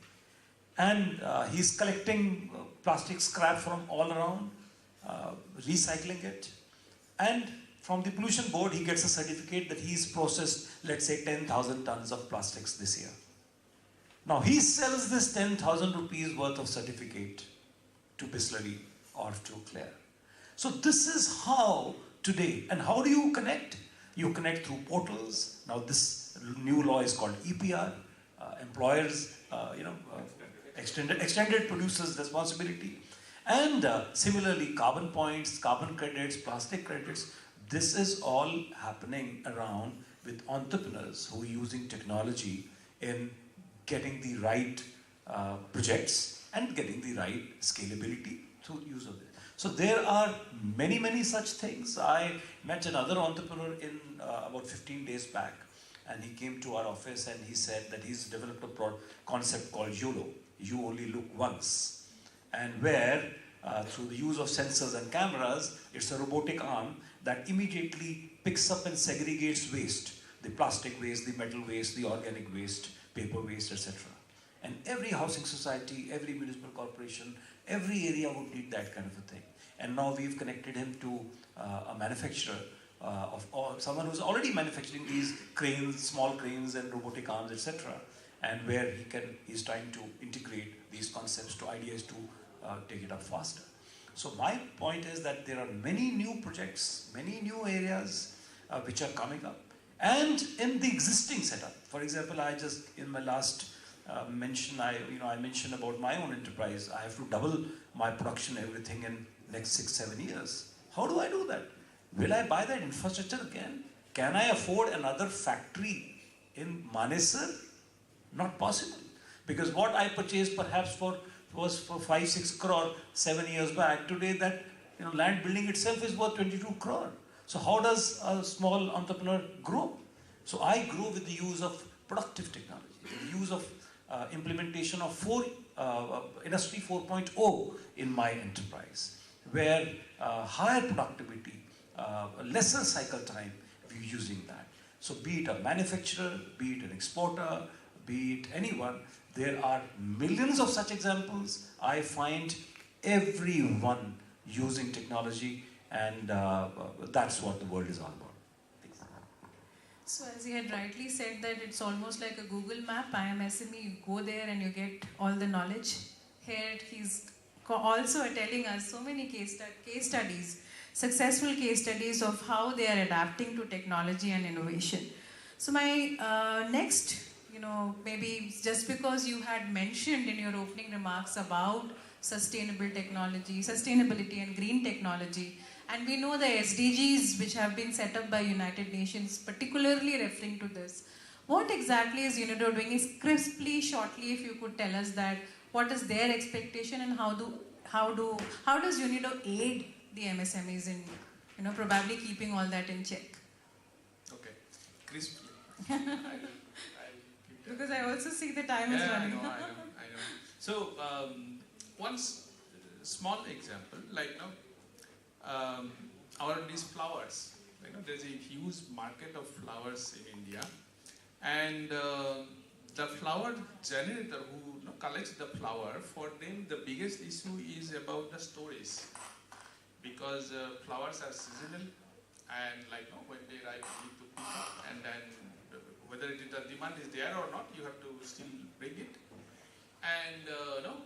And he's collecting plastic scrap from all around, recycling it. And from the pollution board, he gets a certificate that he's processed, let's say, 10,000 tons of plastics this year. Now he sells this 10,000 rupees worth of certificate to Bisleri or to Claire. So this is how today, and how do you connect? You connect through portals. Now this new law is called EPR, employers, extended producers responsibility. And similarly, carbon points, carbon credits, plastic credits, this is all happening around with entrepreneurs who are using technology in getting the right projects and getting the right scalability through use of it. So there are many, many such things. I met another entrepreneur in about 15 days back, and he came to our office and he said that he's developed a concept called YOLO, you only look once, and where through the use of sensors and cameras, it's a robotic arm that immediately picks up and segregates waste, the plastic waste, the metal waste, the organic waste, paper waste, etc. And every housing society, every municipal corporation, every area would need that kind of a thing. And now we've connected him to a manufacturer someone who's already manufacturing these cranes, small cranes and robotic arms, etc. And where he's trying to integrate these concepts to ideas to take it up faster. So my point is that there are many new projects, many new areas which are coming up. And in the existing setup, for example, in my last mention, I mentioned about my own enterprise. I have to double my production, everything in next 6-7 years. How do I do that? Will I buy that infrastructure again? Can I afford another factory in Manesar? Not possible. Because what I purchased perhaps was for 5-6 crore 7 years back. Today that land building itself is worth 22 crore. So how does a small entrepreneur grow? So I grow with the use of productive technology, the use of implementation of Industry 4.0 in my enterprise, where higher productivity, lesser cycle time, we're using that. So be it a manufacturer, be it an exporter, be it anyone, there are millions of such examples. I find everyone using technology, and that's what the world is all about. So as he had rightly said that it's almost like a Google map, IIM SME, you go there and you get all the knowledge. Here he's also telling us so many case studies, successful case studies of how they are adapting to technology and innovation. So my next, maybe just because you had mentioned in your opening remarks about sustainable technology, sustainability and green technology, And we know the SDGs which have been set up by United Nations, particularly referring to this. What exactly is UNIDO doing? Is crisply, shortly, if you could tell us that, what is their expectation and how does UNIDO aid the MSMEs in, probably keeping all that in check? Okay, crisply. Because I also see the time is running. I know. So, one small example, like these flowers. There's a huge market of flowers in India, and the flower generator who collects the flower, for them the biggest issue is about the storage, because flowers are seasonal, and when they ripe, you need to pick up, and then whether the demand is there or not, you have to still bring it. And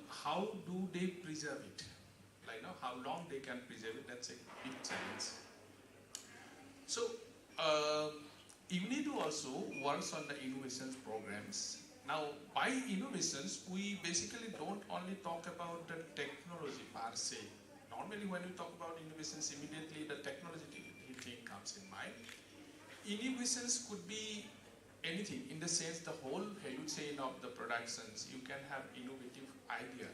how do they preserve it? How long they can preserve it, that's a big challenge. So, UNIDO also works on the innovations programs. Now, by innovations, we basically don't only talk about the technology per se. Normally, when we talk about innovations, immediately the technology thing comes in mind. Innovations could be anything, in the sense the whole value chain of the productions. You can have innovative idea,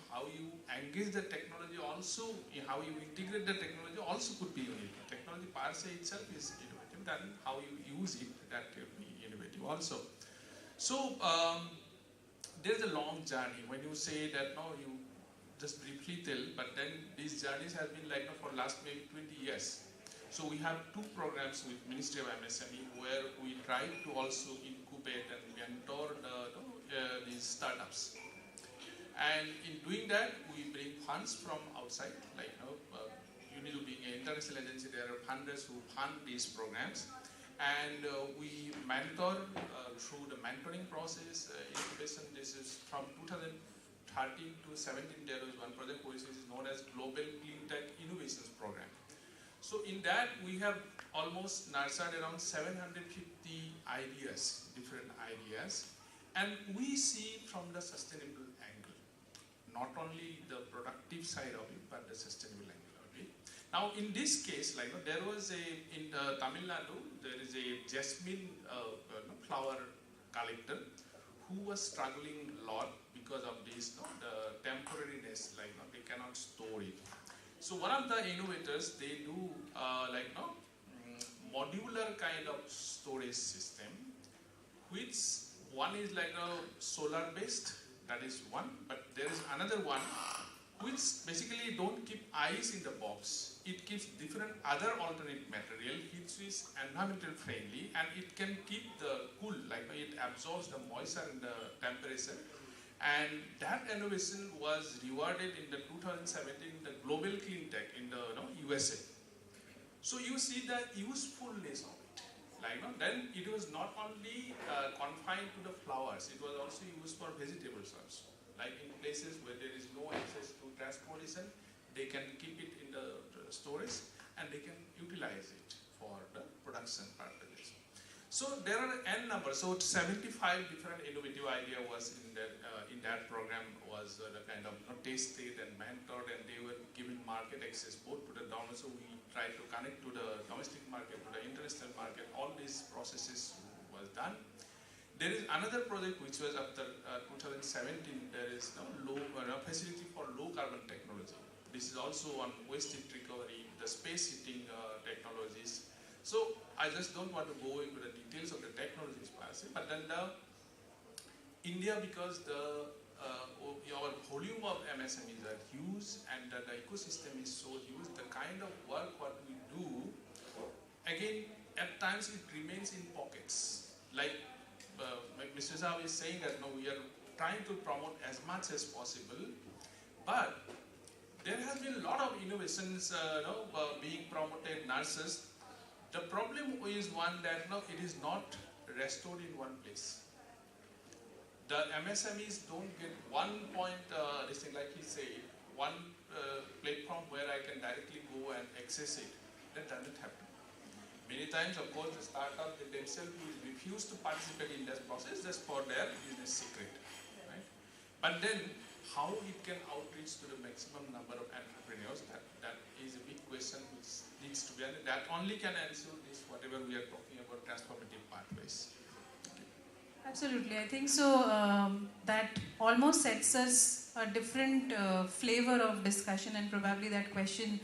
how you engage the technology also, how you integrate the technology also could be unique. Technology per se itself is innovative, then how you use it, that will be innovative also. So there's a long journey. When you say that, you just briefly tell, but then these journeys have been for last maybe 20 years. So we have two programs with Ministry of MSME where we try to also incubate and mentor these startups. And in doing that, we bring funds from outside, UNIDO being an international agency, there are funders who fund these programs. And we mentor through the mentoring process, incubation. This is from 2013 to 17, there was one project which is known as Global Clean Tech Innovations Program. So in that, we have almost nurtured around 750 ideas, different ideas. And we see from the sustainable angle, not only the productive side of it, but the sustainable angle of it. Now, in this case, there was in Tamil Nadu, there is a jasmine flower collector who was struggling a lot because of this, the temporariness, they cannot store it. So one of the innovators, they do modular kind of storage system, which one is solar based, that is one, but there is another one which basically don't keep ice in the box. It keeps different other alternate material which is environmental friendly, and it can keep the cool, it absorbs the moisture and the temperature. And that innovation was rewarded in the 2017 the Global Clean Tech in the USA. So you see the usefulness of it. Then it was not only confined to the flowers, it was also used for vegetables also. In places where there is no access to transportation, they can keep it in the storage and they can utilize it for the production purposes. So there are n numbers. So 75 different innovative idea was in that program, was the kind of tasted and mentored, and they were given market access both to the donors. So we tried to connect to the domestic market, to the international market. All these processes was done. There is another project which was after 2017. There is facility for low carbon technology. This is also on waste heat recovery, the space heating technologies. So I just don't want to go into the details of the technologies per se, but then India, because our volume of MSMEs are huge and the ecosystem is so huge, the kind of work what we do, again, at times it remains in pockets. Mr. Saab is saying that we are trying to promote as much as possible, but there has been a lot of innovations being promoted, nurses. The problem is one that it is not restored in one place. The MSMEs don't get one point, this thing like he said, one platform where I can directly go and access it. That doesn't happen. Many times, of course, the startup themselves will refuse to participate in this process just for their business secret. Right? But then, how it can outreach to the maximum number of entrepreneurs, that is a big question which needs to be, and that only can ensure this, whatever we are talking about, transformative pathways. Absolutely, I think so. That almost sets us a different flavor of discussion, and probably that question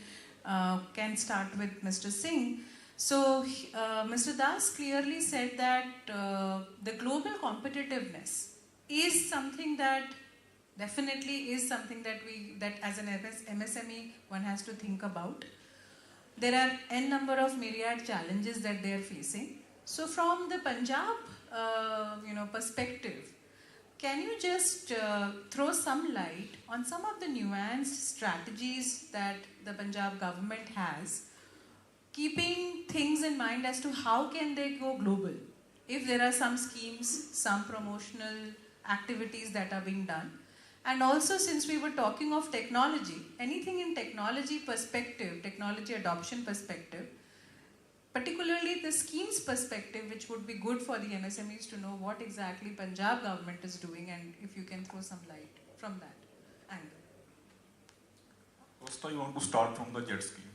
can start with Mr. Singh. So, Mr. Das clearly said that the global competitiveness is something that definitely is something that as an MSME one has to think about. There are n number of myriad challenges that they are facing. So, from the Punjab perspective, can you just throw some light on some of the nuanced strategies that the Punjab government has, keeping things in mind as to how can they go global? If there are some schemes, some promotional activities that are being done. And also, since we were talking of technology, anything in technology perspective, technology adoption perspective, particularly the schemes perspective, which would be good for the MSMEs to know what exactly Punjab government is doing, and if you can throw some light from that angle. First, I want to start from the jet scheme.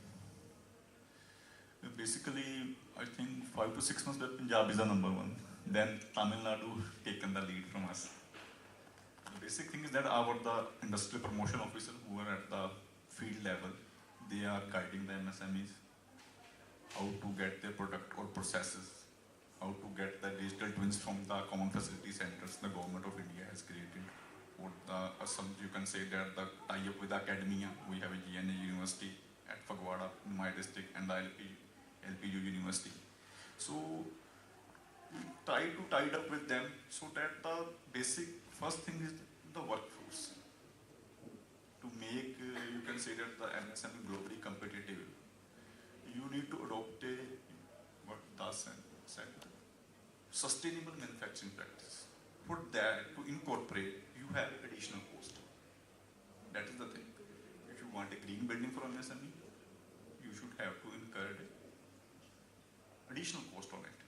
Basically, I think 5 to 6 months back, Punjab is the number one. Then Tamil Nadu taken the lead from us. The basic thing is that the industrial promotion officers who are at the field level, they are guiding the MSMEs how to get their product or processes, how to get the digital twins from the common facility centers the government of India has created. Or some you can say that the tie-up with academia, we have a GNA University at Fagwada in my district and the LPU University. So we try to tie it up with them so that the basic first thing is the workforce. To make, you can say that the MSME globally competitive, you need to adopt what Das said, sustainable manufacturing practice. For that, to incorporate, you have additional cost. That is the thing. If you want a green building for MSME, you should have to incur additional cost on it.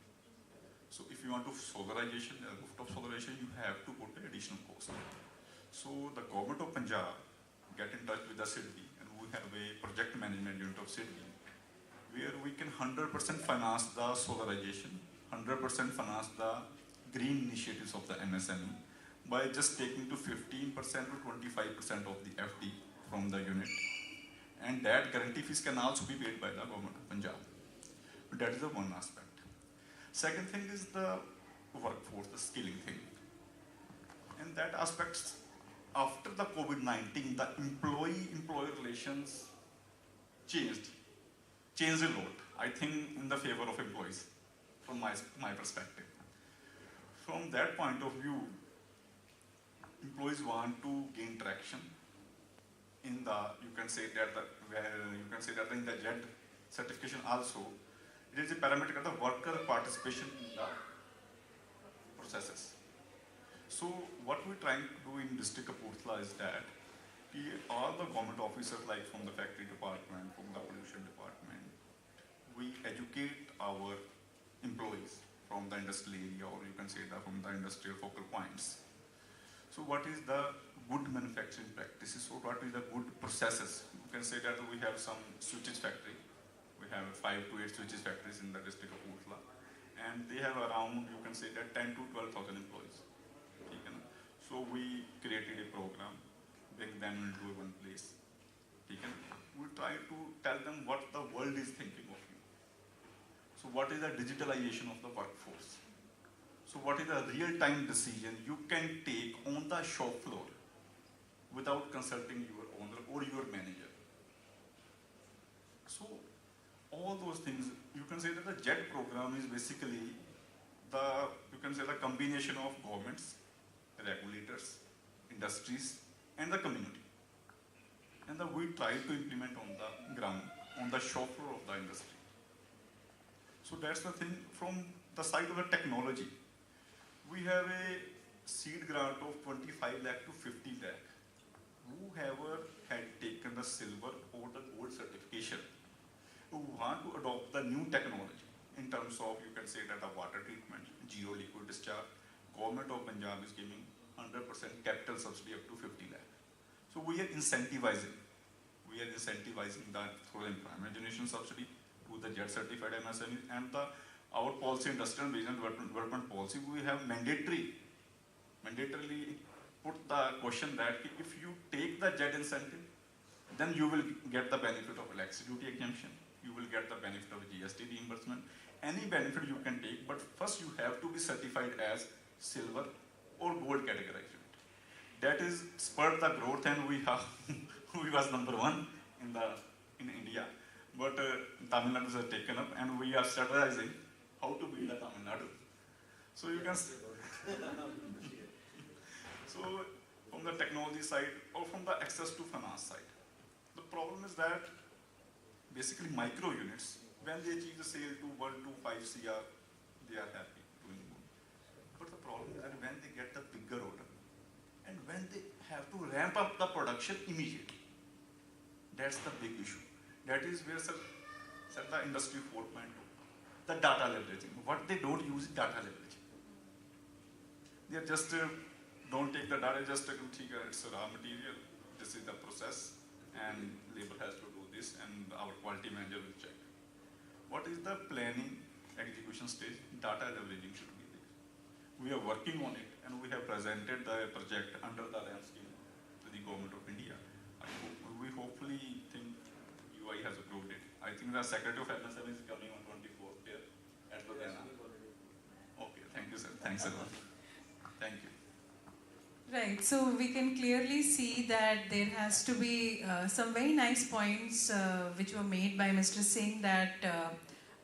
So if you want to solarization, rooftop solarization, you have to put an additional cost. So the government of Punjab get in touch with the city, and we have a project management unit of city where we can 100% finance the solarization, 100% finance the green initiatives of the MSME by just taking to 15% to 25% of the FD from the unit. And that guarantee fees can also be paid by the government of Punjab. But that is the one aspect. Second thing is the workforce, the skilling thing. And that aspect, after the COVID-19, the employee-employer relations changed a lot, I think, in the favor of employees, from my perspective. From that point of view, employees want to gain traction in the, you can say that in the JED certification also, it is a parameter of the worker participation in the processes. So what we're trying to do in District Kapurthala is that all the government officers, like from the factory department, from the pollution department, we educate our employees from the industrial area, or you can say that from the industrial focal points. So what is the good manufacturing practices, or what is the good processes? You can say that we have some switches factory. We have 5 to 8 switches factories in the district of Kapurthala, and they have around, you can say that 10 to 12,000 employees. So we created a program, bring them into one place. We try to tell them what the world is thinking of you. So what is the digitalization of the workforce? So what is the real-time decision you can take on the shop floor without consulting your owner or your manager? So all those things, you can say that the JET program is basically the, you can say the combination of governments, regulators, industries, and the community. And we try to implement on the ground, on the shop floor of the industry. So that's the thing. From the side of the technology, we have a seed grant of 25 lakh to 50 lakh. Whoever had taken the silver or the gold certification, who want to adopt the new technology in terms of, you can say that the water treatment, zero liquid discharge, government of Punjab is giving 100% capital subsidy up to 50 lakh. we are incentivizing. We are incentivizing that through employment generation subsidy to the JET certified MSME and our policy, industrial business development policy, we have mandatorily put the question that if you take the JET incentive, then you will get the benefit of electricity duty exemption, you will get the benefit of GST reimbursement, any benefit you can take, but first you have to be certified as silver or gold categorized unit. That is spurred the growth, and we was #1 in India. But Tamil Nadu has taken up, and we are strategizing how to build a Tamil Nadu. So you can so from the technology side or from the access to finance side, the problem is that basically micro units, when they achieve the sale to 1 to 5 CR, they are happy doing good. But the problem is that when they get the bigger order and when they have to ramp up the production immediately, that's the big issue. That is where the industry 4.2, the data leveraging. What they don't use is data leveraging. They are just don't take the data, just it's a raw material, this is the process, and labor has to do this, and our quality manager will check. What is the planning execution stage? Data leveraging should be there. We are working on it, and we have presented the project under the RAM scheme to the Government of India. We hopefully think UI has approved it. I think the Secretary of MSME is coming on 24th here at Ludhiana. Okay, thank you, sir. Thanks a lot. Thank you. Right, so we can clearly see that there has to be some very nice points which were made by Mr. Singh, that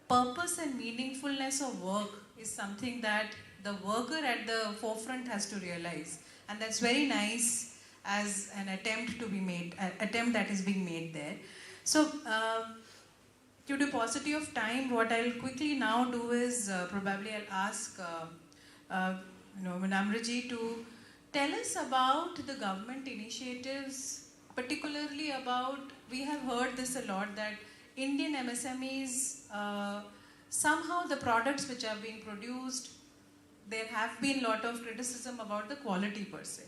purpose and meaningfulness of work is something that the worker at the forefront has to realize, and that's very nice as an attempt to be made, attempt that is being made there. So due to paucity of time, what I'll quickly now do is probably I'll ask Namraji to tell us about the government initiatives, particularly about, we have heard this a lot, that Indian MSMEs, somehow the products which are being produced, there have been a lot of criticism about the quality per se.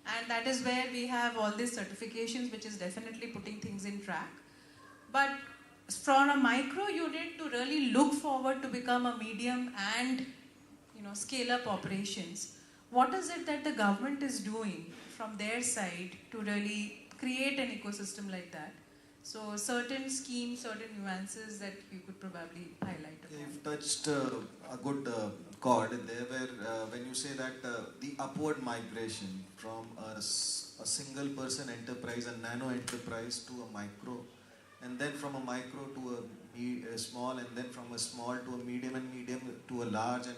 And that is where we have all these certifications, which is definitely putting things in track. But from a micro unit to really look forward to become a medium and scale up operations, what is it that the government is doing from their side to really create an ecosystem like that? So certain schemes, certain nuances that you could probably highlight. You've touched a good chord there, where when you say that the upward migration from a single person enterprise, a nano enterprise, to a micro, and then from a micro to a small, and then from a small to a medium, and medium to a large and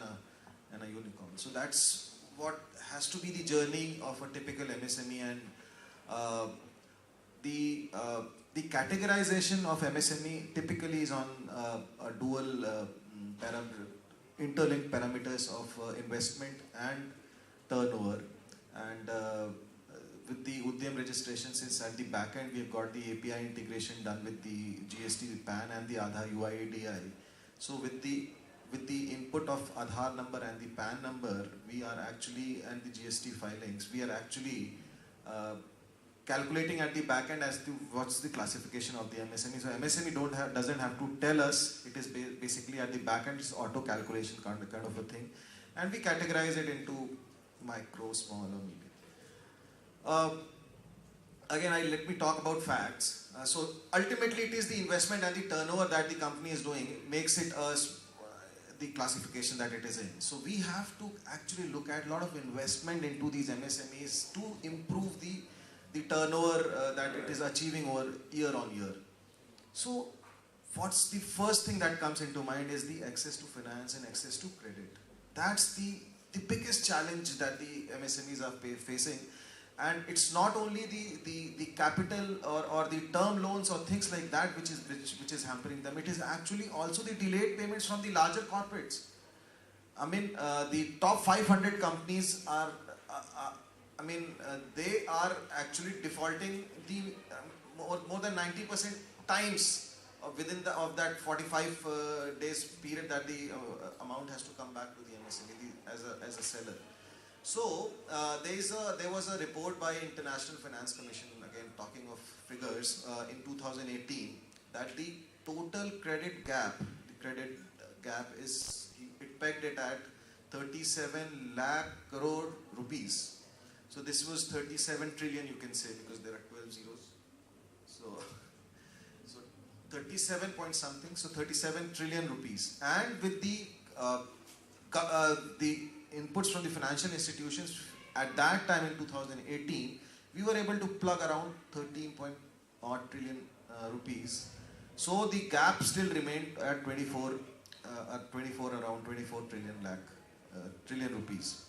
a unicorn. So that's what has to be the journey of a typical MSME, and the categorization of MSME typically is on a dual interlinked parameters of investment and turnover, and with the UDYM registration, since at the back end we have got the API integration done with the GST, with PAN and the Aadhaar UIDAI. So with the input of Aadhaar number and the PAN number, we are actually, and the GST filings, we are actually calculating at the back end as to what's the classification of the MSME. So MSME doesn't have to tell us, it is basically at the back end, it's auto calculation kind of a thing. And we categorize it into micro, small or medium. Again, let me talk about facts. So ultimately it is the investment and the turnover that the company is doing makes it the classification that it is in. So we have to actually look at a lot of investment into these MSMEs to improve the turnover that it is achieving over year on year. So what's the first thing that comes into mind is the access to finance and access to credit. That's the biggest challenge that the MSMEs are facing. And it's not only the capital or the term loans or things like that which is hampering them. It is actually also the delayed payments from the larger corporates. I mean, the top 500 companies are, they are actually defaulting the more than 90% times within of that 45 days period that the amount has to come back to the MSME as a seller. So there was a report by International Finance Commission, again talking of figures, in 2018, that the total credit gap, it pegged it at 37 lakh crore rupees. So this was 37 trillion, you can say, because there are 12 zeros. So 37 point something, so 37 trillion rupees. And with the inputs from the financial institutions at that time in 2018, we were able to plug around 13-odd trillion rupees. So the gap still remained at 24 trillion rupees.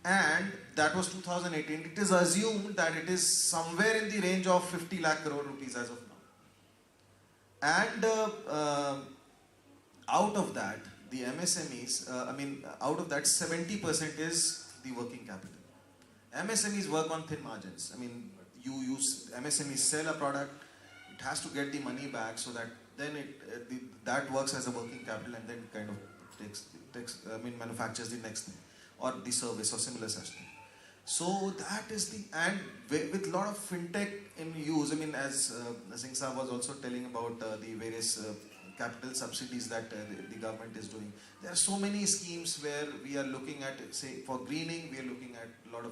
And that was 2018. It is assumed that it is somewhere in the range of 50 lakh crore rupees as of now. And out of that, the MSMEs, out of that 70% is the working capital. MSMEs work on thin margins. MSMEs sell a product, it has to get the money back, so that then that works as a working capital, and then kind of manufactures the next thing, or the service, or similar such thing. So that is and with a lot of fintech in use, as Singh Saab was also telling about the various capital subsidies that the government is doing. There are so many schemes where we are looking at, say, for greening, we are looking at a lot of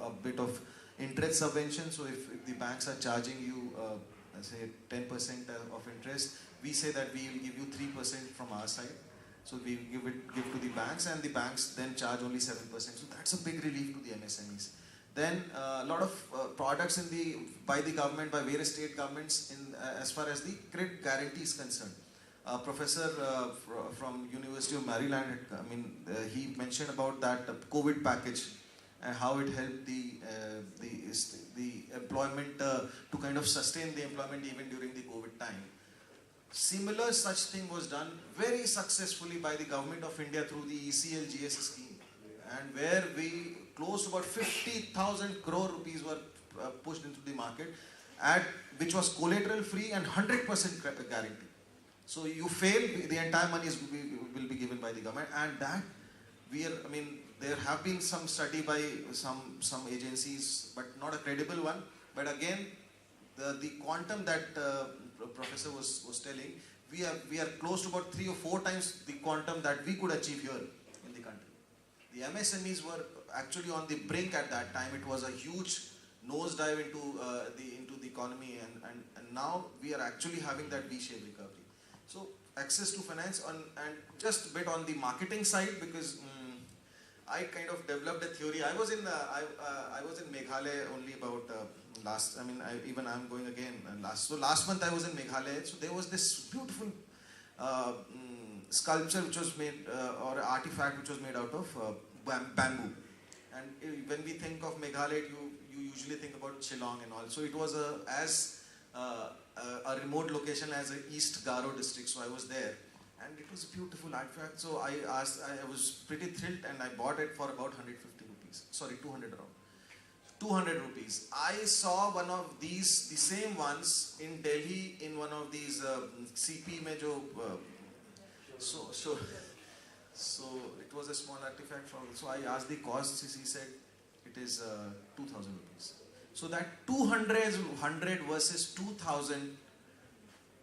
a bit of interest subvention. So if the banks are charging you, say, 10% of interest, we say that we will give you 3% from our side. So we give to the banks, and the banks then charge only 7%. So that's a big relief to the MSMEs. Then a lot of products by the government, by various state governments, as far as the credit guarantee is concerned. Professor from University of Maryland, he mentioned about that COVID package and how it helped the employment to kind of sustain the employment even during the COVID time. Similar such thing was done very successfully by the government of India through the ECLGS scheme, and where we close to about 50,000 crore rupees were pushed into the market, which was collateral free and 100% guarantee. So you fail, the entire money will be given by the government, and that there have been some study by some agencies, but not a credible one. But again, the quantum that Professor was telling, we are close to about 3 or 4 times the quantum that we could achieve here in the country. The MSMEs were actually on the brink at that time. It was a huge nosedive into the economy, and now we are actually having that V-shaped recovery. So access to finance, and just a bit on the marketing side, because I kind of developed a theory. I was in Meghalaya only about I'm going again. Last month I was in Meghalaya. So there was this beautiful sculpture which was made, or artifact which was made out of bamboo. And when we think of Meghalaya, you usually think about Shillong and all. So it was a remote location as a East Garo district. So I was there, and it was a beautiful artifact. So I was pretty thrilled, and I bought it for about 150 rupees. Sorry, 200 around. 200 rupees. I saw one of these, the same ones in Delhi, in one of these CP mein jo, so it was a small artifact. So I asked the cost. He said it is 2,000 rupees. So that 200 versus 2,000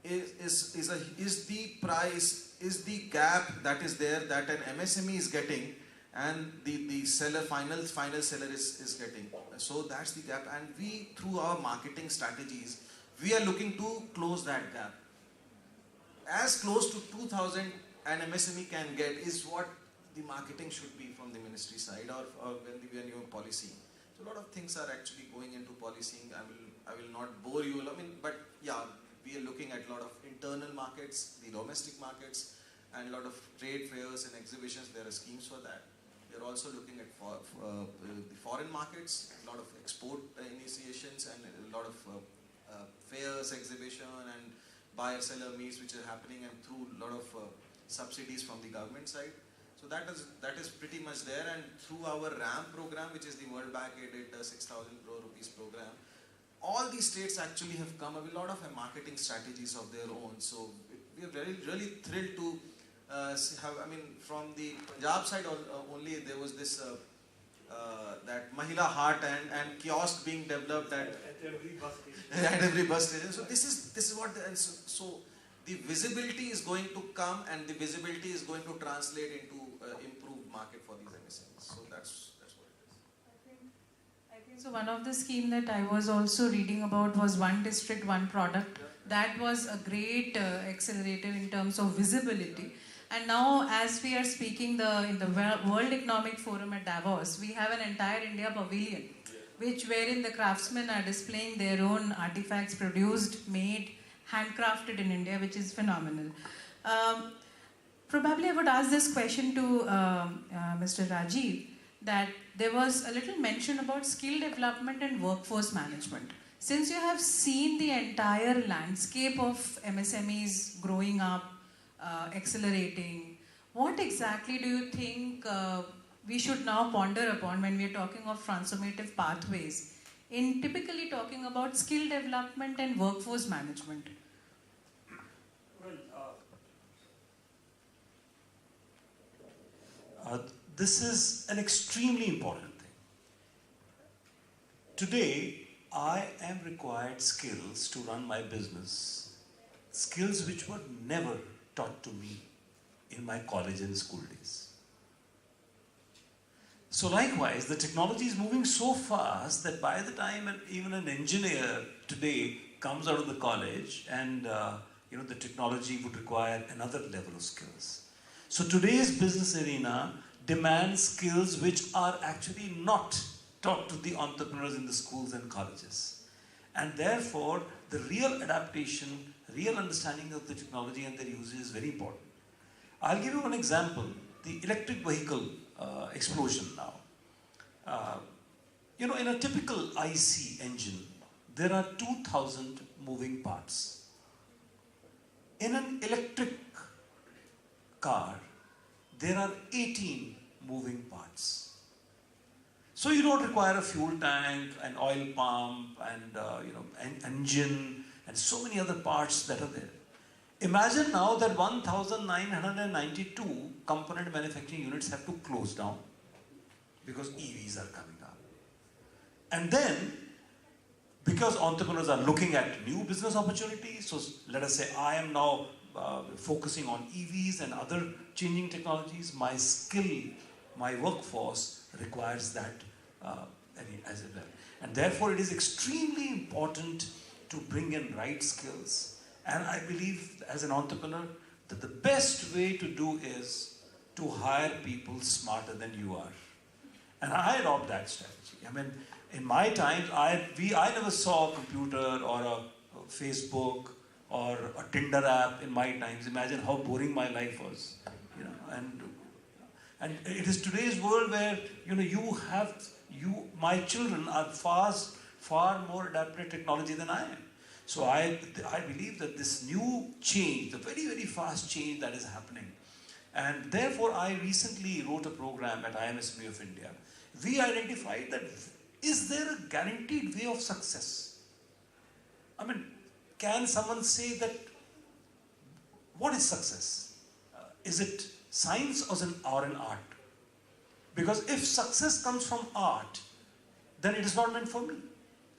is the price, is the gap that is there, that an MSME is getting, and the seller, final seller is getting. So that's the gap, and we, through our marketing strategies, we are looking to close that gap. As close to 2,000 an MSME can get is what the marketing should be from the ministry side, or when we are new policy. So a lot of things are actually going into policing. I will not bore you. But yeah, we are looking at a lot of internal markets, the domestic markets, and a lot of trade fairs and exhibitions. There are schemes for that. We are also looking at the foreign markets, a lot of export initiations, and a lot of fairs, exhibition, and buyer-seller meets which are happening, and through a lot of subsidies from the government side. So that is pretty much there, and through our RAM program, which is the World Bank aided 6,000 crore rupees program, all these states actually have come up with a lot of marketing strategies of their own. So we are really thrilled to have, from the Punjab side only, there was this that Mahila Hut and kiosk being developed at every bus station. At every bus station. So this is what so the visibility is going to come, and the visibility is going to translate into improved market for these MSMEs. So that's what it is. I think so. One of the scheme that I was also reading about was One District, One Product. That was a great accelerator in terms of visibility. And now, as we are speaking in the World Economic Forum at Davos, we have an entire India pavilion, wherein the craftsmen are displaying their own artifacts produced, made, handcrafted in India, which is phenomenal. Probably I would ask this question to Mr. Rajiv, that there was a little mention about skill development and workforce management. Since you have seen the entire landscape of MSMEs growing up, accelerating, what exactly do you think we should now ponder upon when we are talking of transformative pathways, in typically talking about skill development and workforce management? Well, this is an extremely important thing. Today, I am required skills to run my business, skills which were never taught to me in my college and school days. So likewise, the technology is moving so fast that by the time even an engineer today comes out of the college, and the technology would require another level of skills. So today's business arena demands skills which are actually not taught to the entrepreneurs in the schools and colleges. And therefore, the real adaptation, real understanding of the technology and their usage is very important. I'll give you one example, the electric vehicle explosion now. In a typical IC engine, there are 2,000 moving parts. In an electric car, there are 18 moving parts. So you don't require a fuel tank, an oil pump, and an engine, and so many other parts that are there. Imagine now that 1,992 component manufacturing units have to close down because EVs are coming up. And then, because entrepreneurs are looking at new business opportunities, so let us say I am now focusing on EVs and other changing technologies, my skill, my workforce requires that as well. And therefore it is extremely important to bring in right skills. And I believe as an entrepreneur that the best way to do is to hire people smarter than you are. And I adopt that strategy. I mean, in my times, I never saw a computer or a Facebook or a Tinder app in my times. Imagine how boring my life was. And it is today's world where my children are far more adapted to technology than I am. So I believe that this new change, the very, very fast change that is happening, and therefore I recently wrote a program at IIM Amritsar of India. We identified that is there a guaranteed way of success? I mean, can someone say that what is success? Is it science or an art? Because if success comes from art, then it is not meant for me.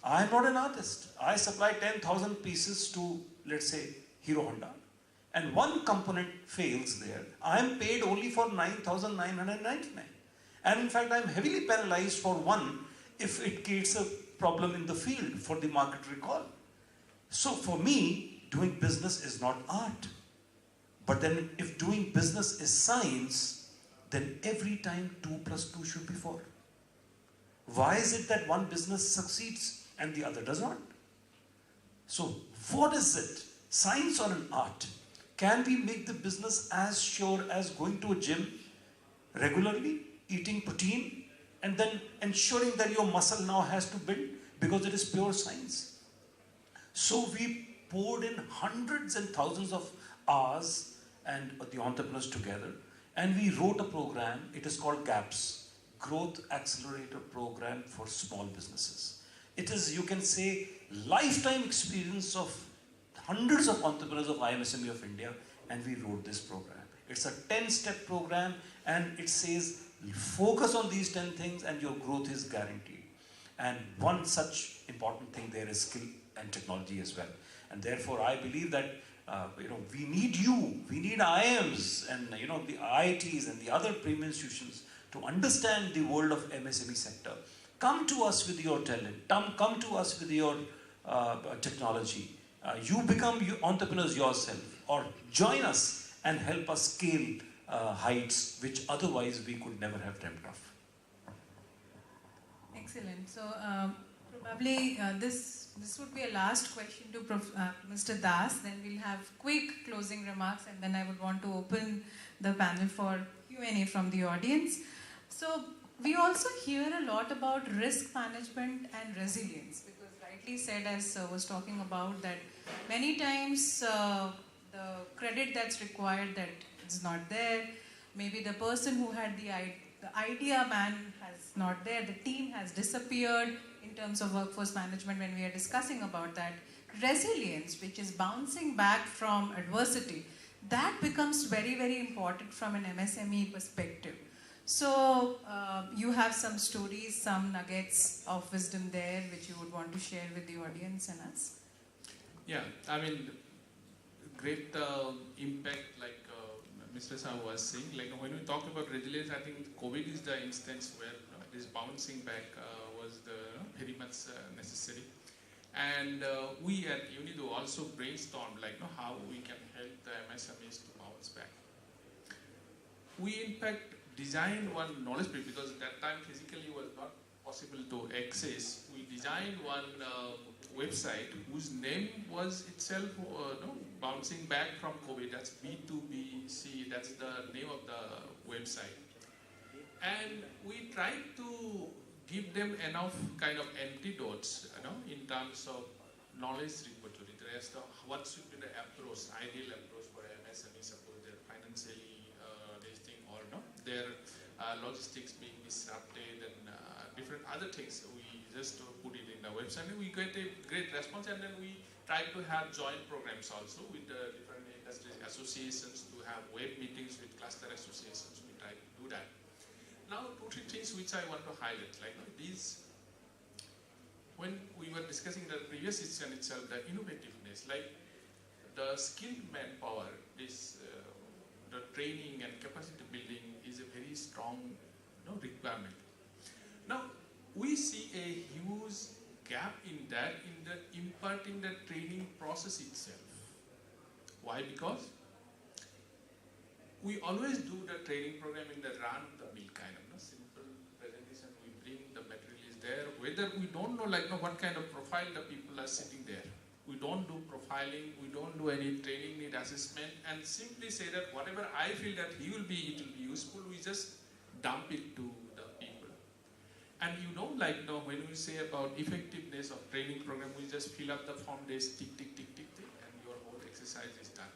I am not an artist. I supply 10,000 pieces to, let's say, Hero Honda, and one component fails there. I am paid only for 9,999. And in fact, I am heavily penalized for one if it creates a problem in the field for the market recall. So for me, doing business is not art. But then if doing business is science, then every time 2 plus 2 should be 4. Why is it that one business succeeds and the other does not? So what is it? Science or an art? Can we make the business as sure as going to a gym regularly, eating protein, and then ensuring that your muscle now has to build because it is pure science? So we poured in hundreds and thousands of hours and the entrepreneurs together, and we wrote a program. It is called GAPS, Growth Accelerator Program for Small Businesses. It is, you can say, lifetime experience of hundreds of entrepreneurs of IIM Amritsar of India, and we wrote this program. It's a 10-step program, and it says Focus on these 10 things and your growth is guaranteed. And one such important thing there is skill and technology as well. And therefore, I believe that we need you, we need IIMs and the IITs and the other premium institutions to understand the world of MSME sector. Come to us with your talent, come to us with your technology. You become entrepreneurs yourself, or join us and help us scale heights which otherwise we could never have dreamt of. Excellent. So probably this would be a last question to Mr. Das. Then we'll have quick closing remarks, and then I would want to open the panel for Q&A from the audience. So we also hear a lot about risk management and resilience, because rightly said, as Sir was talking about, that many times the credit that's required, that is not there. Maybe the person who had the idea man has not there, the team has disappeared in terms of workforce management when we are discussing about that. Resilience, which is bouncing back from adversity, that becomes very, very important from an MSME perspective. So you have some stories, some nuggets of wisdom there which you would want to share with the audience and us? Yeah, I mean, great impact, like Mr. Shah was saying. Like when we talk about resilience, I think COVID is the instance where this bouncing back was very much necessary. And we at UNIDO also brainstormed like how we can help the MSMEs to bounce back. We in fact designed one knowledge base, because at that time physically was not possible to access. We designed one website whose name was itself bouncing back from COVID. That's B2BC, that's the name of the website. And we tried to give them enough kind of antidotes, in terms of knowledge repository. What should be the approach, ideal approach for MSME, suppose they're financially their logistics being disrupted and different other things. We just put it in the website and we get a great response, and then we try to have joint programs also with the different industry associations to have web meetings with cluster associations. We try to do that. Now, 2-3 things which I want to highlight, like these, when we were discussing the previous session itself, the innovativeness, like the skilled manpower, this the training and capacity building is a very strong requirement. Now, we see a huge gap in that, in the imparting the training process itself. Why? Because we always do the training program in the run-of-the-mill kind of simple presentation. We bring the material is there, whether we don't know what kind of profile the people are sitting there. We don't do profiling, we don't do any training need assessment, and simply say that whatever I feel that it will be useful, we just dump it to the people. And when we say about effectiveness of training program, we just fill up the form, days, tick, tick, tick, tick, tick, and your whole exercise is done.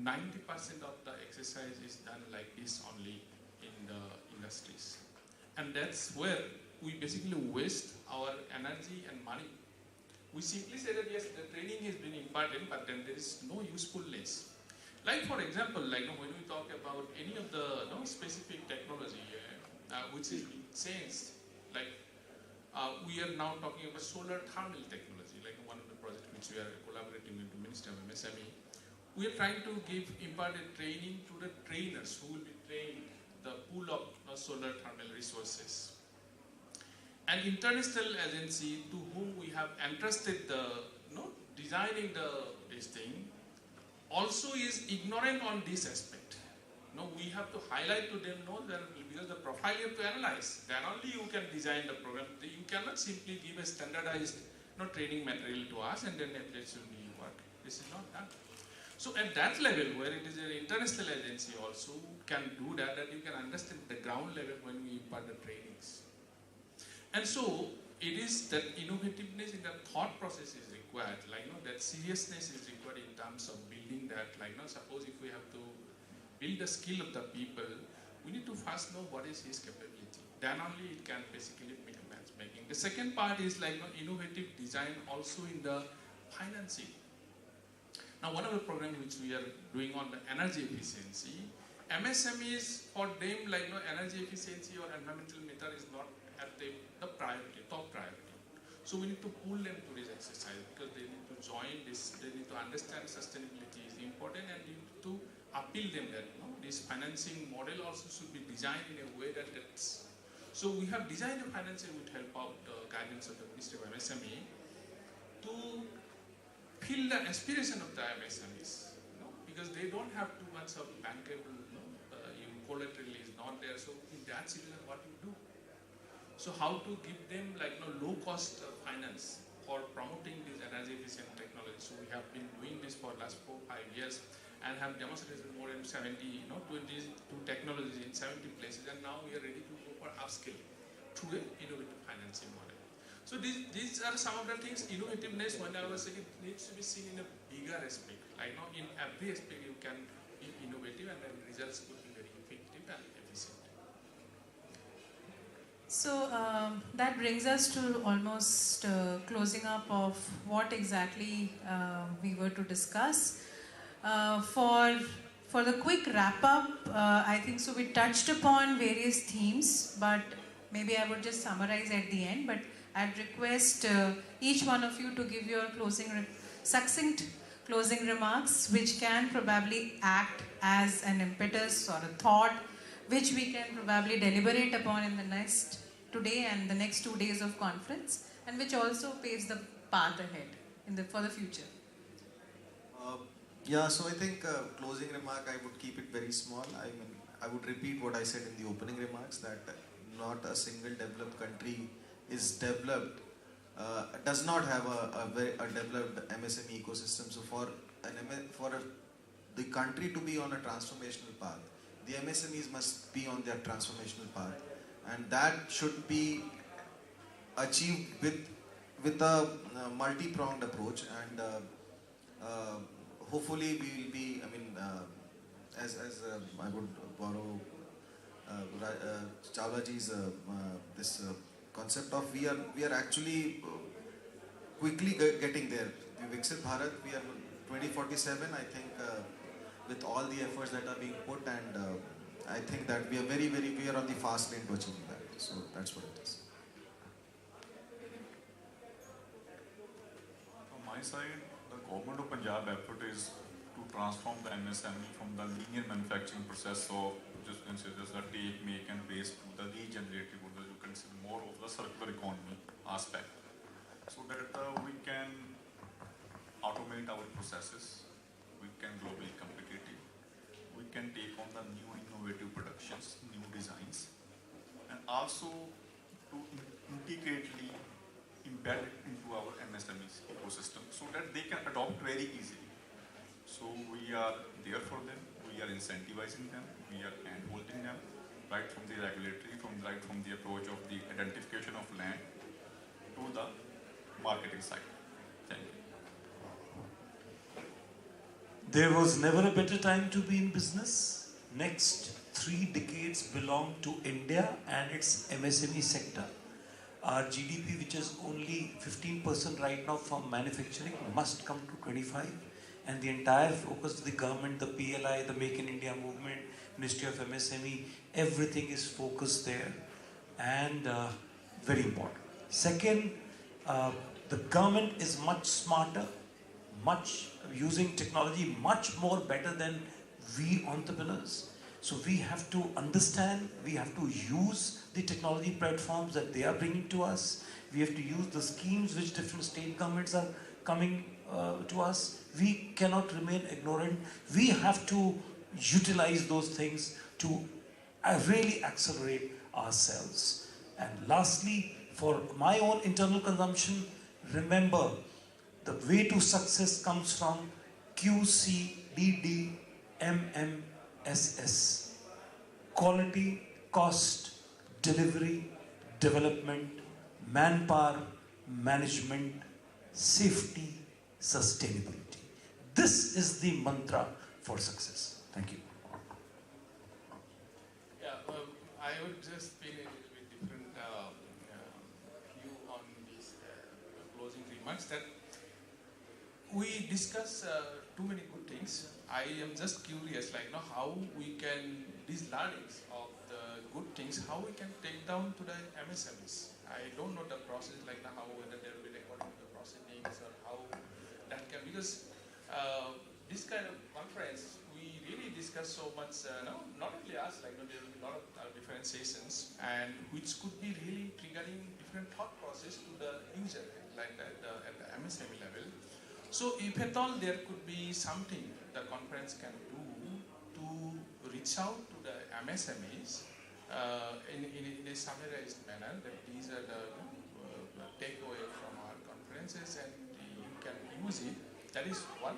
90% of the exercise is done like this only in the industries. And that's where we basically waste our energy and money. We simply say that yes, the training has been imparted, but then there is no usefulness. Like for example, when we talk about any of the specific technology which is being changed, we are now talking about solar thermal technology, like one of the projects which we are collaborating with the Ministry of MSME. We are trying to give imparted training to the trainers who will be trained the pool of solar thermal resources. An international agency to whom we have entrusted the designing this thing also is ignorant on this aspect. We have to highlight to them that because the profile you have to analyze, then only you can design the program. You cannot simply give a standardized training material to us and then let should be work. This is not done. So at that level, where it is an international agency also can do that you can understand the ground level when we impart the trainings. And so it is that innovativeness in the thought process is required, that seriousness is required in terms of building that, suppose if we have to build the skill of the people, we need to first know what is his capability. Then only it can basically make a matchmaking. The second part is innovative design also in the financing. Now one of the programs which we are doing on the energy efficiency, MSMEs, for them, like energy efficiency or environmental method is not at the priority, top priority. So we need to pull them to this exercise because they need to join this, they need to understand sustainability is important, and you need to appeal them that this financing model also should be designed in a way that that's. So we have designed a financing with help of the guidance of the Ministry of MSME to fill the aspiration of the MSMEs, because they don't have too much of bankable, collateral is not there. So in that situation, what you do? So how to give them low cost finance for promoting this energy efficient technology. So we have been doing this for last 4-5 years and have demonstrated more than 22 technologies in 70 places, and now we are ready to go for upscaling through an innovative financing model. So these are some of the things. Innovativeness, when I was saying, it needs to be seen in a bigger aspect. In every aspect you can be innovative, and then results could be very effective and efficient. So that brings us to almost closing up of what exactly we were to discuss. For the quick wrap up, I think so we touched upon various themes, but maybe I would just summarize at the end. But I'd request each one of you to give your succinct closing remarks, which can probably act as an impetus or a thought, which we can probably deliberate upon in the today and the next 2 days of conference, and which also paves the path ahead for the future. Yeah, so I think closing remark, I would keep it very small. I would repeat what I said in the opening remarks, that not a single developed country is developed, does not have a developed MSME ecosystem. So for the country to be on a transformational path, the MSMEs must be on their transformational path, and that should be achieved with a multi-pronged approach, and hopefully we will be, as I would borrow Chawlaji's this concept of we are actually quickly getting there. The Viksit Bharat, we are 2047, I think, with all the efforts that are being put, and I think that we are on the fast lane to achieving that. So that's what it is. From my side, the Government of Punjab effort is to transform the MSME from the linear manufacturing process of just consider the take, make and waste to the regenerative, or you consider more of the circular economy aspect, so that we can automate our processes, we can globally competitive, we can take on the new innovative productions, new designs, and also to integrately embed it into our MSMEs ecosystem so that they can adopt very easily. So we are there for them, we are incentivizing them, we are hand-holding them, right from the regulatory, right from the approach of the identification of land to the marketing side. Thank you. There was never a better time to be in business. Next 3 decades belong to India and its MSME sector. Our GDP, which is only 15% right now from manufacturing, must come to 25%. And the entire focus of the government, the PLI, the Make in India movement, Ministry of MSME, everything is focused there, and very important. Second, the government is much smarter, using technology much more better than we entrepreneurs. So we have to understand, we have to use the technology platforms that they are bringing to us. We have to use the schemes which different state governments are coming to us. We cannot remain ignorant. We have to utilize those things to really accelerate ourselves. And lastly, for my own internal consumption, remember, the way to success comes from QCDDMMSS. Quality, cost, delivery, development, manpower, management, safety, sustainability. This is the mantra for success. Thank you. Yeah, I would just pin a little bit different view on these closing remarks, that we discuss too many good things. I am just curious, like, how we can, these learnings of the good things, how we can take down to the MSMEs. I don't know the process, like, how whether there will be according to the proceedings or how that can, because this kind of conference, we really discuss so much, not only us, like, there will be a lot of different sessions, and which could be really triggering different thought process to the user, like at the MSME level. So if at all there could be something the conference can do to reach out to the MSMEs in a summarized manner, that these are the takeaway from our conferences and you can use it. That is one.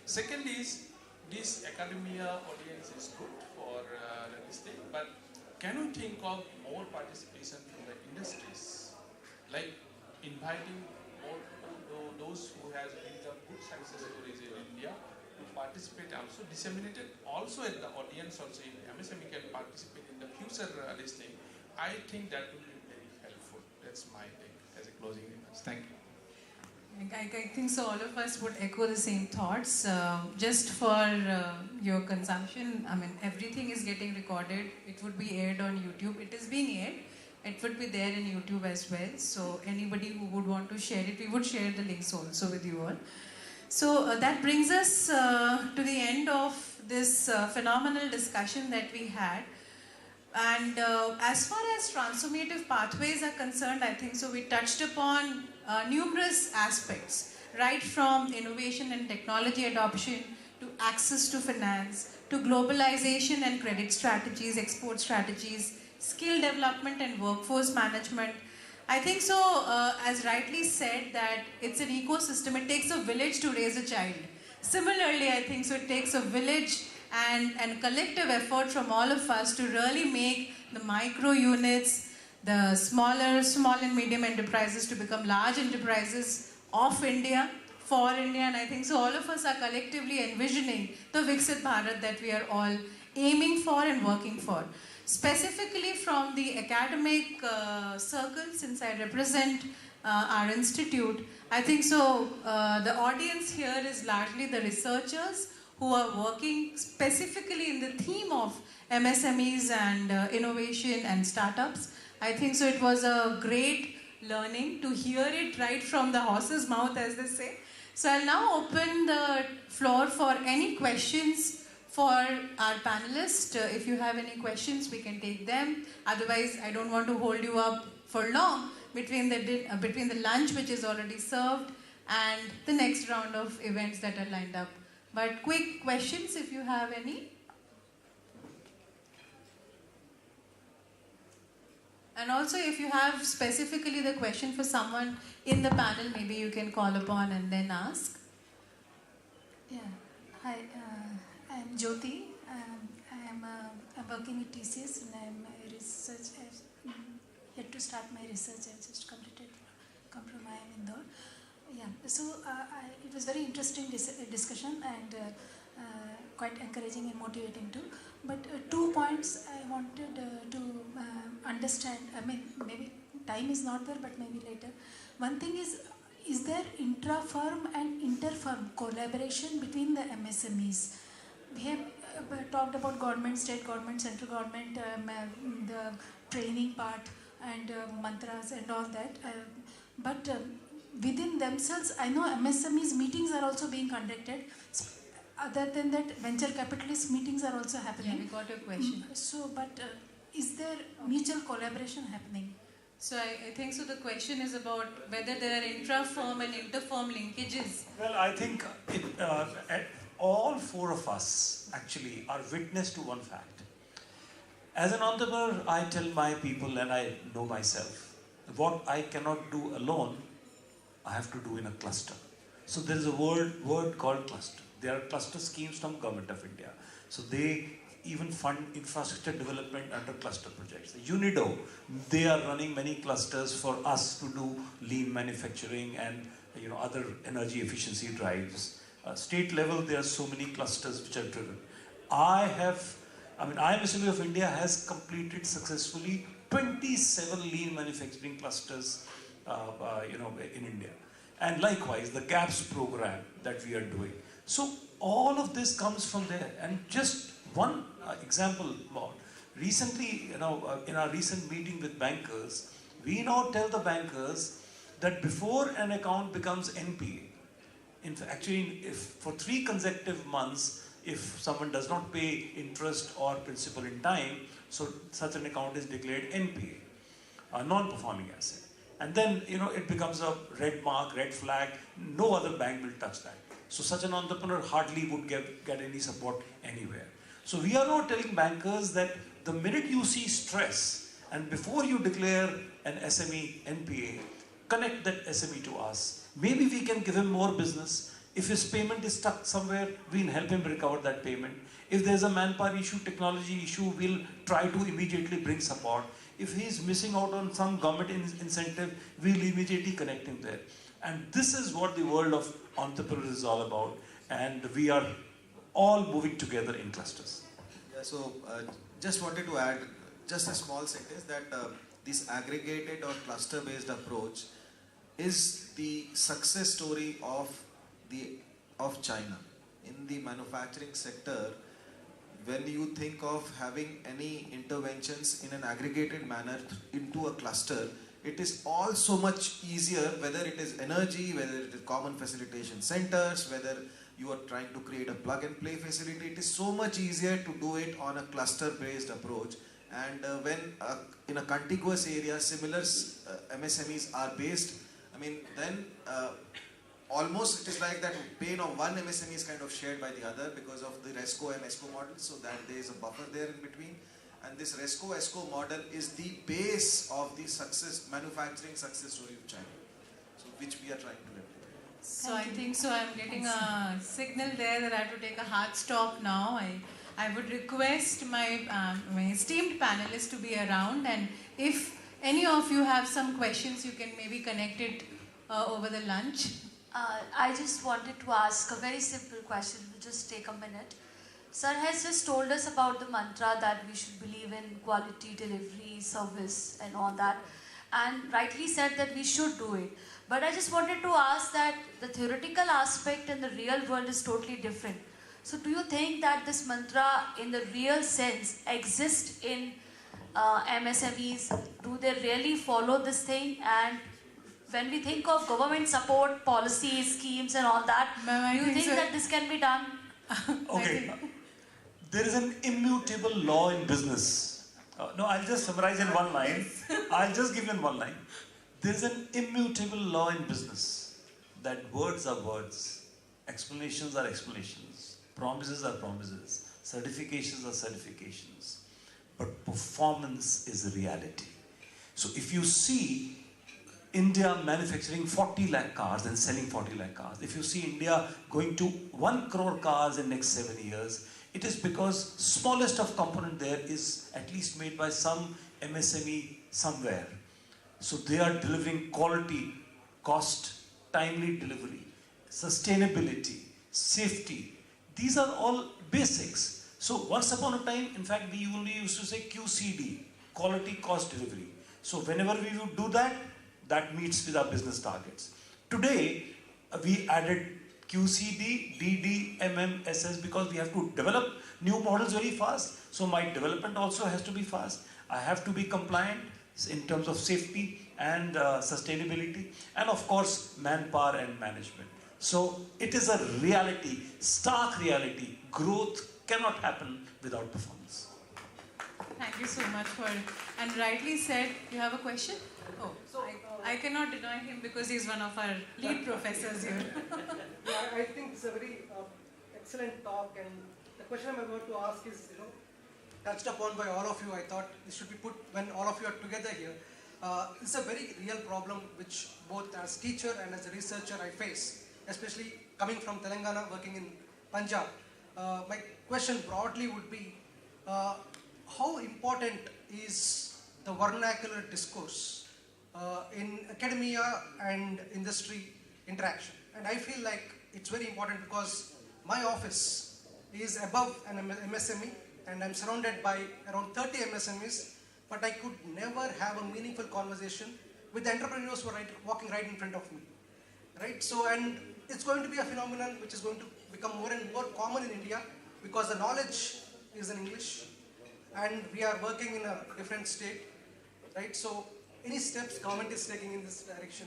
Second is, this academia audience is good for this thing, but can we think of more participation from the industries, like inviting more those who has built up good success stories in India to participate, also disseminated, also at the audience, also in MSME can participate in the future this thing. I think that will be very helpful. That's my take as a closing remarks. Thank you. I think so. All of us would echo the same thoughts. Just for your consumption, I mean, everything is getting recorded. It would be aired on YouTube. It is being aired. It would be there in YouTube as well. So anybody who would want to share it, we would share the links also with you all. So that brings us to the end of this phenomenal discussion that we had. And as far as transformative pathways are concerned, I think so we touched upon numerous aspects, right from innovation and technology adoption to access to finance, to globalization and credit strategies, export strategies, skill development and workforce management. I think so, as rightly said, that it's an ecosystem. It takes a village to raise a child. Similarly, I think so it takes a village and collective effort from all of us to really make the micro units, the small and medium enterprises to become large enterprises of India, for India. And I think so all of us are collectively envisioning the Viksit Bharat that we are all aiming for and working for. Specifically from the academic circle, since I represent our institute, I think so the audience here is largely the researchers who are working specifically in the theme of MSMEs and innovation and startups. I think so it was a great learning to hear it right from the horse's mouth, as they say. So I'll now open the floor for any questions for our panelists. If you have any questions, we can take them. Otherwise, I don't want to hold you up for long between the lunch, which is already served, and the next round of events that are lined up. But quick questions if you have any. And also if you have specifically the question for someone in the panel, maybe you can call upon and then ask. Yeah, hi, I'm Jyoti. I'm working with TCS and I'm a research, yet to start my research. I just completed from IIM Indore. Yeah, so it was very interesting discussion and quite encouraging and motivating too. But 2 points I wanted to understand. I mean, maybe time is not there, but maybe later. One thing is there intra-firm and inter-firm collaboration between the MSMEs? We have talked about government, state government, central government, the training part and mantras and all that. But within themselves, I know MSMEs meetings are also being conducted. Other than that, venture capitalist meetings are also happening. Yeah, we got a question. So, but is there mutual collaboration happening? So I think so the question is about whether there are intra-firm and inter-firm linkages. Well, I think all four of us actually are witness to one fact. As an entrepreneur, I tell my people and I know myself, what I cannot do alone, I have to do in a cluster. So there is a word called cluster. There are cluster schemes from Government of India. So they even fund infrastructure development under cluster projects. UNIDO, they are running many clusters for us to do lean manufacturing and other energy efficiency drives. State level, there are so many clusters which are driven. IMSME of India has completed successfully 27 lean manufacturing clusters in India. And likewise, the GAPS program that we are doing. So all of this comes from there. And just one example, Lord. Recently, in our recent meeting with bankers, we now tell the bankers that before an account becomes NPA, in fact, actually, if for 3 consecutive months, if someone does not pay interest or principal in time, so such an account is declared NPA, a non-performing asset. And then, it becomes a red mark, red flag. No other bank will touch that. So such an entrepreneur hardly would get any support anywhere. So we are now telling bankers that the minute you see stress and before you declare an SME NPA, connect that SME to us. Maybe we can give him more business. If his payment is stuck somewhere, we'll help him recover that payment. If there's a manpower issue, technology issue, we'll try to immediately bring support. If he's missing out on some government incentive, we'll immediately connect him there. And this is what the world of entrepreneurs is all about. And we are all moving together in clusters. Yeah, so just wanted to add just a small sentence that this aggregated or cluster-based approach is the success story of China. In the manufacturing sector, when you think of having any interventions in an aggregated manner into a cluster, it is all so much easier, whether it is energy, whether it is common facilitation centers, whether you are trying to create a plug and play facility, it is so much easier to do it on a cluster based approach. And when in a contiguous area similar MSMEs are based, then almost it is like that pain of one MSME is kind of shared by the other because of the RESCO and ESCO model, so that there is a buffer there in between. And this RESCO-ESCO model is the base of the manufacturing success story of China, so which we are trying to replicate. So I think so. I'm getting a signal there that I have to take a hard stop now. I would request my esteemed panelists to be around, and if any of you have some questions, you can maybe connect it over the lunch. I just wanted to ask a very simple question. It will just take a minute. Sir has just told us about the mantra that we should believe in quality, delivery, service and all that, and rightly said that we should do it. But I just wanted to ask that the theoretical aspect and the real world is totally different. So do you think that this mantra in the real sense exists in MSMEs? Do they really follow this thing? And when we think of government support, policies, schemes and all that, do you think that this can be done? Okay. There is an immutable law in business. No, I'll just summarize in one line. I'll just give you in one line. There is an immutable law in business that words are words, explanations are explanations, promises are promises, certifications are certifications, but performance is reality. So if you see India manufacturing 40 lakh cars and selling 40 lakh cars, if you see India going to 1 crore cars in next 7 years, it is because smallest of component there is at least made by some MSME somewhere. So they are delivering quality, cost, timely delivery, sustainability, safety. These are all basics. So once upon a time, in fact, we only used to say QCD, quality, cost, delivery. So whenever we would do that, that meets with our business targets. Today, we added QCD, DD, MM, SS because we have to develop new models very fast. So my development also has to be fast. I have to be compliant in terms of safety and sustainability, and of course manpower and management. So it is a reality, stark reality. Growth cannot happen without performance. Thank you so much for, and rightly said, you have a question? Oh, so I cannot deny him because he's one of our lead professors here. Yeah, I think it's a very excellent talk, and the question I'm about to ask is, touched upon by all of you. I thought this should be put when all of you are together here. It's a very real problem which both as teacher and as a researcher I face, especially coming from Telangana, working in Punjab. My question broadly would be, how important is the vernacular discourse in academia and industry interaction? And I feel like it's very important because my office is above an MSME and I'm surrounded by around 30 MSMEs, but I could never have a meaningful conversation with the entrepreneurs who are walking right in front of me. right? So, and it's going to be a phenomenon which is going to become more and more common in India because the knowledge is in English and we are working in a different state, right? So, any steps government is taking in this direction?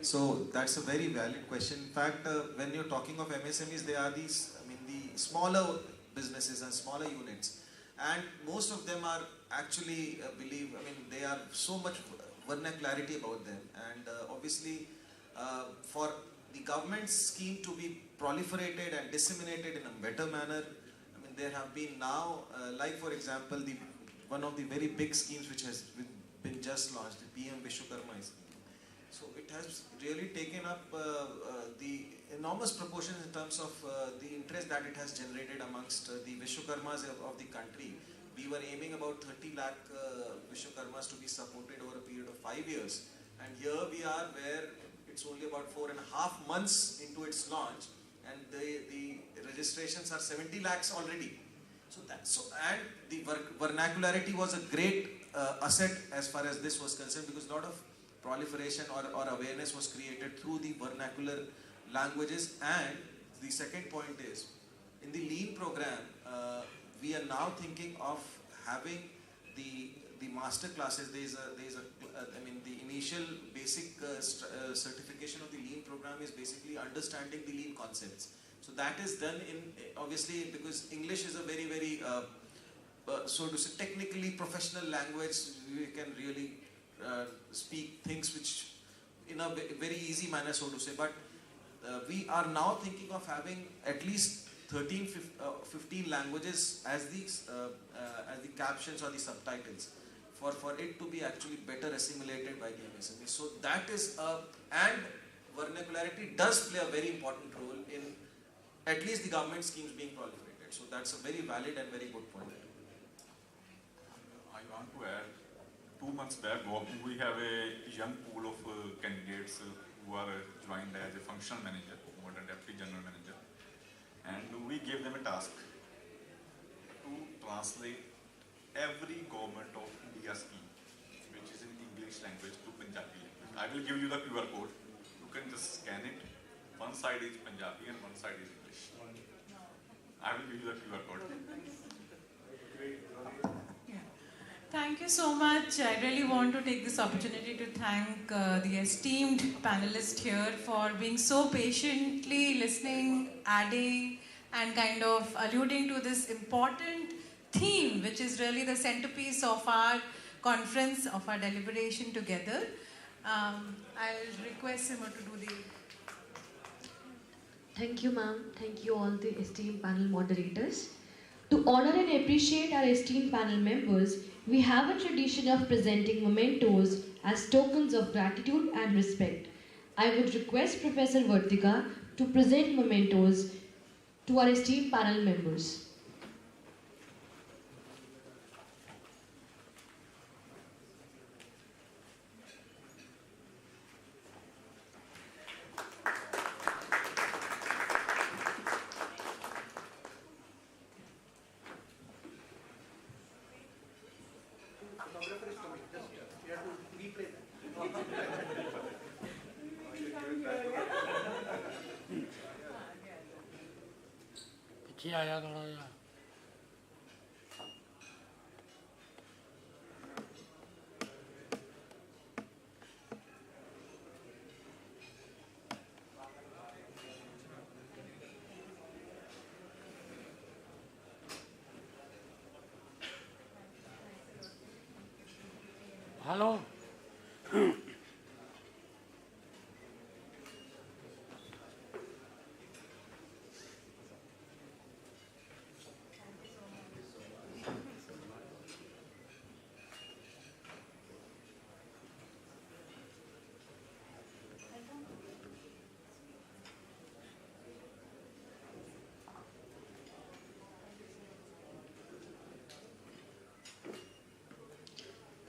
So that's a very valid question. In fact, when you're talking of MSMEs, they are these, the smaller businesses and smaller units. And most of them are actually, they are so much vernacularity about them. And obviously, for the government scheme to be proliferated and disseminated in a better manner, there have been now, like for example, one of the very big schemes which has been just launched, the PM Vishwakarma scheme. So it has really taken up the enormous proportions in terms of the interest that it has generated amongst the Vishwakarmas of the country. We were aiming about 30 lakh Vishwakarmas to be supported over a period of 5 years. And here we are where it's only about 4.5 months into its launch and the registrations are 70 lakhs already. And the vernacularity was a great asset as far as this was concerned because a lot of proliferation or awareness was created through the vernacular languages. And the second point is, in the Lean program, we are now thinking of having the master classes. The initial basic certification of the Lean program is basically understanding the Lean concepts. So that is done obviously because English is a very, very, so to say, technically professional language. We can really speak things which in a very easy manner, so to say, but we are now thinking of having at least 15 languages as the captions or the subtitles for it to be actually better assimilated by the MSME. So that is and vernacularity does play a very important role in at least the government schemes being proliferated. So that's a very valid and very good point. I want to add, 2 months back, we have a young pool of candidates who are joined as a functional manager or a deputy general manager, and we gave them a task to translate every government of India scheme, which is in English language, to Punjabi language. I will give you the QR code. You can just scan it. One side is Punjabi and one side is English. I will give you the QR code. Thank you so much. I really want to take this opportunity to thank the esteemed panelists here for being so patiently listening, adding, and kind of alluding to this important theme, which is really the centerpiece of our conference, of our deliberation together. I'll request Simon to do the... Thank you, ma'am. Thank you all the esteemed panel moderators. To honor and appreciate our esteemed panel members, we have a tradition of presenting mementos as tokens of gratitude and respect. I would request Professor Vartika to present mementos to our esteemed panel members. पीछे आया थोड़ा सा hello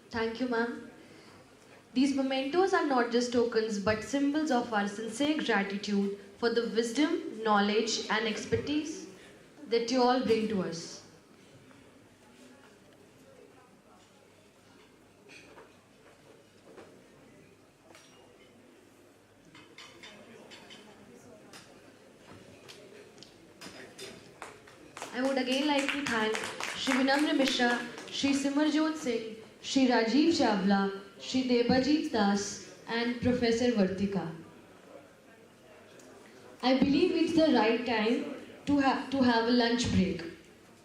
Thank you, ma'am. These mementos are not just tokens but symbols of our sincere gratitude for the wisdom, knowledge, and expertise that you all bring to us. I would again like to thank Shri Vinamra Mishra, Shri Simarjot Singh, Shri Rajiv Chavla, Shri Debajit Das, and Professor Vartika. I believe it's the right time to have a lunch break.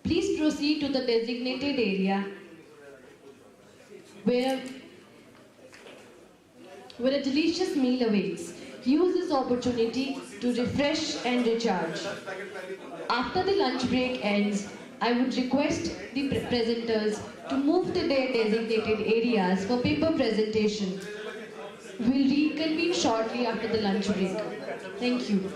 Please proceed to the designated area where a delicious meal awaits. Use this opportunity to refresh and recharge. After the lunch break ends, I would request the presenters to move to their designated areas for paper presentation. We'll reconvene shortly after the lunch break. Thank you.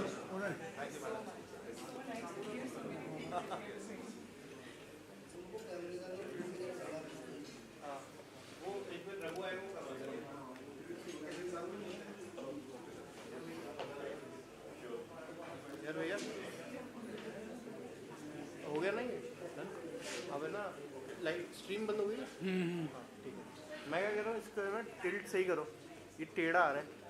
यार भैया हो गया नहीं अब है ना live stream बंद हो गई हाँ ठीक है मैं क्या कह रहा हूँ इसको ना टिल्ट सही करो ये टेढ़ा आ रहा है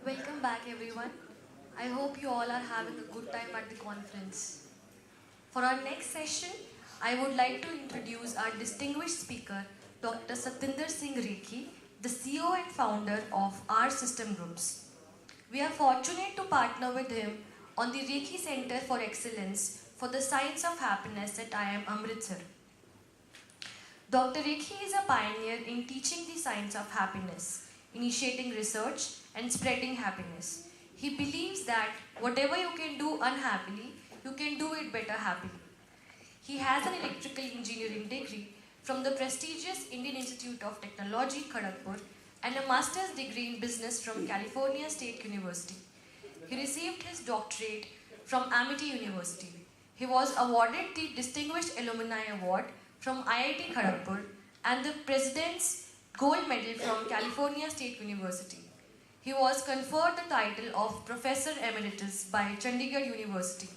Welcome back everyone. I hope you all are having a good time at the conference. For our next session, I would like to introduce our distinguished speaker, Dr. Satinder Singh Rekhi, the CEO and founder of our System Groups. We are fortunate to partner with him on the Rekhi Center for Excellence for the Science of Happiness at IIM Amritsar. Dr. Rekhi is a pioneer in teaching the science of happiness, initiating research and spreading happiness. He believes that whatever you can do unhappily, you can do it better happily. He has an electrical engineering degree from the prestigious Indian Institute of Technology, Kharagpur, and a master's degree in business from California State University. He received his doctorate from Amity University. He was awarded the Distinguished Alumni Award from IIT Kharagpur and the President's Gold Medal from California State University. He was conferred the title of Professor Emeritus by Chandigarh University.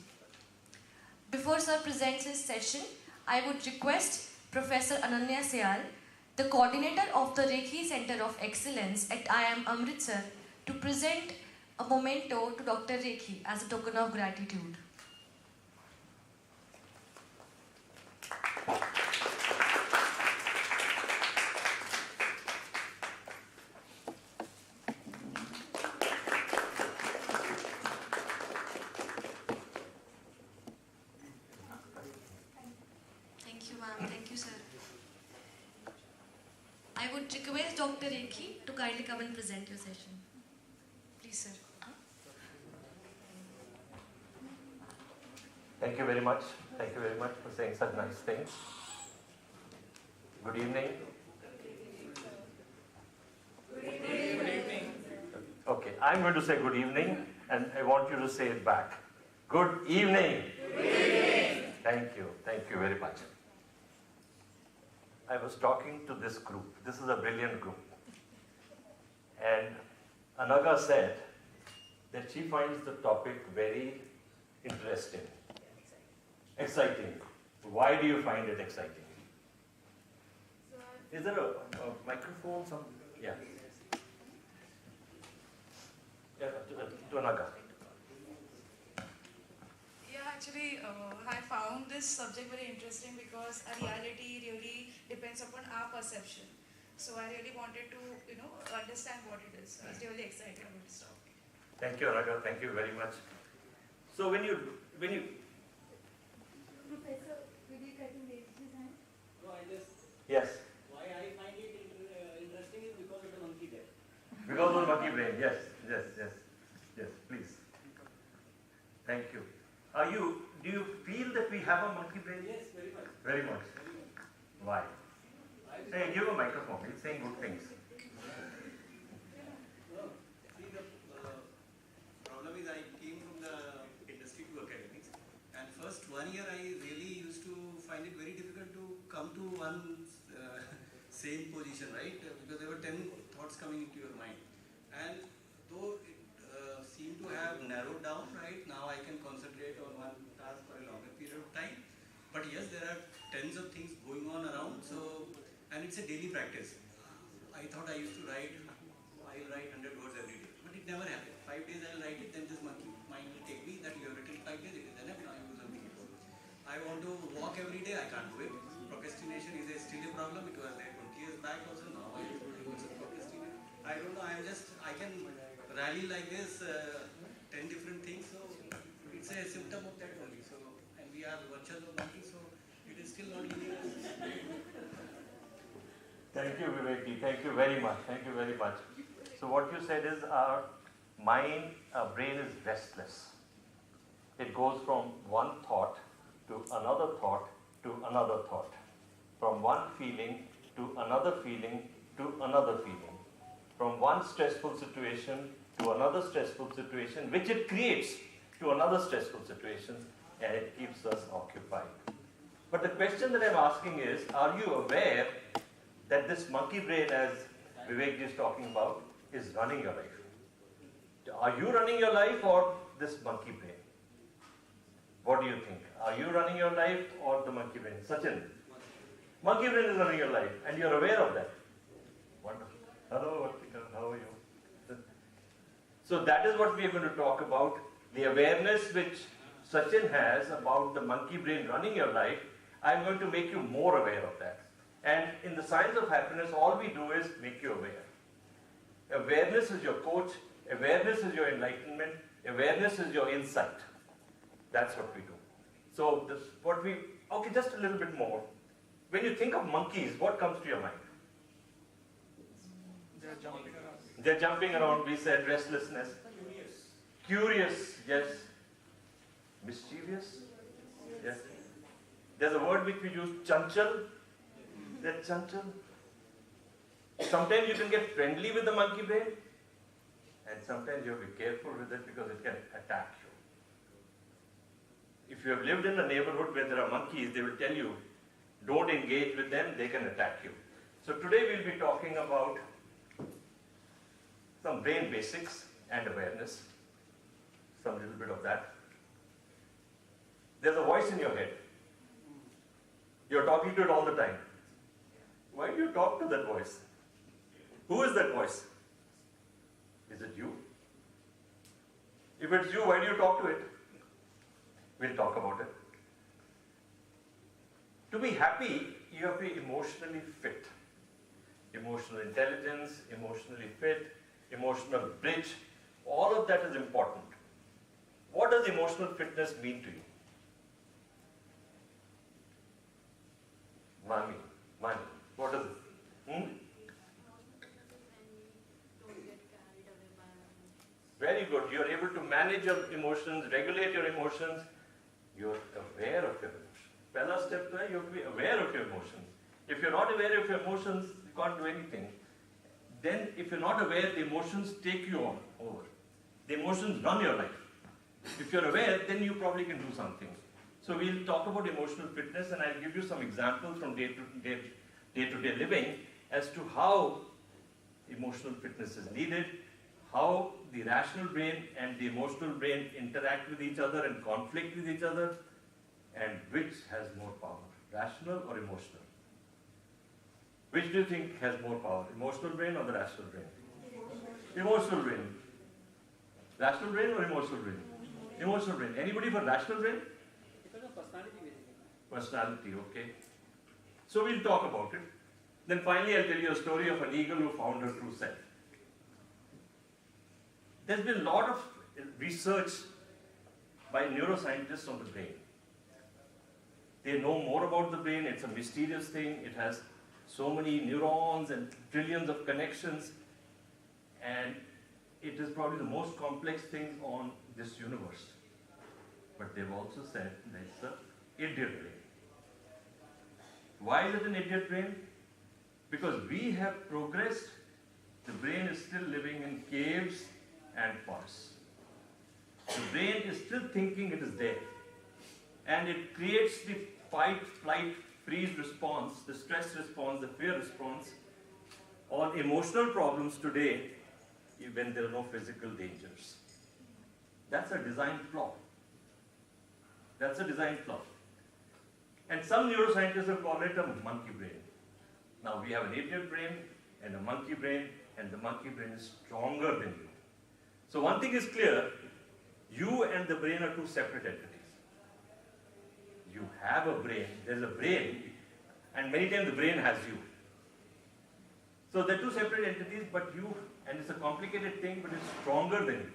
Before Sir presents his session, I would request Professor Ananya Syal, the coordinator of the Rekhi Center of Excellence at IIM Amritsar, to present a memento to Dr. Rekhi as a token of gratitude. I would request Dr. Rekhi to kindly come and present your session. Please, sir. Thank you very much. Thank you very much for saying such nice things. Good evening. Good evening. Okay, I'm going to say good evening, and I want you to say it back. Good evening. Good evening. Thank you very much. I was talking to this group. This is a brilliant group. And Anaga said that she finds the topic very interesting, exciting. Why do you find it exciting? Is there a microphone? Yeah. Yeah, to Anaga. Actually, I found this subject very interesting because a reality really depends upon our perception. So I really wanted to, understand what it is. I was really excited about this topic. Thank you, Anaga. Thank you very much. So when you Professor, will you try to raise his hand? Yes. Why I find it brain. Yes, yes, yes, yes. Please. Thank you. Do you feel that we have a monkey brain? Yes, very much. Very much. Why? Hey, give a microphone. He's saying good things. See, the problem is I came from the industry to academics, and first 1 year I really used to find it very difficult to come to one same position, right? Because there were 10 thoughts coming into your mind, and though it seemed to have narrowed down, right? Now I can concentrate on one task for a longer period of time. But yes, there are tens of things going on around, so, and it's a daily practice. I thought I used to write, I'll write 100 words every day, but it never happened. 5 days I'll write it, then this monkey mind will take me that you have written 5 days, it is enough, now you use something else. I want to walk every day, I can't do it. Procrastination is still a problem because there 20 years back also, now I also procrastinate. I don't know, I can rally like this, 10 different things, so it's a symptom of that only. So, and we are watchers of monkeys, so it is still not leading us. Thank you, Viveki. Thank you very much. Thank you very much. So what you said is our mind, our brain is restless. It goes from one thought to another thought to another thought. From one feeling to another feeling to another feeling. From one stressful situation to another stressful situation, which it creates, to another stressful situation, and it keeps us occupied. But the question that I'm asking is, are you aware that this monkey brain, as Vivek is talking about, is running your life? Are you running your life or this monkey brain? What do you think? Are you running your life or the monkey brain? Sachin, monkey brain is running your life and you're aware of that. Wonderful. Hello, how are you? So that is what we are going to talk about. The awareness which Sachin has about the monkey brain running your life, I'm going to make you more aware of that. And in the science of happiness, all we do is make you aware. Awareness is your coach, awareness is your enlightenment, awareness is your insight. That's what we do. So this, okay, just a little bit more. When you think of monkeys, what comes to your mind? They're jumping around. They're jumping around, we said restlessness. Curious, yes. Mischievous, yes. There's a word which we use, chanchal. They're chanchal. Sometimes you can get friendly with the monkey brain, and sometimes you have to be careful with it because it can attack you. If you have lived in a neighborhood where there are monkeys, they will tell you, don't engage with them, they can attack you. So today we'll be talking about some brain basics and awareness, some little bit of that. There's a voice in your head. You're talking to it all the time. Why do you talk to that voice? Who is that voice? Is it you? If it's you, why do you talk to it? We'll talk about it. To be happy, you have to be emotionally fit. Emotional intelligence, emotionally fit, emotional bridge, all of that is important. What does emotional fitness mean to you? Money. What is it? Very good. You're able to manage your emotions, regulate your emotions. You're aware of your emotions. First step, you have to be aware of your emotions. If you're not aware of your emotions, you can't do anything. Then, if you're not aware, the emotions take you on over. The emotions run your life. If you're aware, then you probably can do something. So we'll talk about emotional fitness, and I'll give you some examples from day-to-day living as to how emotional fitness is needed, how the rational brain and the emotional brain interact with each other and conflict with each other, and which has more power, rational or emotional? Which do you think has more power, emotional brain or the rational brain? Emotional brain. Rational brain or emotional brain? Emotional brain. Anybody for rational brain? Because of personality, basically. Personality, okay. So we'll talk about it. Then finally I'll tell you a story of an eagle who found her true self. There's been a lot of research by neuroscientists on the brain. They know more about the brain. It's a mysterious thing. It has so many neurons and trillions of connections. And it is probably the most complex thing on this universe. But they've also said that it's an idiot brain. Why is it an idiot brain? Because we have progressed. The brain is still living in caves and forests. The brain is still thinking it is there. And it creates the fight, flight, freeze response, the stress response, the fear response on emotional problems today when there are no physical dangers. That's a design flaw. That's a design flaw. And some neuroscientists have called it a monkey brain. Now we have an idiot brain and a monkey brain, and the monkey brain is stronger than you. So one thing is clear, you and the brain are two separate entities. You have a brain, there's a brain, and many times the brain has you. So they're two separate entities, but you, and it's a complicated thing, but it's stronger than you.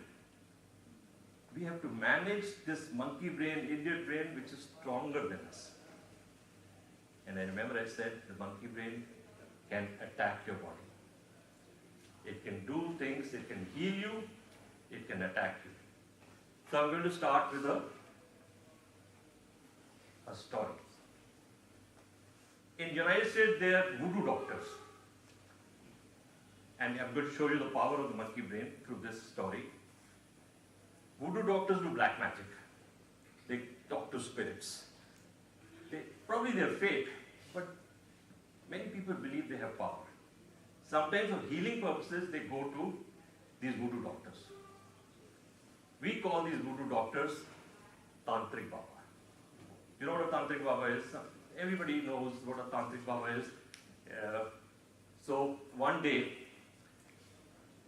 We have to manage this monkey brain, idiot brain, which is stronger than us. And I remember I said the monkey brain can attack your body. It can do things, it can heal you, it can attack you. So I'm going to start with a story. In the United States, there are voodoo doctors. And I'm going to show you the power of the monkey brain through this story. Voodoo doctors do black magic. They talk to spirits. Probably they're fake, but many people believe they have power. Sometimes for healing purposes, they go to these voodoo doctors. We call these voodoo doctors Tantric Baba. You know what a Tantric Baba is? Everybody knows what a Tantric Baba is. So one day,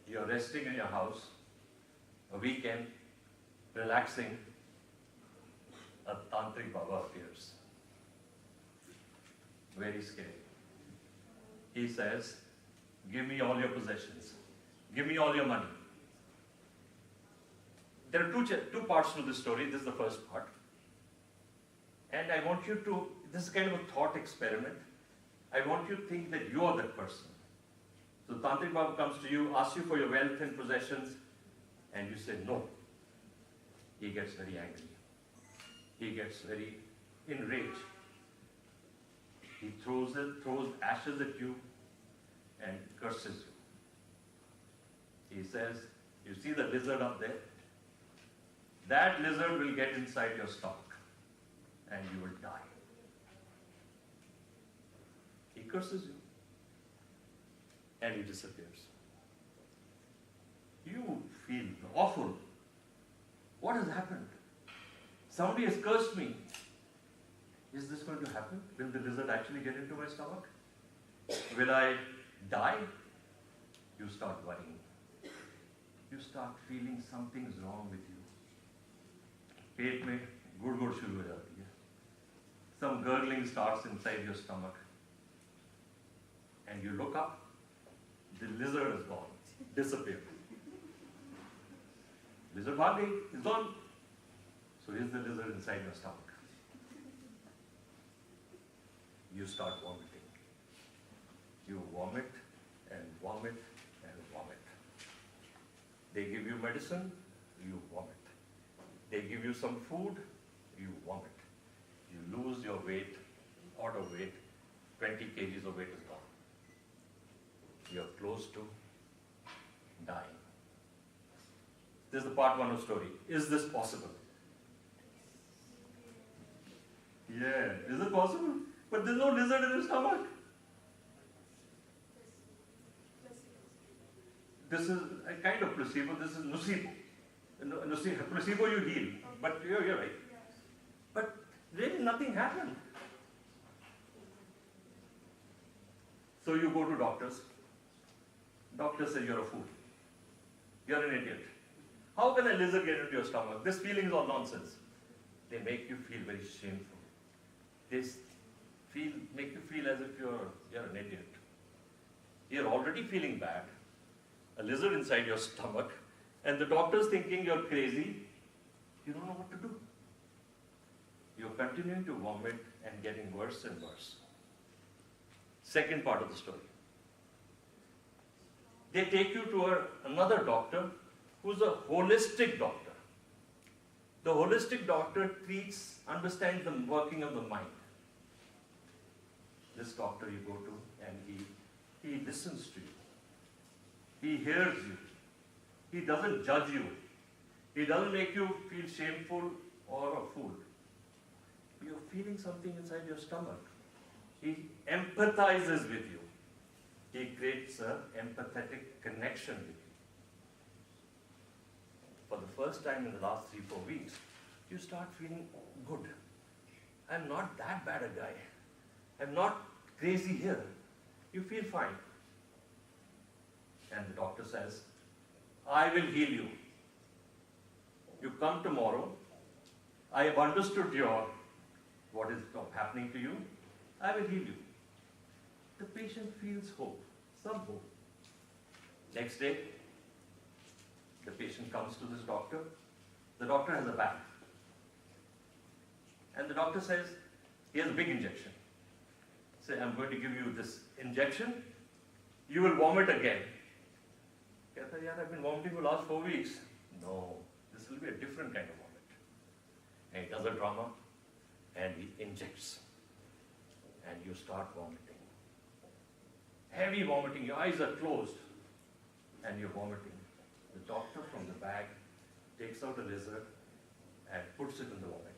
you're resting in your house, a weekend, relaxing, a Tantric Baba appears. Very scary. He says, give me all your possessions. Give me all your money. There are two parts to this story. This is the first part. And I want you to, this is kind of a thought experiment. I want you to think that you are that person. So Tantric Baba comes to you, asks you for your wealth and possessions, and you say no. He gets very angry. He gets very enraged. He throws ashes at you and curses you. He says, you see the lizard up there? That lizard will get inside your stomach and you will die. He curses you and he disappears. You feel awful. What has happened? Somebody has cursed me. Is this going to happen? Will the lizard actually get into my stomach? Will I die? You start worrying. You start feeling something's wrong with you. पेट में गुड़ शुरू हो जाती है. Some gurgling starts inside your stomach. And you look up, the lizard is gone, disappeared. Lizard भाग गई, it's gone. So is the lizard inside your stomach? You start vomiting. You vomit and vomit and vomit. They give you medicine, you vomit. They give you some food, you vomit. You lose your weight, out of weight, 20 kgs of weight is gone. You're close to dying. This is the part one of the story. Is this possible? Yeah, is it possible? But there's no lizard in his stomach. This is a kind of placebo. This is nocebo. Placebo you heal, but you're right. But really nothing happened. So you go to doctors. Doctors say you're a fool. You're an idiot. How can a lizard get into your stomach? This feeling is all nonsense. They make you feel very shameful. They make you feel as if you're an idiot. You're already feeling bad. A lizard inside your stomach, and the doctor's thinking you're crazy. You don't know what to do. You're continuing to vomit and getting worse and worse. Second part of the story. They take you to another doctor who's a holistic doctor. The holistic doctor understands the working of the mind. This doctor you go to and he listens to you. He hears you. He doesn't judge you. He doesn't make you feel shameful or a fool. You're feeling something inside your stomach. He empathizes with you. He creates an empathetic connection with you. For the first time in the last 3-4 weeks, you start feeling good. I'm not that bad a guy. I'm not crazy here. You feel fine. And the doctor says, I will heal you. You come tomorrow. I have understood what is happening to you. I will heal you. The patient feels hope, some hope. Next day, the patient comes to this doctor. The doctor has a bag. And the doctor says, here's a big injection. Say, I'm going to give you this injection. You will vomit again. I've been vomiting for the last 4 weeks. No, this will be a different kind of vomit. And he does a drama and he injects. And you start vomiting. Heavy vomiting, your eyes are closed and you're vomiting. The doctor from the bag takes out a lizard and puts it in the vomit.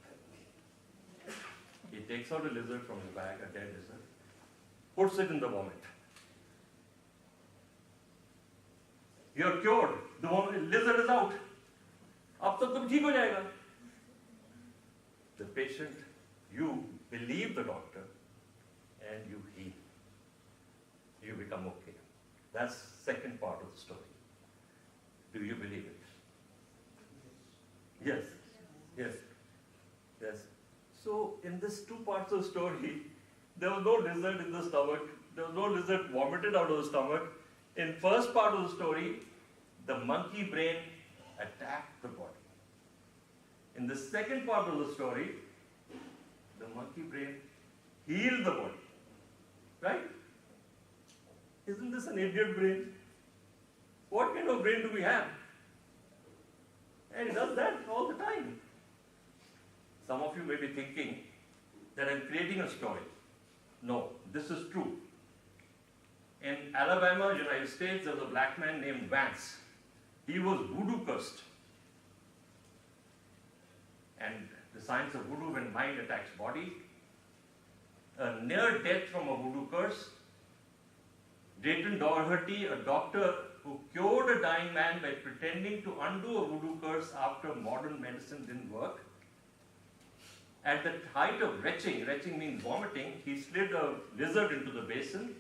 He takes out a lizard from the bag, a dead lizard, puts it in the vomit. You're cured. The lizard is out. Ab tak tum theek ho jayega. The patient, you believe the doctor and you heal. You become okay. That's the second part of the story. Do you believe it? Yes. Yes. Yes. So in this 2 parts of the story, there was no lizard in the stomach. There was no lizard vomited out of the stomach. In first part of the story, the monkey brain attacked the body. In the second part of the story, the monkey brain healed the body. Right? Isn't this an idiot brain? What kind of brain do we have? And it does that all the time. Some of you may be thinking that I'm creating a story. No, this is true. In Alabama, United States, there was a black man named Vance. He was voodoo cursed. And the science of voodoo, when mind attacks body, a near death from a voodoo curse. Drayton Doherty, a doctor who cured a dying man by pretending to undo a voodoo curse after modern medicine didn't work. At the height of retching means vomiting, he slid a lizard into the basin.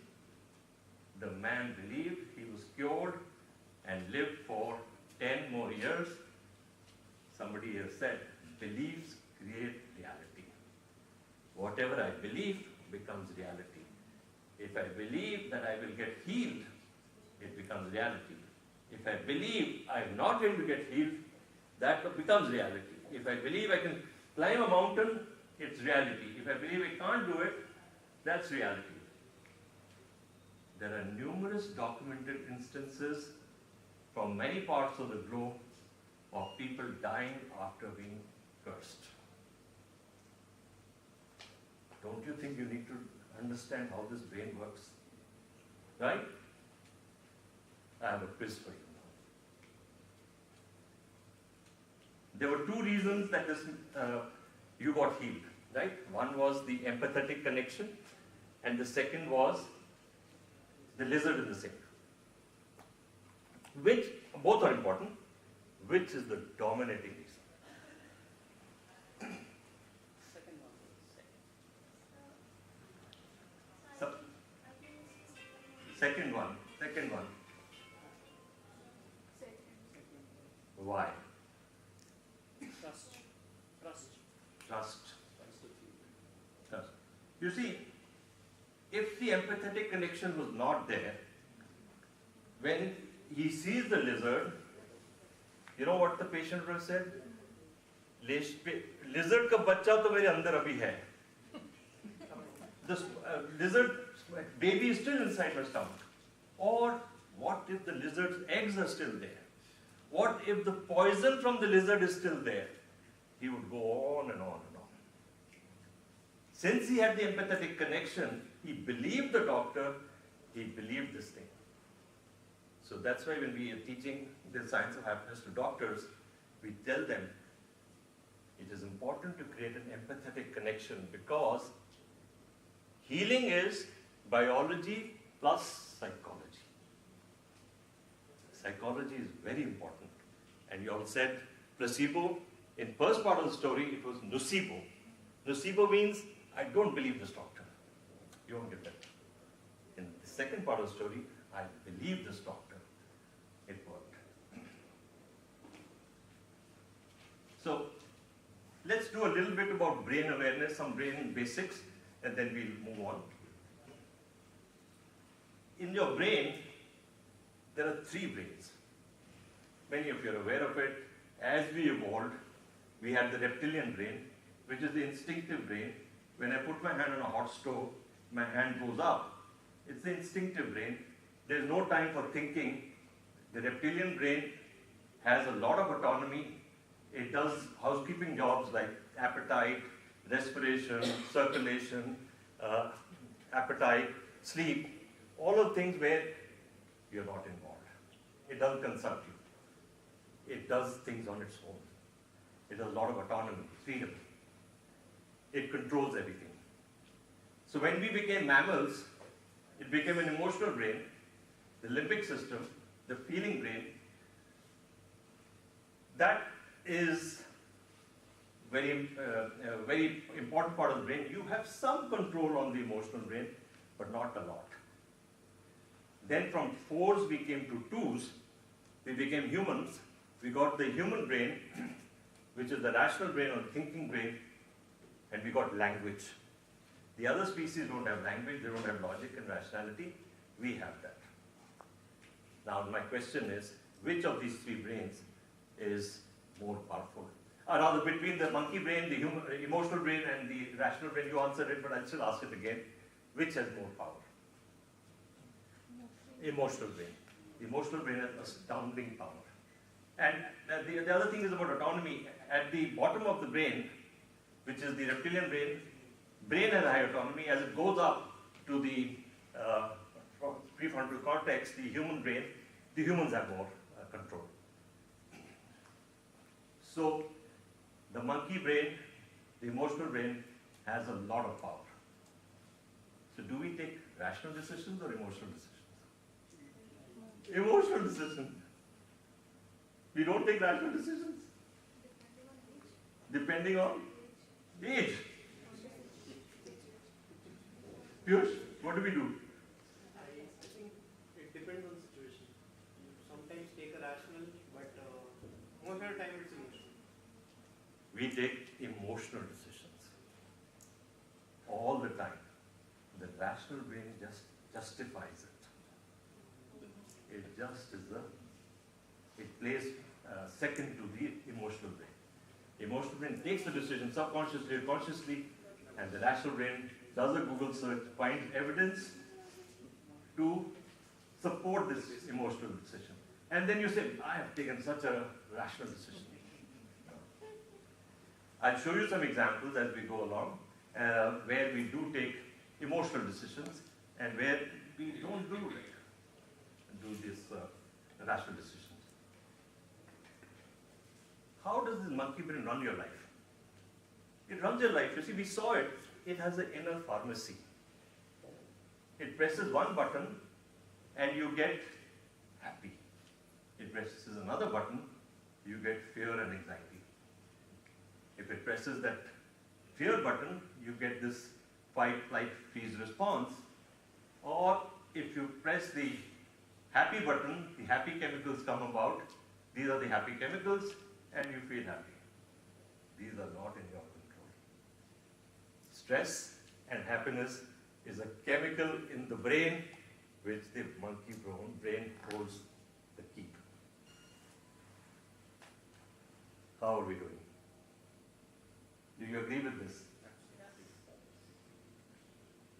The man believed he was cured and lived for 10 more years. Somebody has said, beliefs create reality. Whatever I believe becomes reality. If I believe that I will get healed, it becomes reality. If I believe I'm not going to get healed, that becomes reality. If I believe I can climb a mountain, it's reality. If I believe I can't do it, that's reality. There are numerous documented instances from many parts of the globe of people dying after being cursed. Don't you think you need to understand how this brain works? Right? I have a quiz for you. There were 2 reasons that you got healed, right? One was the empathetic connection, and the second was the lizard in the sink. Which, both are important, which is the dominating reason? Second one. Why? Trust. You see, if the empathetic connection was not there, when he sees the lizard, you know what the patient would have said? Lizard ka bachcha to mere andar abhi hai. The lizard baby is still inside my stomach. Or what if the lizard's eggs are still there? What if the poison from the lizard is still there? He would go on and on and on. Since he had the empathetic connection, he believed the doctor, he believed this thing. So that's why when we are teaching the science of happiness to doctors, we tell them it is important to create an empathetic connection, because healing is biology plus psychology. Psychology is very important. And you all said placebo. In first part of the story, it was nocebo. Nocebo means, I don't believe this doctor. You won't get that. In the second part of the story, I believe this doctor. It worked. So, let's do a little bit about brain awareness, some brain basics, and then we'll move on. In your brain, there are 3 brains. Many of you are aware of it. As we evolved, we had the reptilian brain, which is the instinctive brain. When I put my hand on a hot stove, my hand goes up. It's the instinctive brain. There's no time for thinking. The reptilian brain has a lot of autonomy. It does housekeeping jobs like appetite, respiration, circulation, appetite, sleep, all of things where you're not involved. It doesn't consult you. It does things on its own. It has a lot of autonomy, freedom. It controls everything. So when we became mammals, it became an emotional brain, the limbic system, the feeling brain. That is very important part of the brain. You have some control on the emotional brain, but not a lot. Then from 4s we came to 2s. We became humans. We got the human brain, which is the rational brain or thinking brain, and we got language. The other species don't have language, they don't have logic and rationality. We have that. Now my question is, which of these 3 brains is more powerful? Or rather, between the monkey brain, the human, emotional brain, and the rational brain, you answered it, but I'll still ask it again. Which has more power? Emotional brain. The emotional brain has astounding power. And the other thing is about autonomy. At the bottom of the brain, which is the reptilian brain has high autonomy. As it goes up to the prefrontal cortex, the human brain, the humans have more control. So, the monkey brain, the emotional brain, has a lot of power. So, do we take rational decisions or emotional decisions? Emotional decisions. We don't take rational decisions. Depending on age. Piyush, what do we do? I think it depends on the situation. You sometimes take a rational, but most of the time it's emotional. We take emotional decisions all the time. The rational brain just justifies it. It just is it plays second to the emotional brain. The emotional brain takes the decision subconsciously or consciously, and the rational brain does a Google search, finds evidence to support this emotional decision. And then you say, I have taken such a rational decision. I'll show you some examples as we go along, where we do take emotional decisions and where we don't do this rational decisions. How does this monkey brain run your life? It runs your life. You see, we saw it. It has an inner pharmacy. It presses one button and you get happy. It presses another button, you get fear and anxiety. If it presses that fear button, you get this fight, flight, freeze response. Or if you press the happy button, the happy chemicals come about. These are the happy chemicals, and you feel happy. These are not in your control. Stress and happiness is a chemical in the brain which the monkey brain holds the key to. How are we doing? Do you agree with this?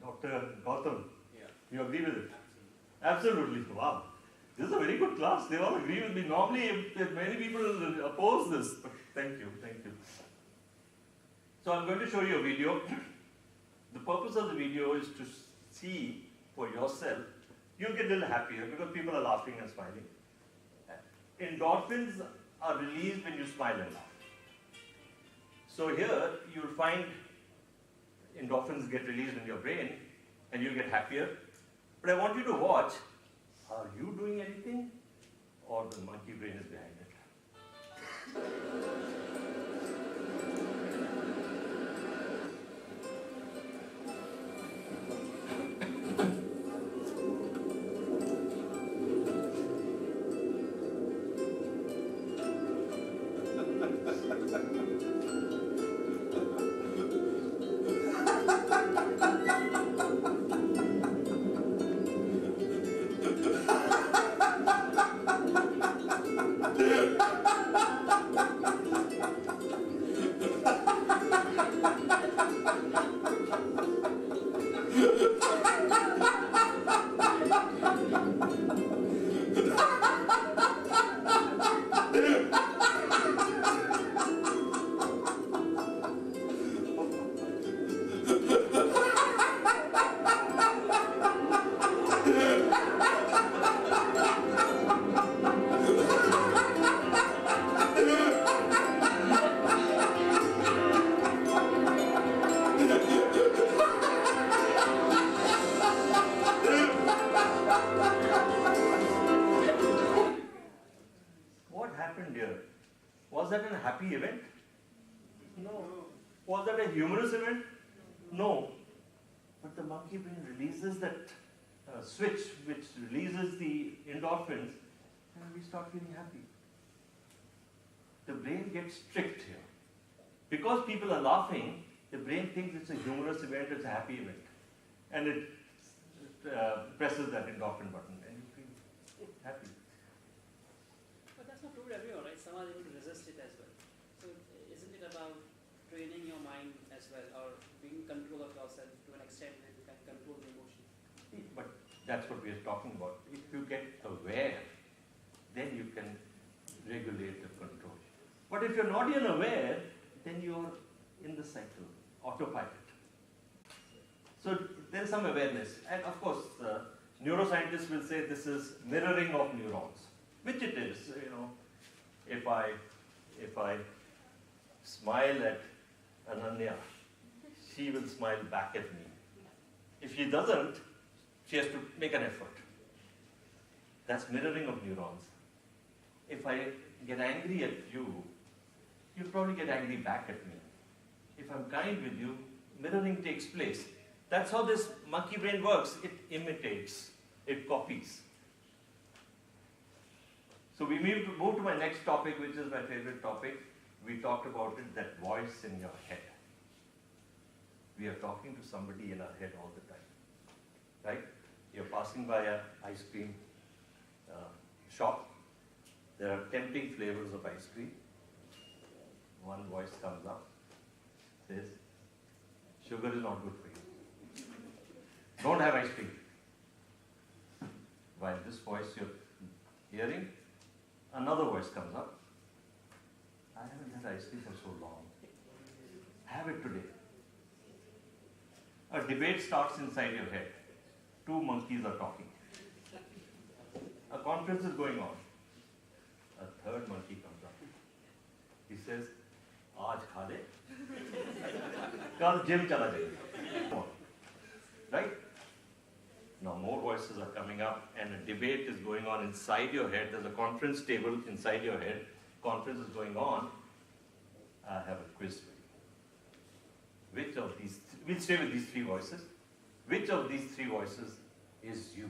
Dr. Gautam, you agree with it? Absolutely. Wow. This is a very good class. They all agree with me. Normally, many people oppose this, but thank you, thank you. So I'm going to show you a video. The purpose of the video is to see for yourself. You'll get a little happier because people are laughing and smiling. Endorphins are released when you smile and laugh. So here, you'll find endorphins get released in your brain and you'll get happier. But I want you to watch, are you doing anything or the monkey brain is behind it? What happened here? Was that a happy event? No. Was that a humorous event? No. But the monkey brain releases that switch which releases the endorphins and we start feeling happy. The brain gets tricked here. Because people are laughing, the brain thinks it's a humorous event, it's a happy event. And it presses that endorphin button and you feel happy. But that's not true for everyone, right? Some are able to resist it as well. So isn't it about training your mind as well, or being in control of yourself to an extent that you can control the emotion? But that's what we are talking about. If you get aware, then you can regulate the control. But if you're not even aware, then you're in the cycle, autopilot. So there's some awareness. And of course, neuroscientists will say this is mirroring of neurons, which it is. You know, if I smile at Ananya, she will smile back at me. If she doesn't, she has to make an effort. That's mirroring of neurons. If I get angry at you, you'll probably get angry back at me. If I'm kind with you, mirroring takes place. That's how this monkey brain works. It imitates, it copies. So we move to my next topic, which is my favorite topic. We talked about it, that voice in your head. We are talking to somebody in our head all the time, right? You're passing by an ice cream shop. There are tempting flavors of ice cream. One voice comes up, says, sugar is not good for you. Don't have ice cream. While this voice you're hearing, another voice comes up. I haven't had ice cream for so long. Have it today. A debate starts inside your head. Two monkeys are talking. A conference is going on. A third monkey comes up. He says, "Aaj kha le, kal gym chala jayega." Right? Now more voices are coming up and a debate is going on inside your head. There's a conference table inside your head. Conference is going on. I have a quiz for you. Which of these, we'll stay with these three voices. Which of these three voices is you?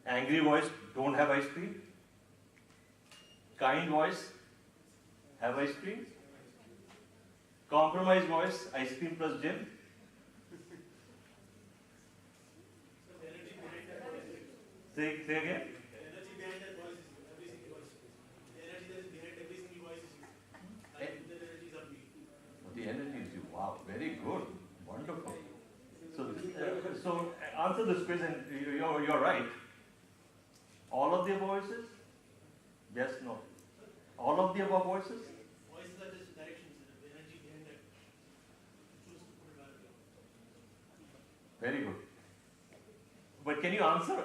Angry voice, don't have ice cream. Kind voice, have ice cream. Compromise voice, ice cream plus gym. Say again. The energy is you. Wow, very good, wonderful. So answer this quiz and you're right. All of the above voices? Yes, no. All of the above voices? Voices are just directions, the energy behind that. Choose to put it value. Very good. But can you answer?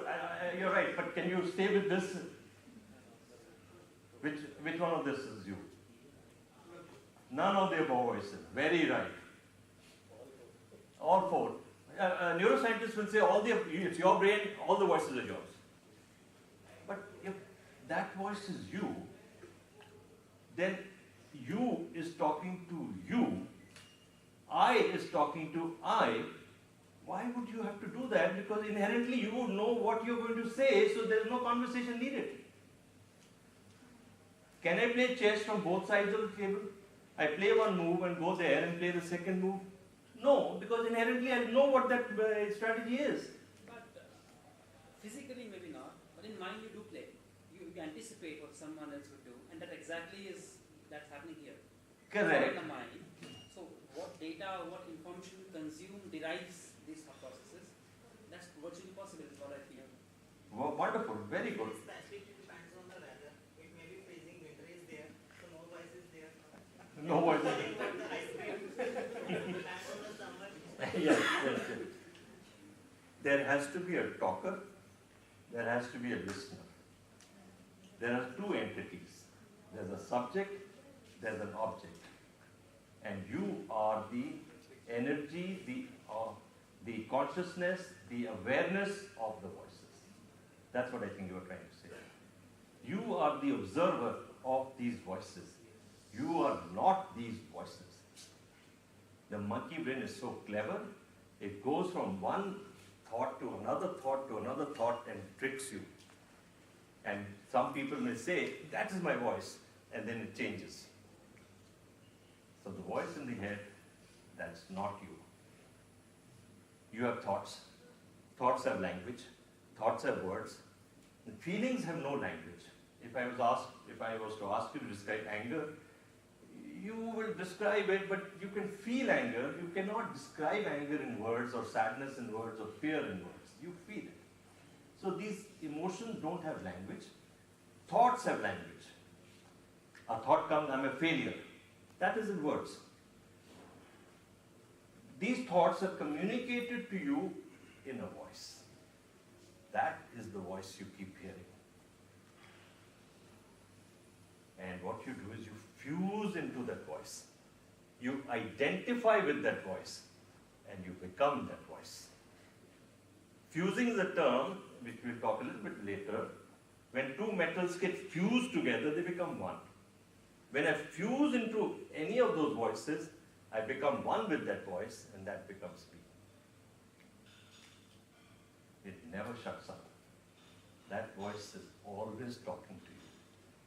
You're right, but can you stay with this? Which one of this is you? None of the above voices. Very right. All four. Neuroscientists will say it's your brain, all the voices are yours. But if that voice is you, then you is talking to you, I is talking to I. Why would you have to do that? Because inherently you would know what you're going to say, so there's no conversation needed. Can I play chess from both sides of the table? I play one move and go there and play the second move? No, because inherently I know what that strategy is. But physically maybe not, but in mind you do play. You anticipate what someone else would do, and that's happening here. Correct. So in the mind. So what data, what information you consume derives these processes. That's virtually possible is what I feel. Well, wonderful, very good. Specifically depends on the weather. It may be freezing, winter is there, so no voice is there. No voice. Yes. There has to be a talker, there has to be a listener. There are two entities. There's a subject, there's an object. And you are the energy, the consciousness, the awareness of the voices. That's what I think you were trying to say. You are the observer of these voices. You are not these voices. The monkey brain is so clever, it goes from one thought to another thought to another thought and tricks you. And some people may say, that is my voice, and then it changes. So the voice in the head, that's not you. You have thoughts. Thoughts have language. Thoughts have words. And feelings have no language. If I was to ask you to describe anger, you will describe it, but you can feel anger. You cannot describe anger in words, or sadness in words, or fear in words. You feel it. So these emotions don't have language. Thoughts have language. A thought comes, I'm a failure. That is in words. These thoughts are communicated to you in a voice. That is the voice you keep hearing. And what you do is you fuse into that voice. You identify with that voice, and you become that voice. Fusing is a term which we'll talk a little bit later. When two metals get fused together, they become one. When I fuse into any of those voices, I become one with that voice, and that becomes me. It never shuts up. That voice is always talking to you.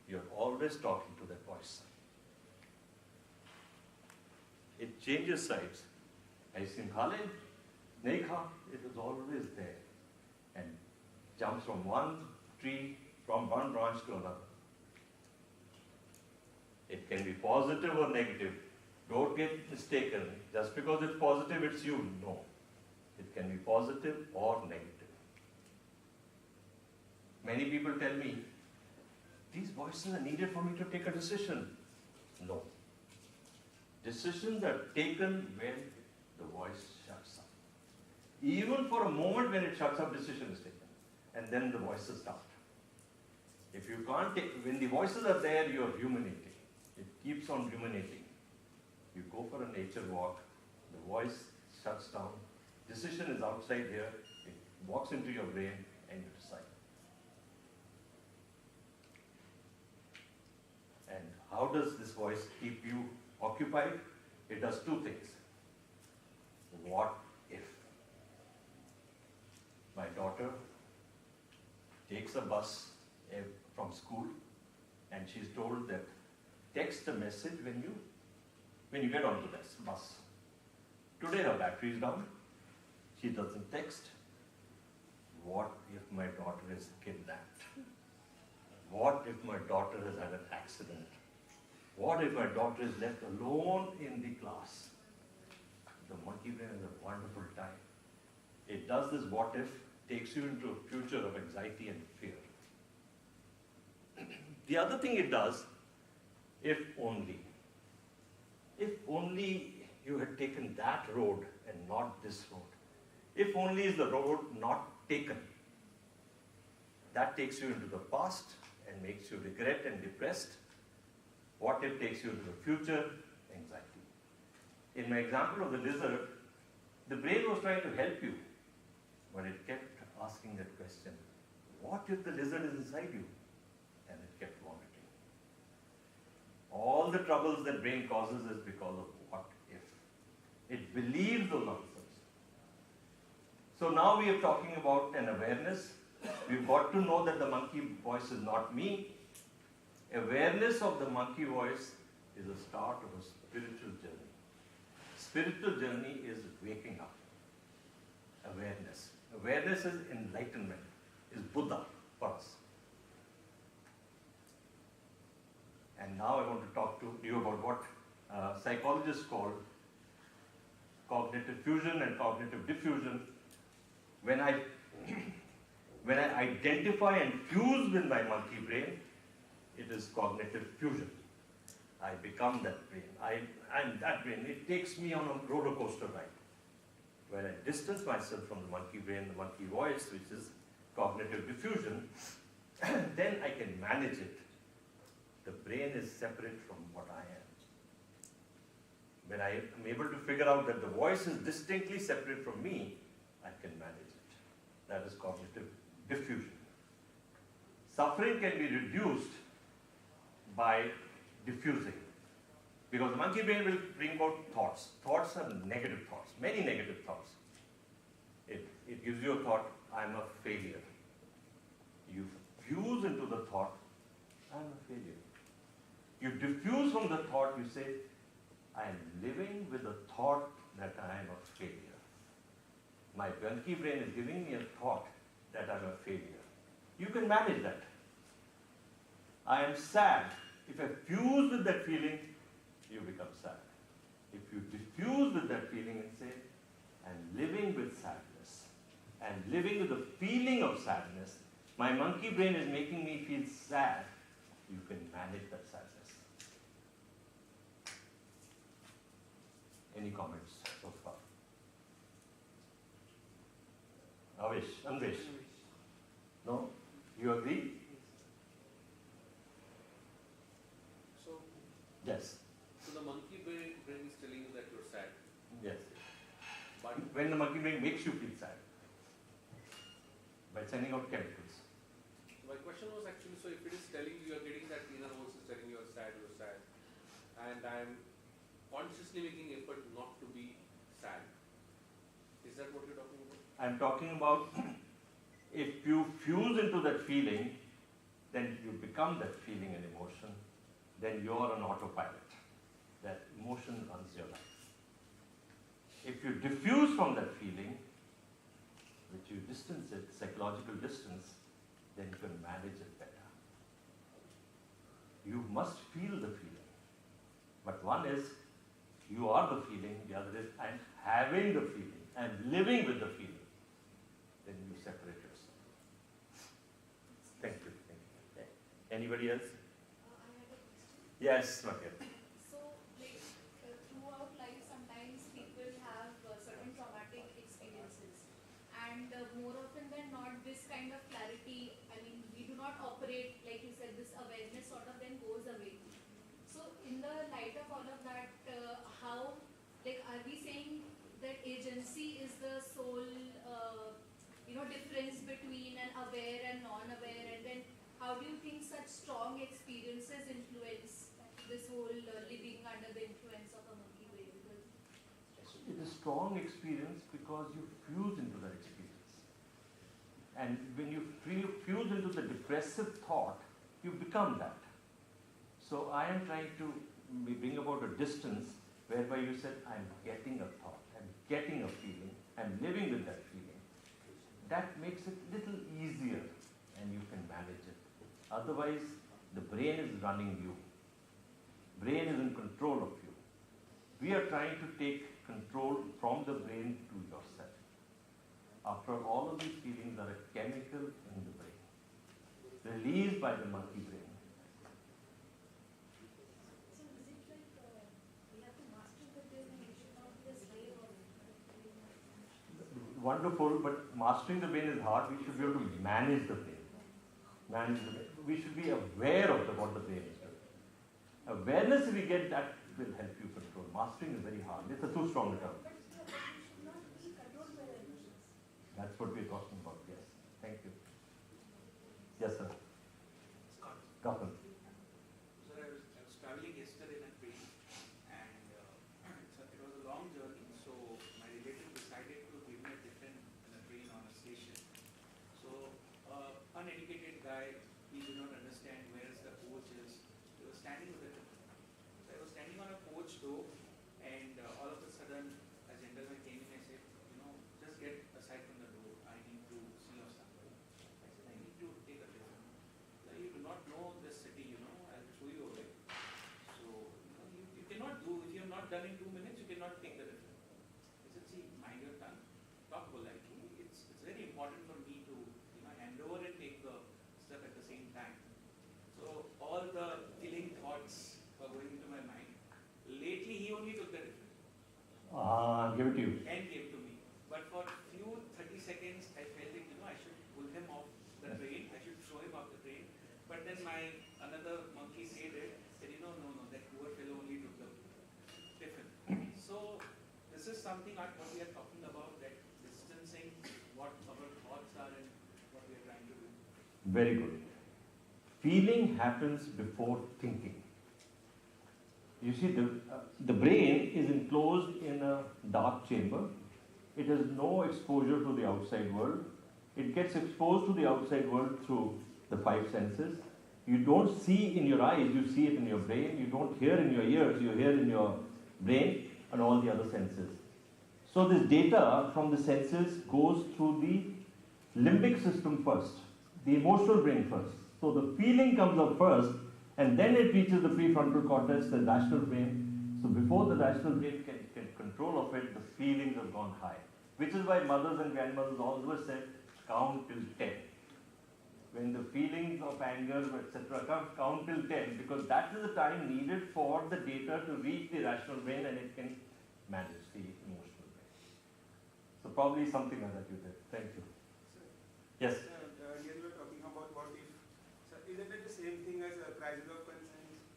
You're always talking to that voice. It changes sides. Aising khale, nahi kha, it is always there. And jumps from one tree, from one branch to another. It can be positive or negative. Don't get mistaken. Just because it's positive, it's you. No. It can be positive or negative. Many people tell me, these voices are needed for me to take a decision. No. Decisions are taken when the voice shuts up. Even for a moment when it shuts up, decision is taken. And then the voices start. If you can't take, when the voices are there, you are ruminating. It keeps on ruminating. You go for a nature walk, the voice shuts down, decision is outside here, it walks into your brain and you decide. And how does this voice keep you occupied? It does two things. What if? My daughter takes a bus from school and she's told that text a message when you get onto this bus. Today her battery is down. She doesn't text. What if my daughter is kidnapped? What if my daughter has had an accident? What if my daughter is left alone in the class? The monkey brain is a wonderful time. It does this what if, takes you into a future of anxiety and fear. The other thing it does, if only. If only you had taken that road and not this road. If only is the road not taken. That takes you into the past and makes you regret and depressed. What if takes you into the future? Anxiety. In my example of the lizard, the brain was trying to help you, but it kept asking that question, what if the lizard is inside you? And it kept vomiting. All the troubles that brain causes is because of what if. It believes those answers. So now we are talking about an awareness. We've got to know that the monkey voice is not me. Awareness of the monkey voice is the start of a spiritual journey. Spiritual journey is waking up. Awareness. Awareness is enlightenment, is Buddha for us. And now I want to talk to you about what psychologists call cognitive fusion and cognitive diffusion. When I identify and fuse with my monkey brain, it is cognitive fusion. I become that brain. I'm that brain. It takes me on a roller coaster ride. When I distance myself from the monkey brain, the monkey voice, which is cognitive diffusion, then I can manage it. The brain is separate from what I am. When I am able to figure out that the voice is distinctly separate from me, I can manage it. That is cognitive diffusion. Suffering can be reduced by diffusing. Because the monkey brain will bring about thoughts. Thoughts are negative thoughts, many negative thoughts. It gives you a thought, I'm a failure. You fuse into the thought, I'm a failure. You diffuse from the thought, you say, I am living with the thought that I am a failure. My monkey brain is giving me a thought that I'm a failure. You can manage that. I am sad. If I fuse with that feeling, you become sad. If you diffuse with that feeling and say, I'm living with sadness, and living with the feeling of sadness, my monkey brain is making me feel sad, you can manage that sadness. Any comments so far? Anvesh? No? You agree? So, Yes. so the monkey brain is telling you that you're sad. Yes. But when the monkey brain makes you feel sad by sending out chemicals. my question was actually, so if it is telling you, you're getting that inner voice is telling you you're sad, and I'm consciously making effort not to be sad. Is that what you're talking about? I'm talking about if you fuse into that feeling, then you become that feeling and emotion, then you're an autopilot. That emotion runs your life. If you diffuse from that feeling, which you distance it, psychological distance, then you can manage it better. You must feel the feeling. But one is, you are the feeling, the other is, I'm having the feeling, I'm living with the feeling. Then you separate yourself. Thank you. Okay. Anybody else? I had a question. Yes, Makia. So, like, throughout life, sometimes people have certain traumatic experiences. And more often than not, this kind of clarity, I mean, we do not operate, like you said, this awareness sort of then goes away. So, in the light of all of that, how, like, are we saying that agency is the sole, difference between an aware and non-aware? And then how do you think such strong experiences influence this whole living under the influence of a monkey brain? It is strong experience because you fuse into that experience. And when you fuse into the depressive thought, you become that. So I am trying to bring about a distance whereby you said, I'm getting a thought, I'm getting a feeling, I'm living with that feeling. That makes it a little easier and you can manage it. Otherwise, the brain is running you. Brain is in control of you. We are trying to take control from the brain to yourself. After all of these feelings are a chemical in the brain, released by the monkey brain. So is it like we have to master the brain and we should not be a slave of Wonderful, but mastering the brain is hard. We should be able to manage the brain. We should be aware of what the brain is doing. Awareness, if we get that, will help you control. Mastering is very hard. It's a too strong a term. But we should not be controlled by our emotions. That's what we're talking about, yes. Thank you. Yes, sir. Gautam. Sir, I was traveling yesterday in a train, and it was a long journey, so my relative decided to give me a tiffin in a train on a station. So, uneducated guy, he did not understand where the coach is. He was standing with a tiffin. So I was standing on a coach door, and all of a sudden, a gentleman came in and said, just get aside from the door. I need to see your sample. I said, I need to take a tiffin. You do not know this city, I'll show you away. So, you cannot do, if you have not done in 2 minutes, you cannot take the difference. I said, see, mind your tongue, talk politely. It's very important for me to, hand over and take the stuff at the same time. So, all the killing thoughts were going into my mind. Lately, he only took the difference. Give it to you. And gave to me. But for few 30 seconds, I felt like, I should pull him off the train. I should throw him off the train. But then another monkey said, no, that poor fellow only took the tiffin. So this is something what we are talking about, that distancing what our thoughts are and what we are trying to do. Very good. Feeling happens before thinking. You see, the brain is enclosed in a dark chamber. It has no exposure to the outside world. It gets exposed to the outside world through the 5 senses. You don't see in your eyes, you see it in your brain. You don't hear in your ears, you hear in your brain and all the other senses. So this data from the senses goes through the limbic system first, the emotional brain first. So the feeling comes up first, and then it reaches the prefrontal cortex, the rational brain. So before the rational brain can get control of it, the feelings have gone high. Which is why mothers and grandmothers always said, count till 10. When the feelings of anger, etc., count till 10, because that is the time needed for the data to reach the rational brain and it can manage the emotional brain. So probably something like that you did. Thank you. Yes? Earlier you were talking about what if. So isn't it the same thing as a crisis of conscience?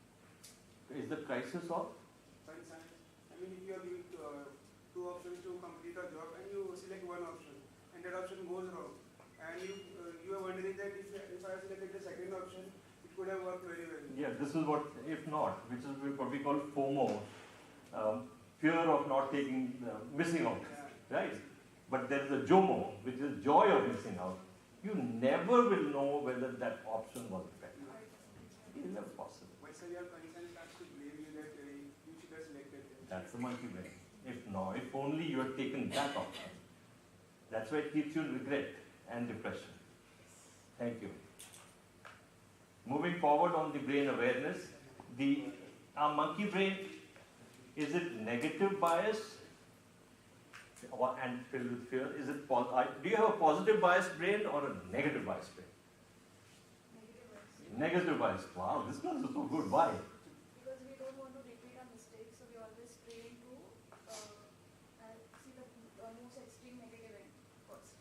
Is the crisis of? Conscience. I mean, if you are giving 2 options to complete a job and you select one option and that option goes wrong, and you are wondering that if I selected the second option, it could have worked very well. Yeah, this is what, if not, which is what we call FOMO, fear of not taking, missing out, right? But there is a JOMO, which is joy of missing out. You never will know whether that option was effective. It is never possible. But sir, your conscience starts to blame you that you should have selected it. That's the monkey brain. If only you had taken that option. That's why it keeps you in regret and depression. Thank you. Moving forward on the brain awareness, our monkey brain, is it negative bias and filled with fear? Is it do you have a positive bias brain or a negative bias brain? Negative bias. Wow, this class is so good. Why? Because we don't want to repeat our mistakes, so we always train to see the most extreme negative end first.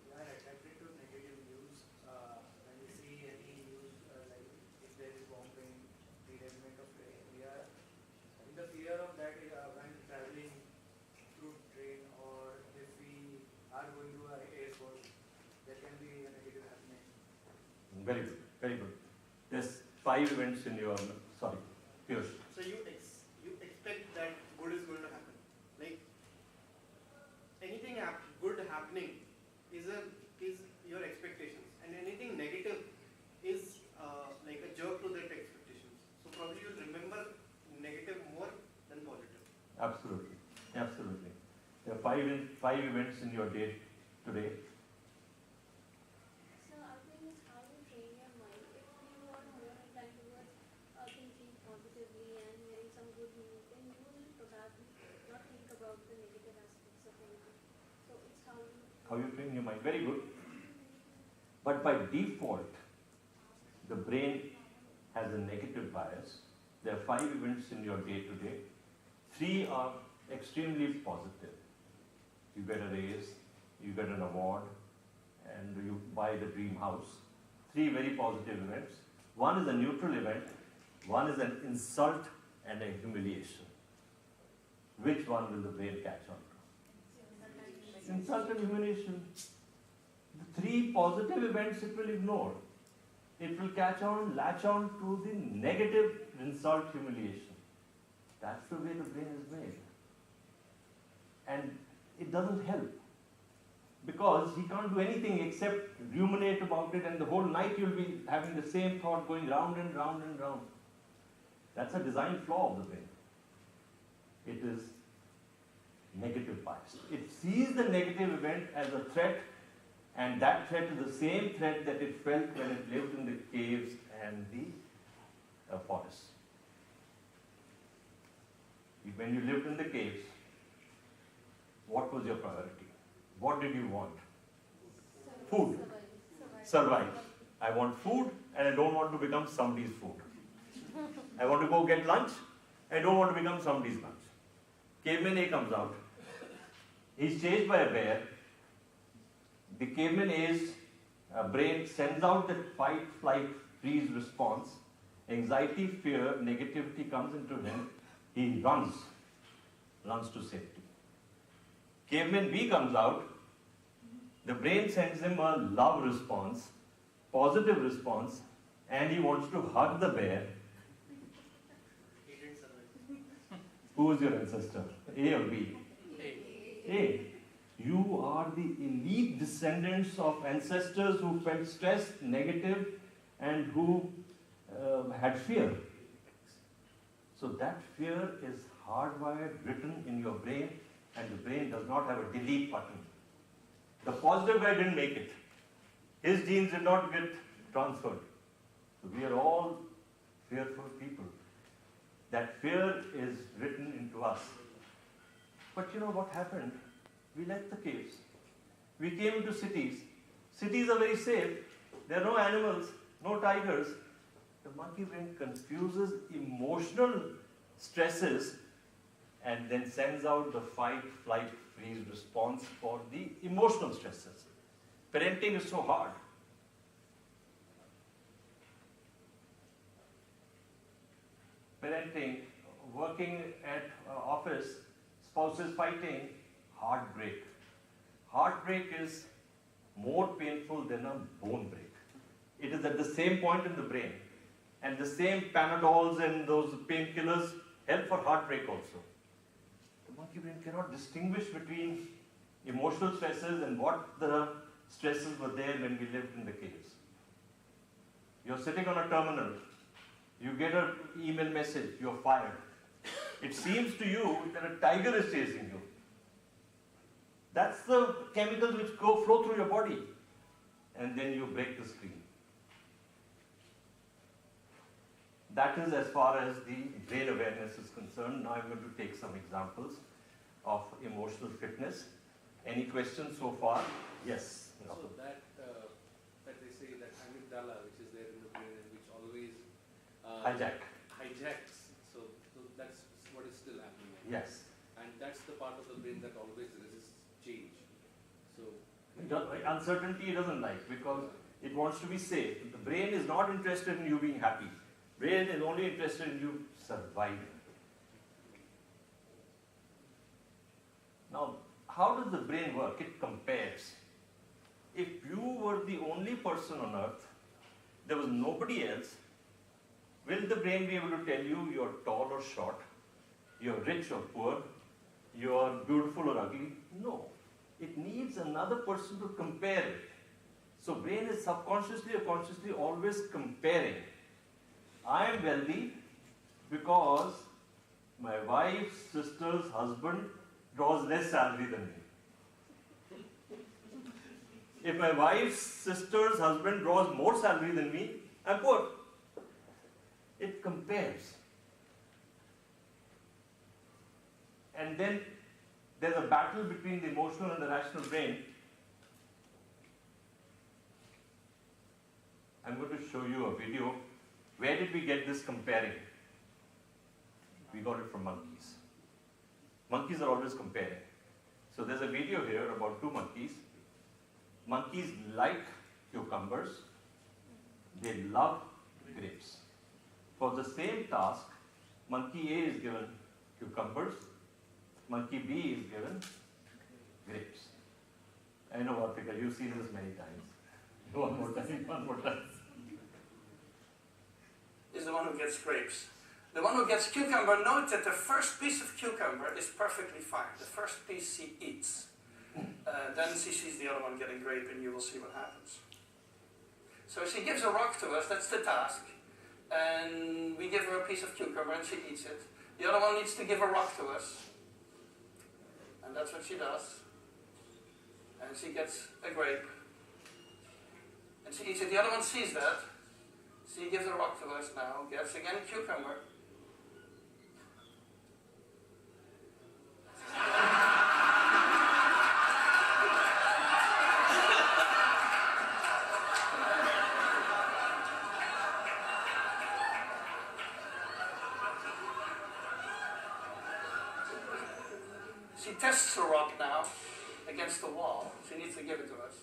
We are attracted to negative news. When we see any news, like if there is bombing, derailment of train, we are in the fear of that when traveling through train, or if we are going to an airport, there can be a negative happening. Very good, very good. There's 5 events in your, sorry, Piyush. So you expect that good is going to happen. Like anything good happening is your expectations, and anything negative is like a jerk to that expectations. So probably you'll remember negative more than positive. Absolutely, absolutely. There are 5 events in your day today. So I think it's how you train your mind. If you are more inclined towards thinking positively and hearing some good news, then you will probably not think about the negative aspects of anything. How you train your mind. Very good. But by default, the brain has a negative bias. There are 5 events in your day-to-day. 3 are extremely positive. You get a raise, you get an award, and you buy the dream house. 3 very positive events. 1 is a neutral event, 1 is an insult and a humiliation. Which one will the brain catch on to? Insult and humiliation. The 3 positive events it will ignore. It will latch on to the negative insult, humiliation. That's the way the brain is made. And it doesn't help. Because he can't do anything except ruminate about it, and the whole night you'll be having the same thought going round and round and round. That's a design flaw of the brain. It is negative bias. It sees the negative event as a threat, and that threat is the same threat that it felt when it lived in the caves and the forests. When you lived in the caves, what was your priority? What did you want? Food. Survive. I want food, and I don't want to become somebody's food. I want to go get lunch. I don't want to become somebody's lunch. Caveman A comes out. He's chased by a bear. The caveman A's brain sends out the fight, flight, freeze response. Anxiety, fear, negativity comes into him. He runs to safety. Caveman B comes out. The brain sends him a love response, positive response, and he wants to hug the bear. Who is your ancestor? A or B? A. You are the elite descendants of ancestors who felt stressed, negative, and who had fear. So that fear is hardwired, written in your brain, and the brain does not have a delete button. The positive guy didn't make it. His genes did not get transferred. So we are all fearful people. That fear is written into us. But you know what happened? We left the caves. We came into cities. Cities are very safe. There are no animals, no tigers. The monkey brain confuses emotional stresses and then sends out the fight, flight, freeze response for the emotional stresses. Parenting is so hard. Parenting, working at office, spouses fighting, heartbreak. Heartbreak is more painful than a bone break. It is at the same point in the brain. And the same Panadols and those painkillers help for heartbreak also. The monkey brain cannot distinguish between emotional stresses and what the stresses were there when we lived in the caves. You're sitting on a terminal. You get an email message, you're fired. It seems to you that a tiger is chasing you. That's the chemicals which flow through your body. And then you break the screen. That is as far as the brain awareness is concerned. Now I'm going to take some examples of emotional fitness. Any questions so far? Yes. So that they say that amygdala, which is there in the brain and which always hijacks. So that's what is still happening. Yes. And that's the part of the brain that always resists change. So uncertainty it doesn't like because it wants to be safe. The brain is not interested in you being happy. Brain is only interested in you surviving. Now, how does the brain work? It compares. If you were the only person on earth, there was nobody else, will the brain be able to tell you you're tall or short, you're rich or poor, you're beautiful or ugly? No. It needs another person to compare it. So brain is subconsciously or consciously always comparing. I am wealthy because my wife's sister's husband draws less salary than me. If my wife's sister's husband draws more salary than me, I'm poor. It compares. And then there's a battle between the emotional and the rational brain. I'm going to show you a video. Where did we get this comparing? We got it from monkeys. Monkeys are always comparing. So there's a video here about two monkeys. Monkeys like cucumbers. They love grapes. For the same task, monkey A is given cucumbers, monkey B is given grapes. I know, Vartika, you've seen this many times. One more time. Is the one who gets grapes. The one who gets cucumber, note that the first piece of cucumber is perfectly fine. The first piece she eats. Then she sees the other one getting grape and you will see what happens. So she gives a rock to us, that's the task. And we give her a piece of cucumber and she eats it. The other one needs to give a rock to us. And that's what she does. And she gets a grape. And she eats it. The other one sees that. She gives a rock to us now, gets again cucumber. She tests the rock now against the wall. She needs to give it to us.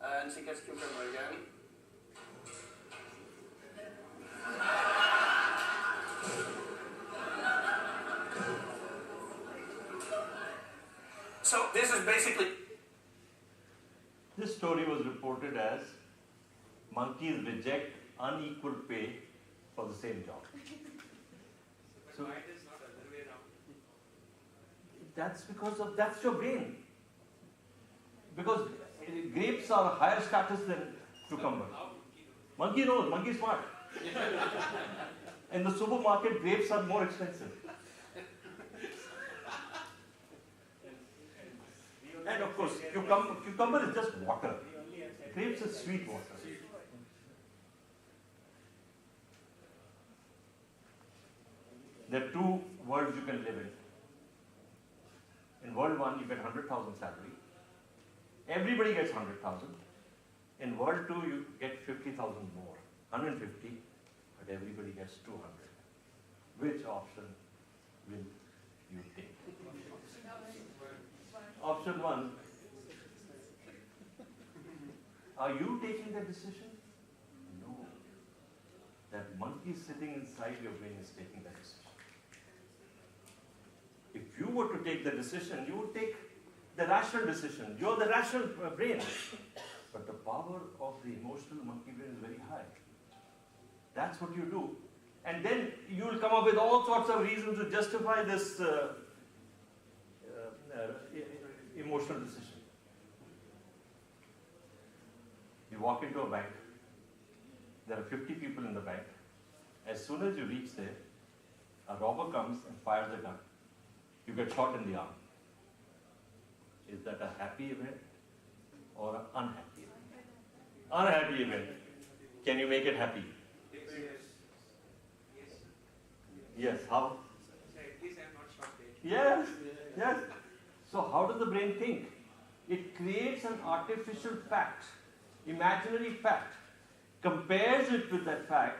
And she gets cucumber again. So this is basically... This story was reported as monkeys reject unequal pay for the same job. So Why it is not the other way around? that's because of, that's your brain. Because grapes are higher status than cucumber. Monkey knows, monkey is smart. In the supermarket, grapes are more expensive. And of course, cucumber is just water. Grapes is sweet water. There are two worlds you can live in. In world one, you get 100,000 salary. Everybody gets 100,000. In world two, you get 50,000 more. 150, but everybody gets 200. Which option will you take? Option one. Are you taking the decision? No. That monkey sitting inside your brain is taking that decision. If you were to take the decision, you would take the rational decision. You're the rational brain. But the power of the emotional monkey brain is very high. That's what you do. And then you will come up with all sorts of reasons to justify this emotional decision. You walk into a bank. There are 50 people in the bank. As soon as you reach there, a robber comes and fires a gun. You get shot in the arm. Is that a happy event or an unhappy event? Unhappy event. Can you make it happy? Yes. How? At least I'm not shot dead. Yes. Yes. So how does the brain think? It creates an artificial fact, imaginary fact, compares it with that fact,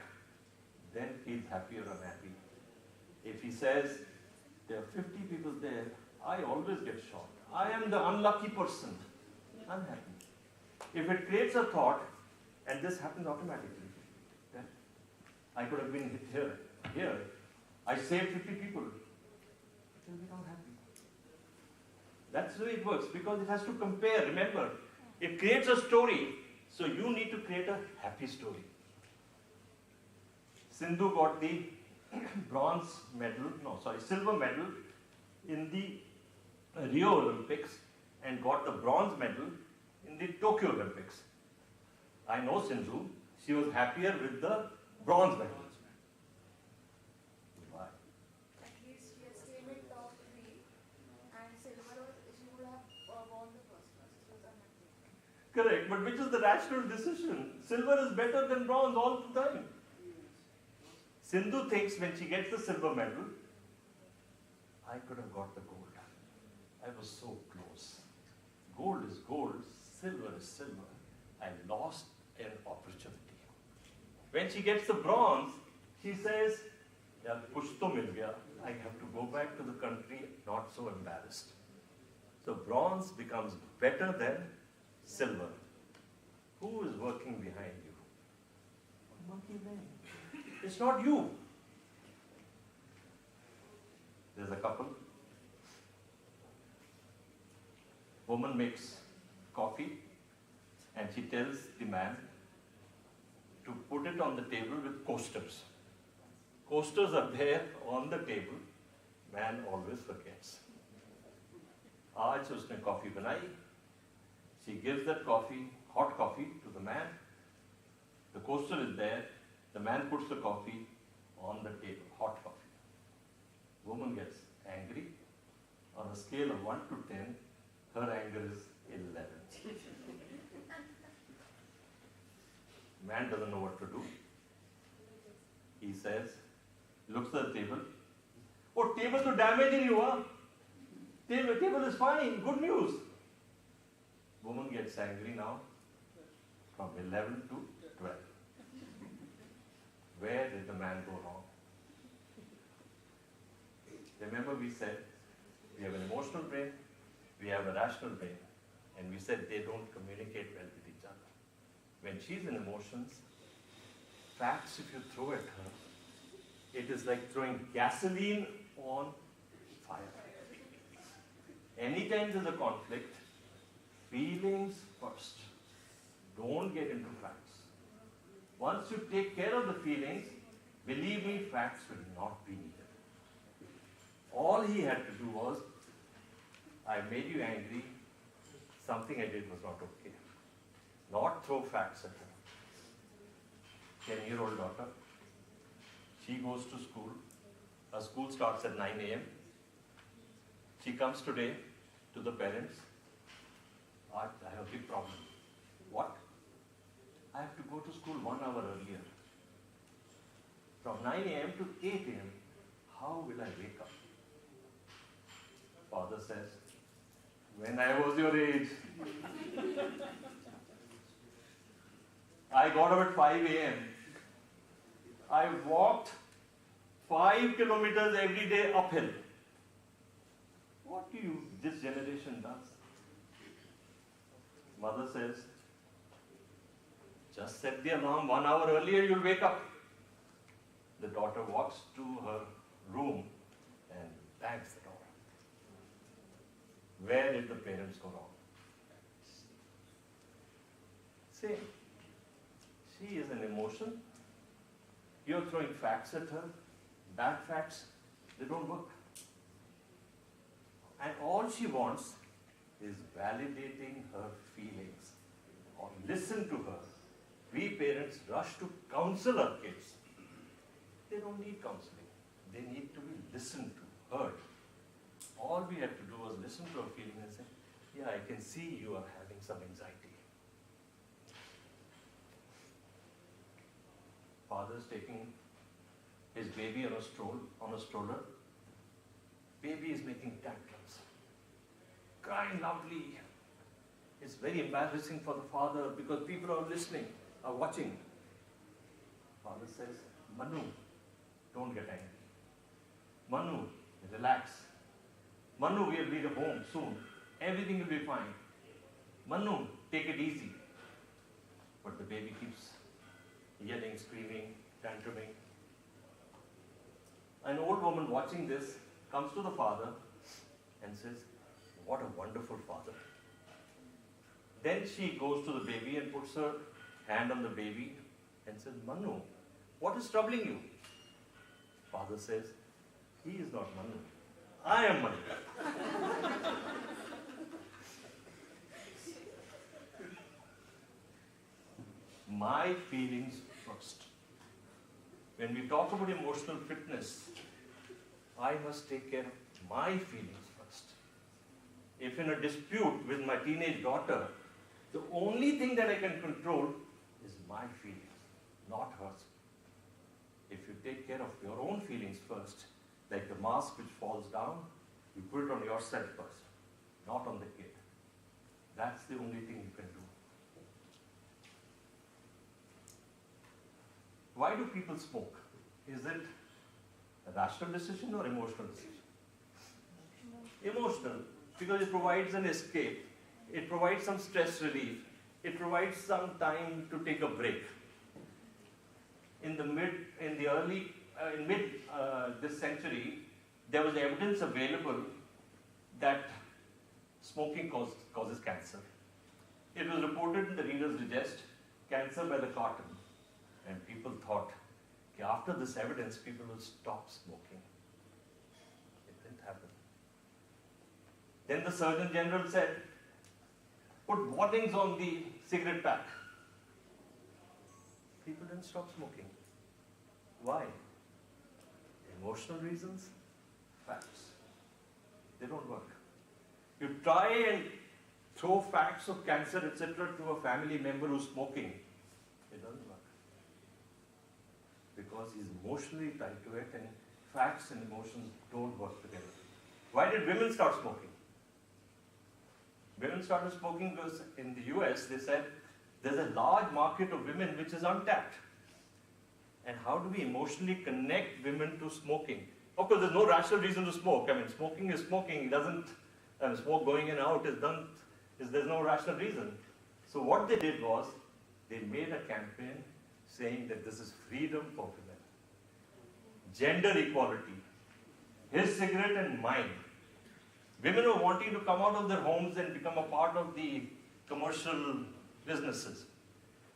then he's happy or unhappy. If he says, there are 50 people there, I always get shot. I am the unlucky person. Unhappy. If it creates a thought, and this happens automatically, then I could have been here. I saved 50 people. Then we don't happy. That's the way it works, because it has to compare. Remember, it creates a story, so you need to create a happy story. Sindhu got the silver medal in the Rio Olympics and got the bronze medal in the Tokyo Olympics. I know Sindhu, she was happier with the bronze medal. Why? At least she has came in top 3 and silver, she would have won the first class. She was unhappy. Correct, but which is the rational decision? Silver is better than bronze all the time. Sindhu thinks when she gets the silver medal, I could have got the gold. I was so close. Gold is gold, silver is silver. I lost an opportunity. When she gets the bronze, she says, "Yeah, kuch to mil gaya. I have to go back to the country, not so embarrassed." So bronze becomes better than silver. Who is working behind you? Monkey brain. It's not you. There's a couple. Woman makes coffee and she tells the man to put it on the table with coasters. Coasters are there on the table. Man always forgets. आज उसने coffee बनाई. She gives that coffee, hot coffee, to the man. The coaster is there. The man puts the coffee on the table, hot coffee. Woman gets angry. On a scale of 1 to 10, her anger is 11. Man doesn't know what to do. He says, looks at the table. Oh, table to damage in you, huh? Table is fine, good news. Woman gets angry now from 11 to 12. Where did the man go wrong? Remember we said, we have an emotional brain, we have a rational brain, and we said they don't communicate well with each other. When she's in emotions, facts if you throw at her, it is like throwing gasoline on fire. Anytime there's a conflict, feelings first. Don't get into facts. Once you take care of the feelings, believe me, facts will not be needed. All he had to do was, I made you angry, something I did was not okay. Not throw facts at her. 10-year-old daughter, she goes to school. Her school starts at 9 a.m. She comes today to the parents. I have a big problem. What? I have to go to school 1 hour earlier. From 9 a.m. to 8 a.m. How will I wake up? Father says, when I was your age, I got up at 5 a.m. I walked 5 kilometers every day uphill. What this generation does? Mother says, just set the alarm 1 hour earlier, you'll wake up. The daughter walks to her room and bangs the door. Where did the parents go wrong? Same. She is an emotion. You're throwing facts at her. Bad facts, they don't work. And all she wants is validating her feelings. Or listen to her. We parents rush to counsel our kids. They don't need counseling. They need to be listened to, heard. All we had to do was listen to her feeling and say, yeah, I can see you are having some anxiety. Father's taking his baby on a stroller. Baby is making tantrums, crying loudly. It's very embarrassing for the father because people are listening, are watching. Father says, Manu, don't get angry. Manu, relax. Manu, we'll be home soon. Everything will be fine. Manu, take it easy. But the baby keeps yelling, screaming, tantruming. An old woman watching this comes to the father and says, what a wonderful father. Then she goes to the baby and puts her hand on the baby and says, Manu, what is troubling you? Father says, he is not Manu. I am Manu. My feelings first. When we talk about emotional fitness, I must take care of my feelings first. If in a dispute with my teenage daughter, the only thing that I can control is my feelings, not hers. If you take care of your own feelings first, like the mask which falls down, you put it on yourself first. not on the kid. That's the only thing you can do. Why do people smoke? Is it a rational decision or emotional decision? Emotional, because it provides an escape. It provides some stress relief. It provides some time to take a break. In mid this century, there was evidence available that smoking causes cancer. It was reported in the Reader's Digest, cancer by the carton. And people thought, okay, after this evidence, people will stop smoking. It didn't happen. Then the Surgeon General said, put warnings on the cigarette pack. People didn't stop smoking. Why? Emotional reasons? Facts. They don't work. You try and throw facts of cancer, etc. to a family member who's smoking. It doesn't work. Because he's emotionally tied to it, and facts and emotions don't work together. Why did women start smoking? Women started smoking because in the US they said there's a large market of women which is untapped. And how do we emotionally connect women to smoking? Of course, there's no rational reason to smoke. I mean, smoking is smoking. It doesn't, smoke going in and out is done, there's no rational reason. So what they did was, they made a campaign saying that this is freedom for women. Gender equality. His cigarette and mine. Women were wanting to come out of their homes and become a part of the commercial businesses.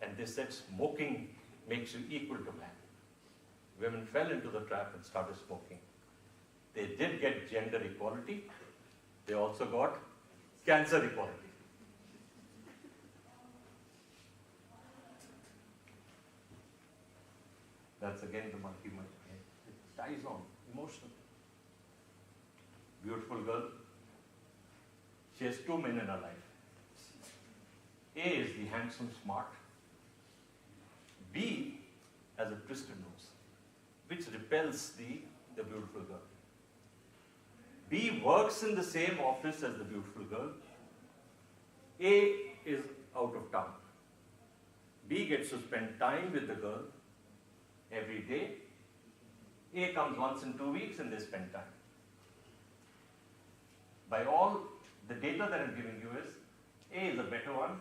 And they said smoking makes you equal to man. Women fell into the trap and started smoking. They did get gender equality. They also got cancer equality. That's again the monkey mind. It ties on, emotional. Beautiful girl. She has two men in her life. A is the handsome, smart. B has a twisted nose, which repels the beautiful girl. B works in the same office as the beautiful girl. A is out of town. B gets to spend time with the girl every day. A comes once in 2 weeks and they spend time. By all the data that I'm giving you is, A is a better one,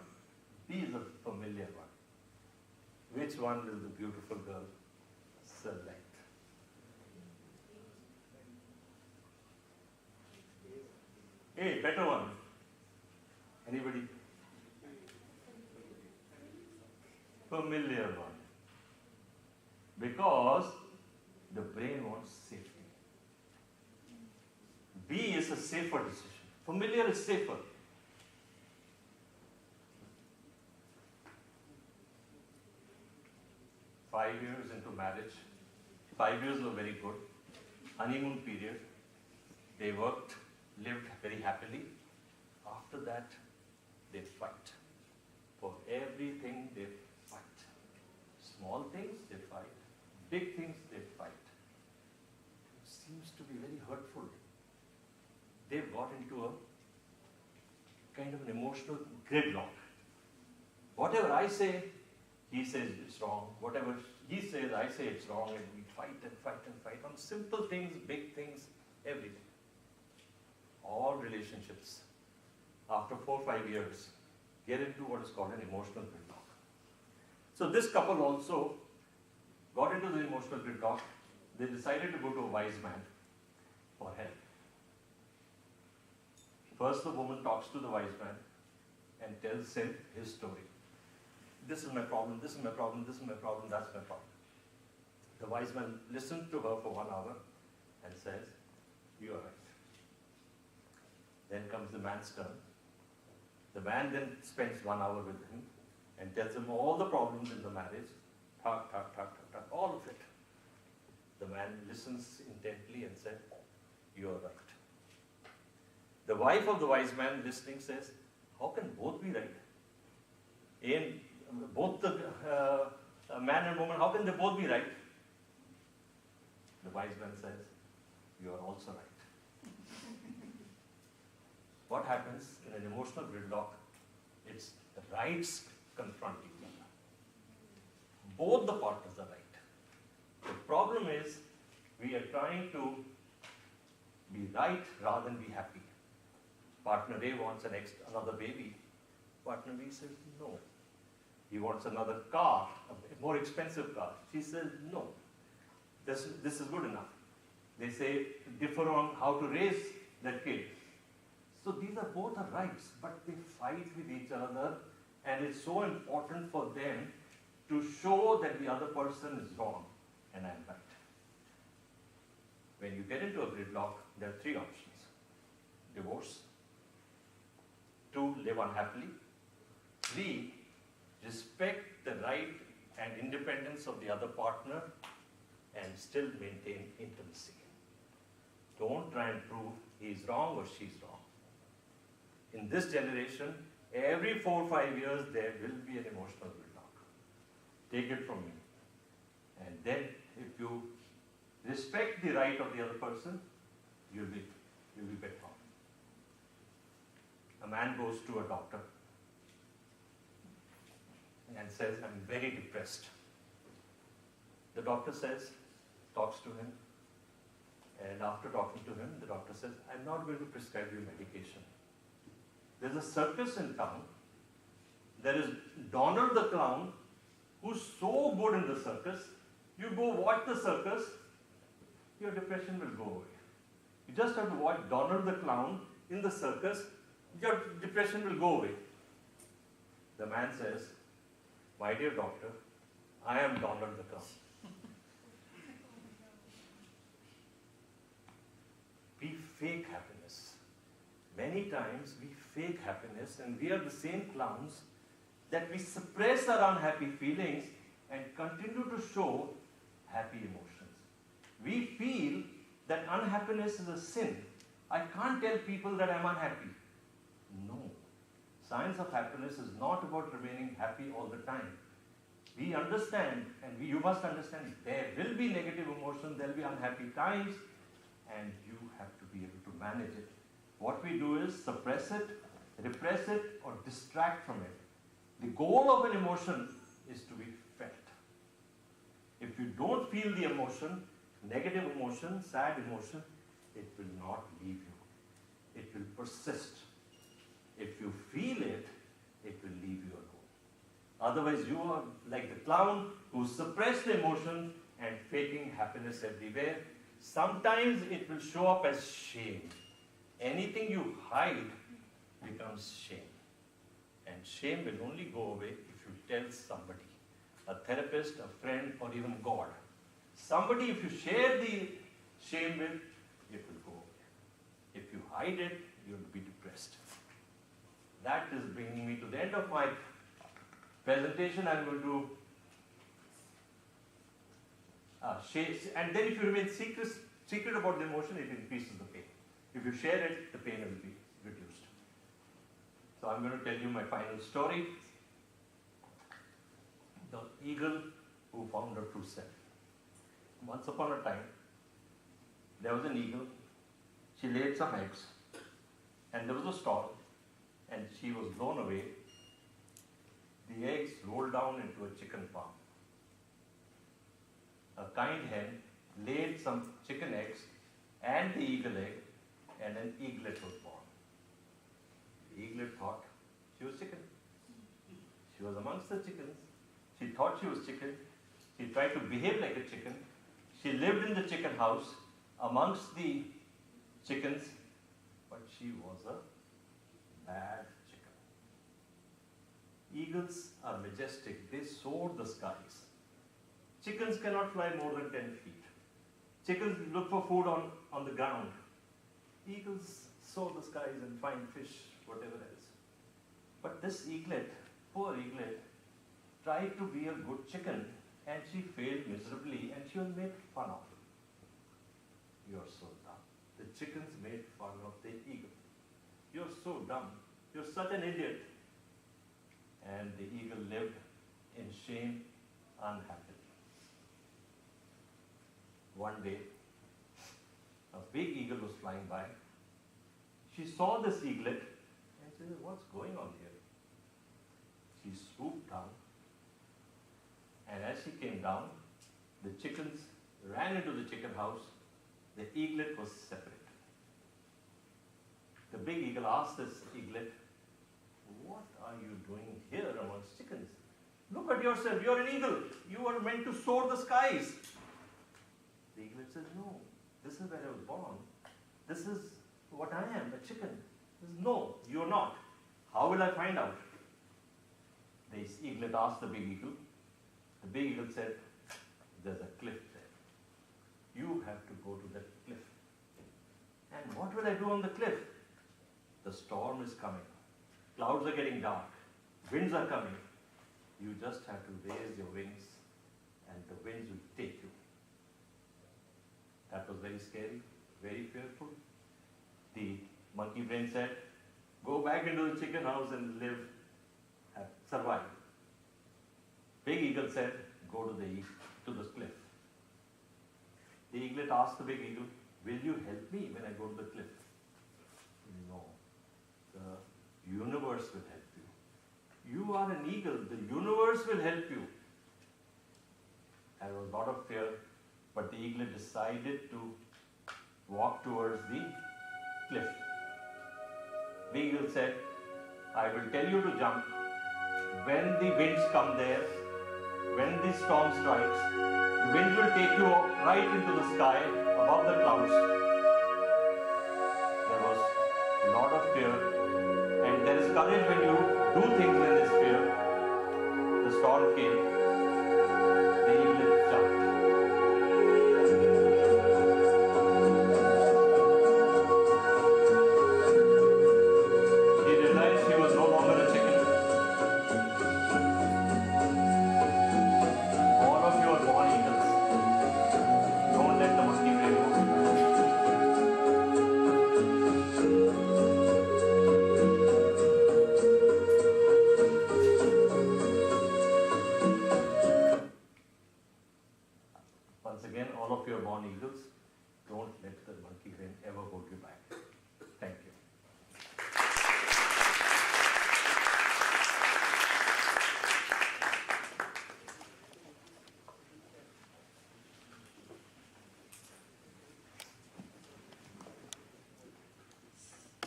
B is a familiar one. Which one will the beautiful girl select? A, better one. Anybody? Familiar one. Because the brain wants safety. B is a safer decision. Familiar is safer. Five years into marriage, 5 years were very good. Honeymoon period, they worked, lived very happily. After that, they fight. For everything, they fight. Small things, they fight. Big things, they fight. It seems to be very hurtful. They've got into a kind of an emotional gridlock. Whatever I say, he says it's wrong. Whatever he says, I say it's wrong, and we fight and fight and fight on simple things, big things, everything. All relationships, after 4 or 5 years, get into what is called an emotional gridlock. So this couple also got into the emotional gridlock. They decided to go to a wise man for help. First, the woman talks to the wise man and tells him his story. This is my problem, this is my problem, this is my problem, that's my problem. The wise man listens to her for 1 hour and says, you are right. Then comes the man's turn. The man then spends 1 hour with him and tells him all the problems in the marriage, talk, all of it. The man listens intently and says, you are right. The wife of the wise man listening says, how can both be right? In both the man and woman, how can they both be right? The wise man says, you are also right. What happens in an emotional gridlock? It's the rights confront each other. Both the partners are right. The problem is we are trying to be right rather than be happy. Partner A wants another baby. Partner B says no. He wants another car, a more expensive car. She says no. This is good enough. They say differ on how to raise that kid. So these are both our rights, but they fight with each other, and it's so important for them to show that the other person is wrong and I'm right. When you get into a gridlock, there are three options. Divorce. 2, live unhappily. 3, respect the right and independence of the other partner and still maintain intimacy. Don't try and prove he's wrong or she's wrong. In this generation, every 4 or 5 years, there will be an emotional gridlock. Take it from me. And then, if you respect the right of the other person, you'll be better off. A man goes to a doctor and says, I'm very depressed. The doctor talks to him, and after talking to him, the doctor says, I'm not going to prescribe you medication. There's a circus in town. There is Donald the Clown, who's so good in the circus. You go watch the circus, your depression will go away. You just have to watch Donald the Clown in the circus, your depression will go away. The man says, my dear doctor, I am Donald the Clown. We fake happiness. Many times we fake happiness, and we are the same clowns that we suppress our unhappy feelings and continue to show happy emotions. We feel that unhappiness is a sin. I can't tell people that I'm unhappy. No. Science of happiness is not about remaining happy all the time. We understand, and you must understand, there will be negative emotions, there will be unhappy times, and you have to be able to manage it. What we do is suppress it, repress it, or distract from it. The goal of an emotion is to be felt. If you don't feel the emotion, negative emotion, sad emotion, it will not leave you. It will persist. If you feel it, it will leave you alone. Otherwise, you are like the clown who suppressed the emotion and faking happiness everywhere. Sometimes it will show up as shame. Anything you hide becomes shame. And shame will only go away if you tell somebody, a therapist, a friend, or even God. Somebody, if you share the shame with, it will go away. If you hide it, you'll be depressed. That is bringing me to the end of my presentation. I'm going to share, and then if you remain secret about the emotion, it increases the pain. If you share it, the pain will be reduced. So I'm going to tell you my final story. The eagle who found her true self. Once upon a time, there was an eagle. She laid some eggs, and there was a storm, and she was blown away. The eggs rolled down into a chicken farm. A kind hen laid some chicken eggs and the eagle egg, and an eaglet was born. The eaglet thought she was chicken. She was amongst the chickens. She thought she was chicken. She tried to behave like a chicken. She lived in the chicken house amongst the chickens, but she was a bad chicken. Eagles are majestic. They soar the skies. Chickens cannot fly more than 10 feet. Chickens look for food on the ground. Eagles soar the skies and find fish, whatever else. But this eaglet, poor eaglet, tried to be a good chicken, and she failed miserably, and she was made fun of. You are so dumb. The chickens made fun of the eagle. You are so dumb. You are such an idiot. And the eagle lived in shame, unhappily. One day, a big eagle was flying by. She saw this eaglet and she said, what's going on here? She swooped down, and as she came down, the chickens ran into the chicken house. The eaglet was separate. The big eagle asked this eaglet, what are you doing here amongst chickens? Look at yourself, you're an eagle. You are meant to soar the skies. The eaglet says, no, this is where I was born. This is what I am, a chicken. He says, no, you're not. How will I find out? The eaglet asked the big eagle. The big eagle said, there's a cliff there. You have to go to that cliff. And what will I do on the cliff? The storm is coming. Clouds are getting dark. Winds are coming. You just have to raise your wings and the winds will take you. That was very scary, very fearful. The monkey brain said, go back into the chicken house and live, survive. Big eagle said, go to the cliff. The eaglet asked the big eagle, will you help me when I go to the cliff? No. The universe will help you. You are an eagle. The universe will help you. There was a lot of fear, but the eaglet decided to walk towards the cliff. The eagle said, I will tell you to jump when the winds come there, when the storm strikes. The winds will take you right into the sky above the clouds. There was a lot of fear, and there is courage when you do things when there is fear. The storm came. The eaglet jumped. He realized he was no longer a chicken. All of you are born eagles. Don't let the monkey brain hold you back. Once again, all of you are born eagles. Don't let the monkey brain ever hold you back. Thank you.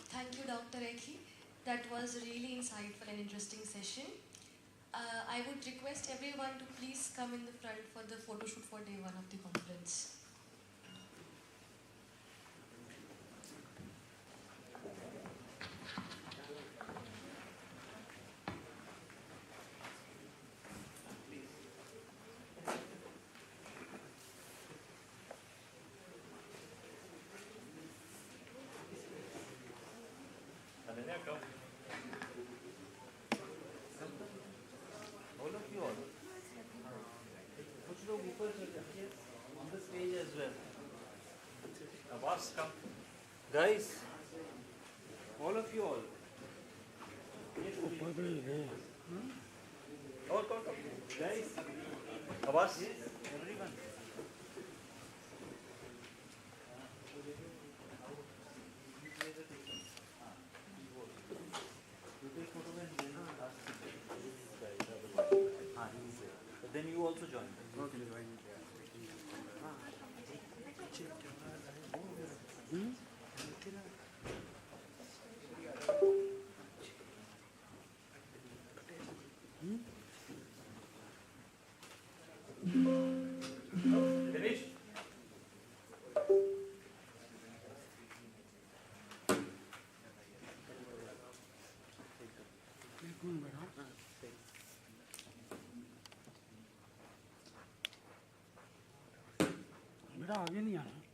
Thank you, Dr. Ekhi. That was really insightful and interesting session. I would request everyone to please come in the front for the photo shoot for day 1 of the conference. All of you all. कुछ लोग ऊपर चढ़िए on the stage as well. Abbas, come. Guys, all of you all. Come. Guys, Abbas, everyone. But then you also join. Okay, join. Finish? बेटा आगे नहीं आना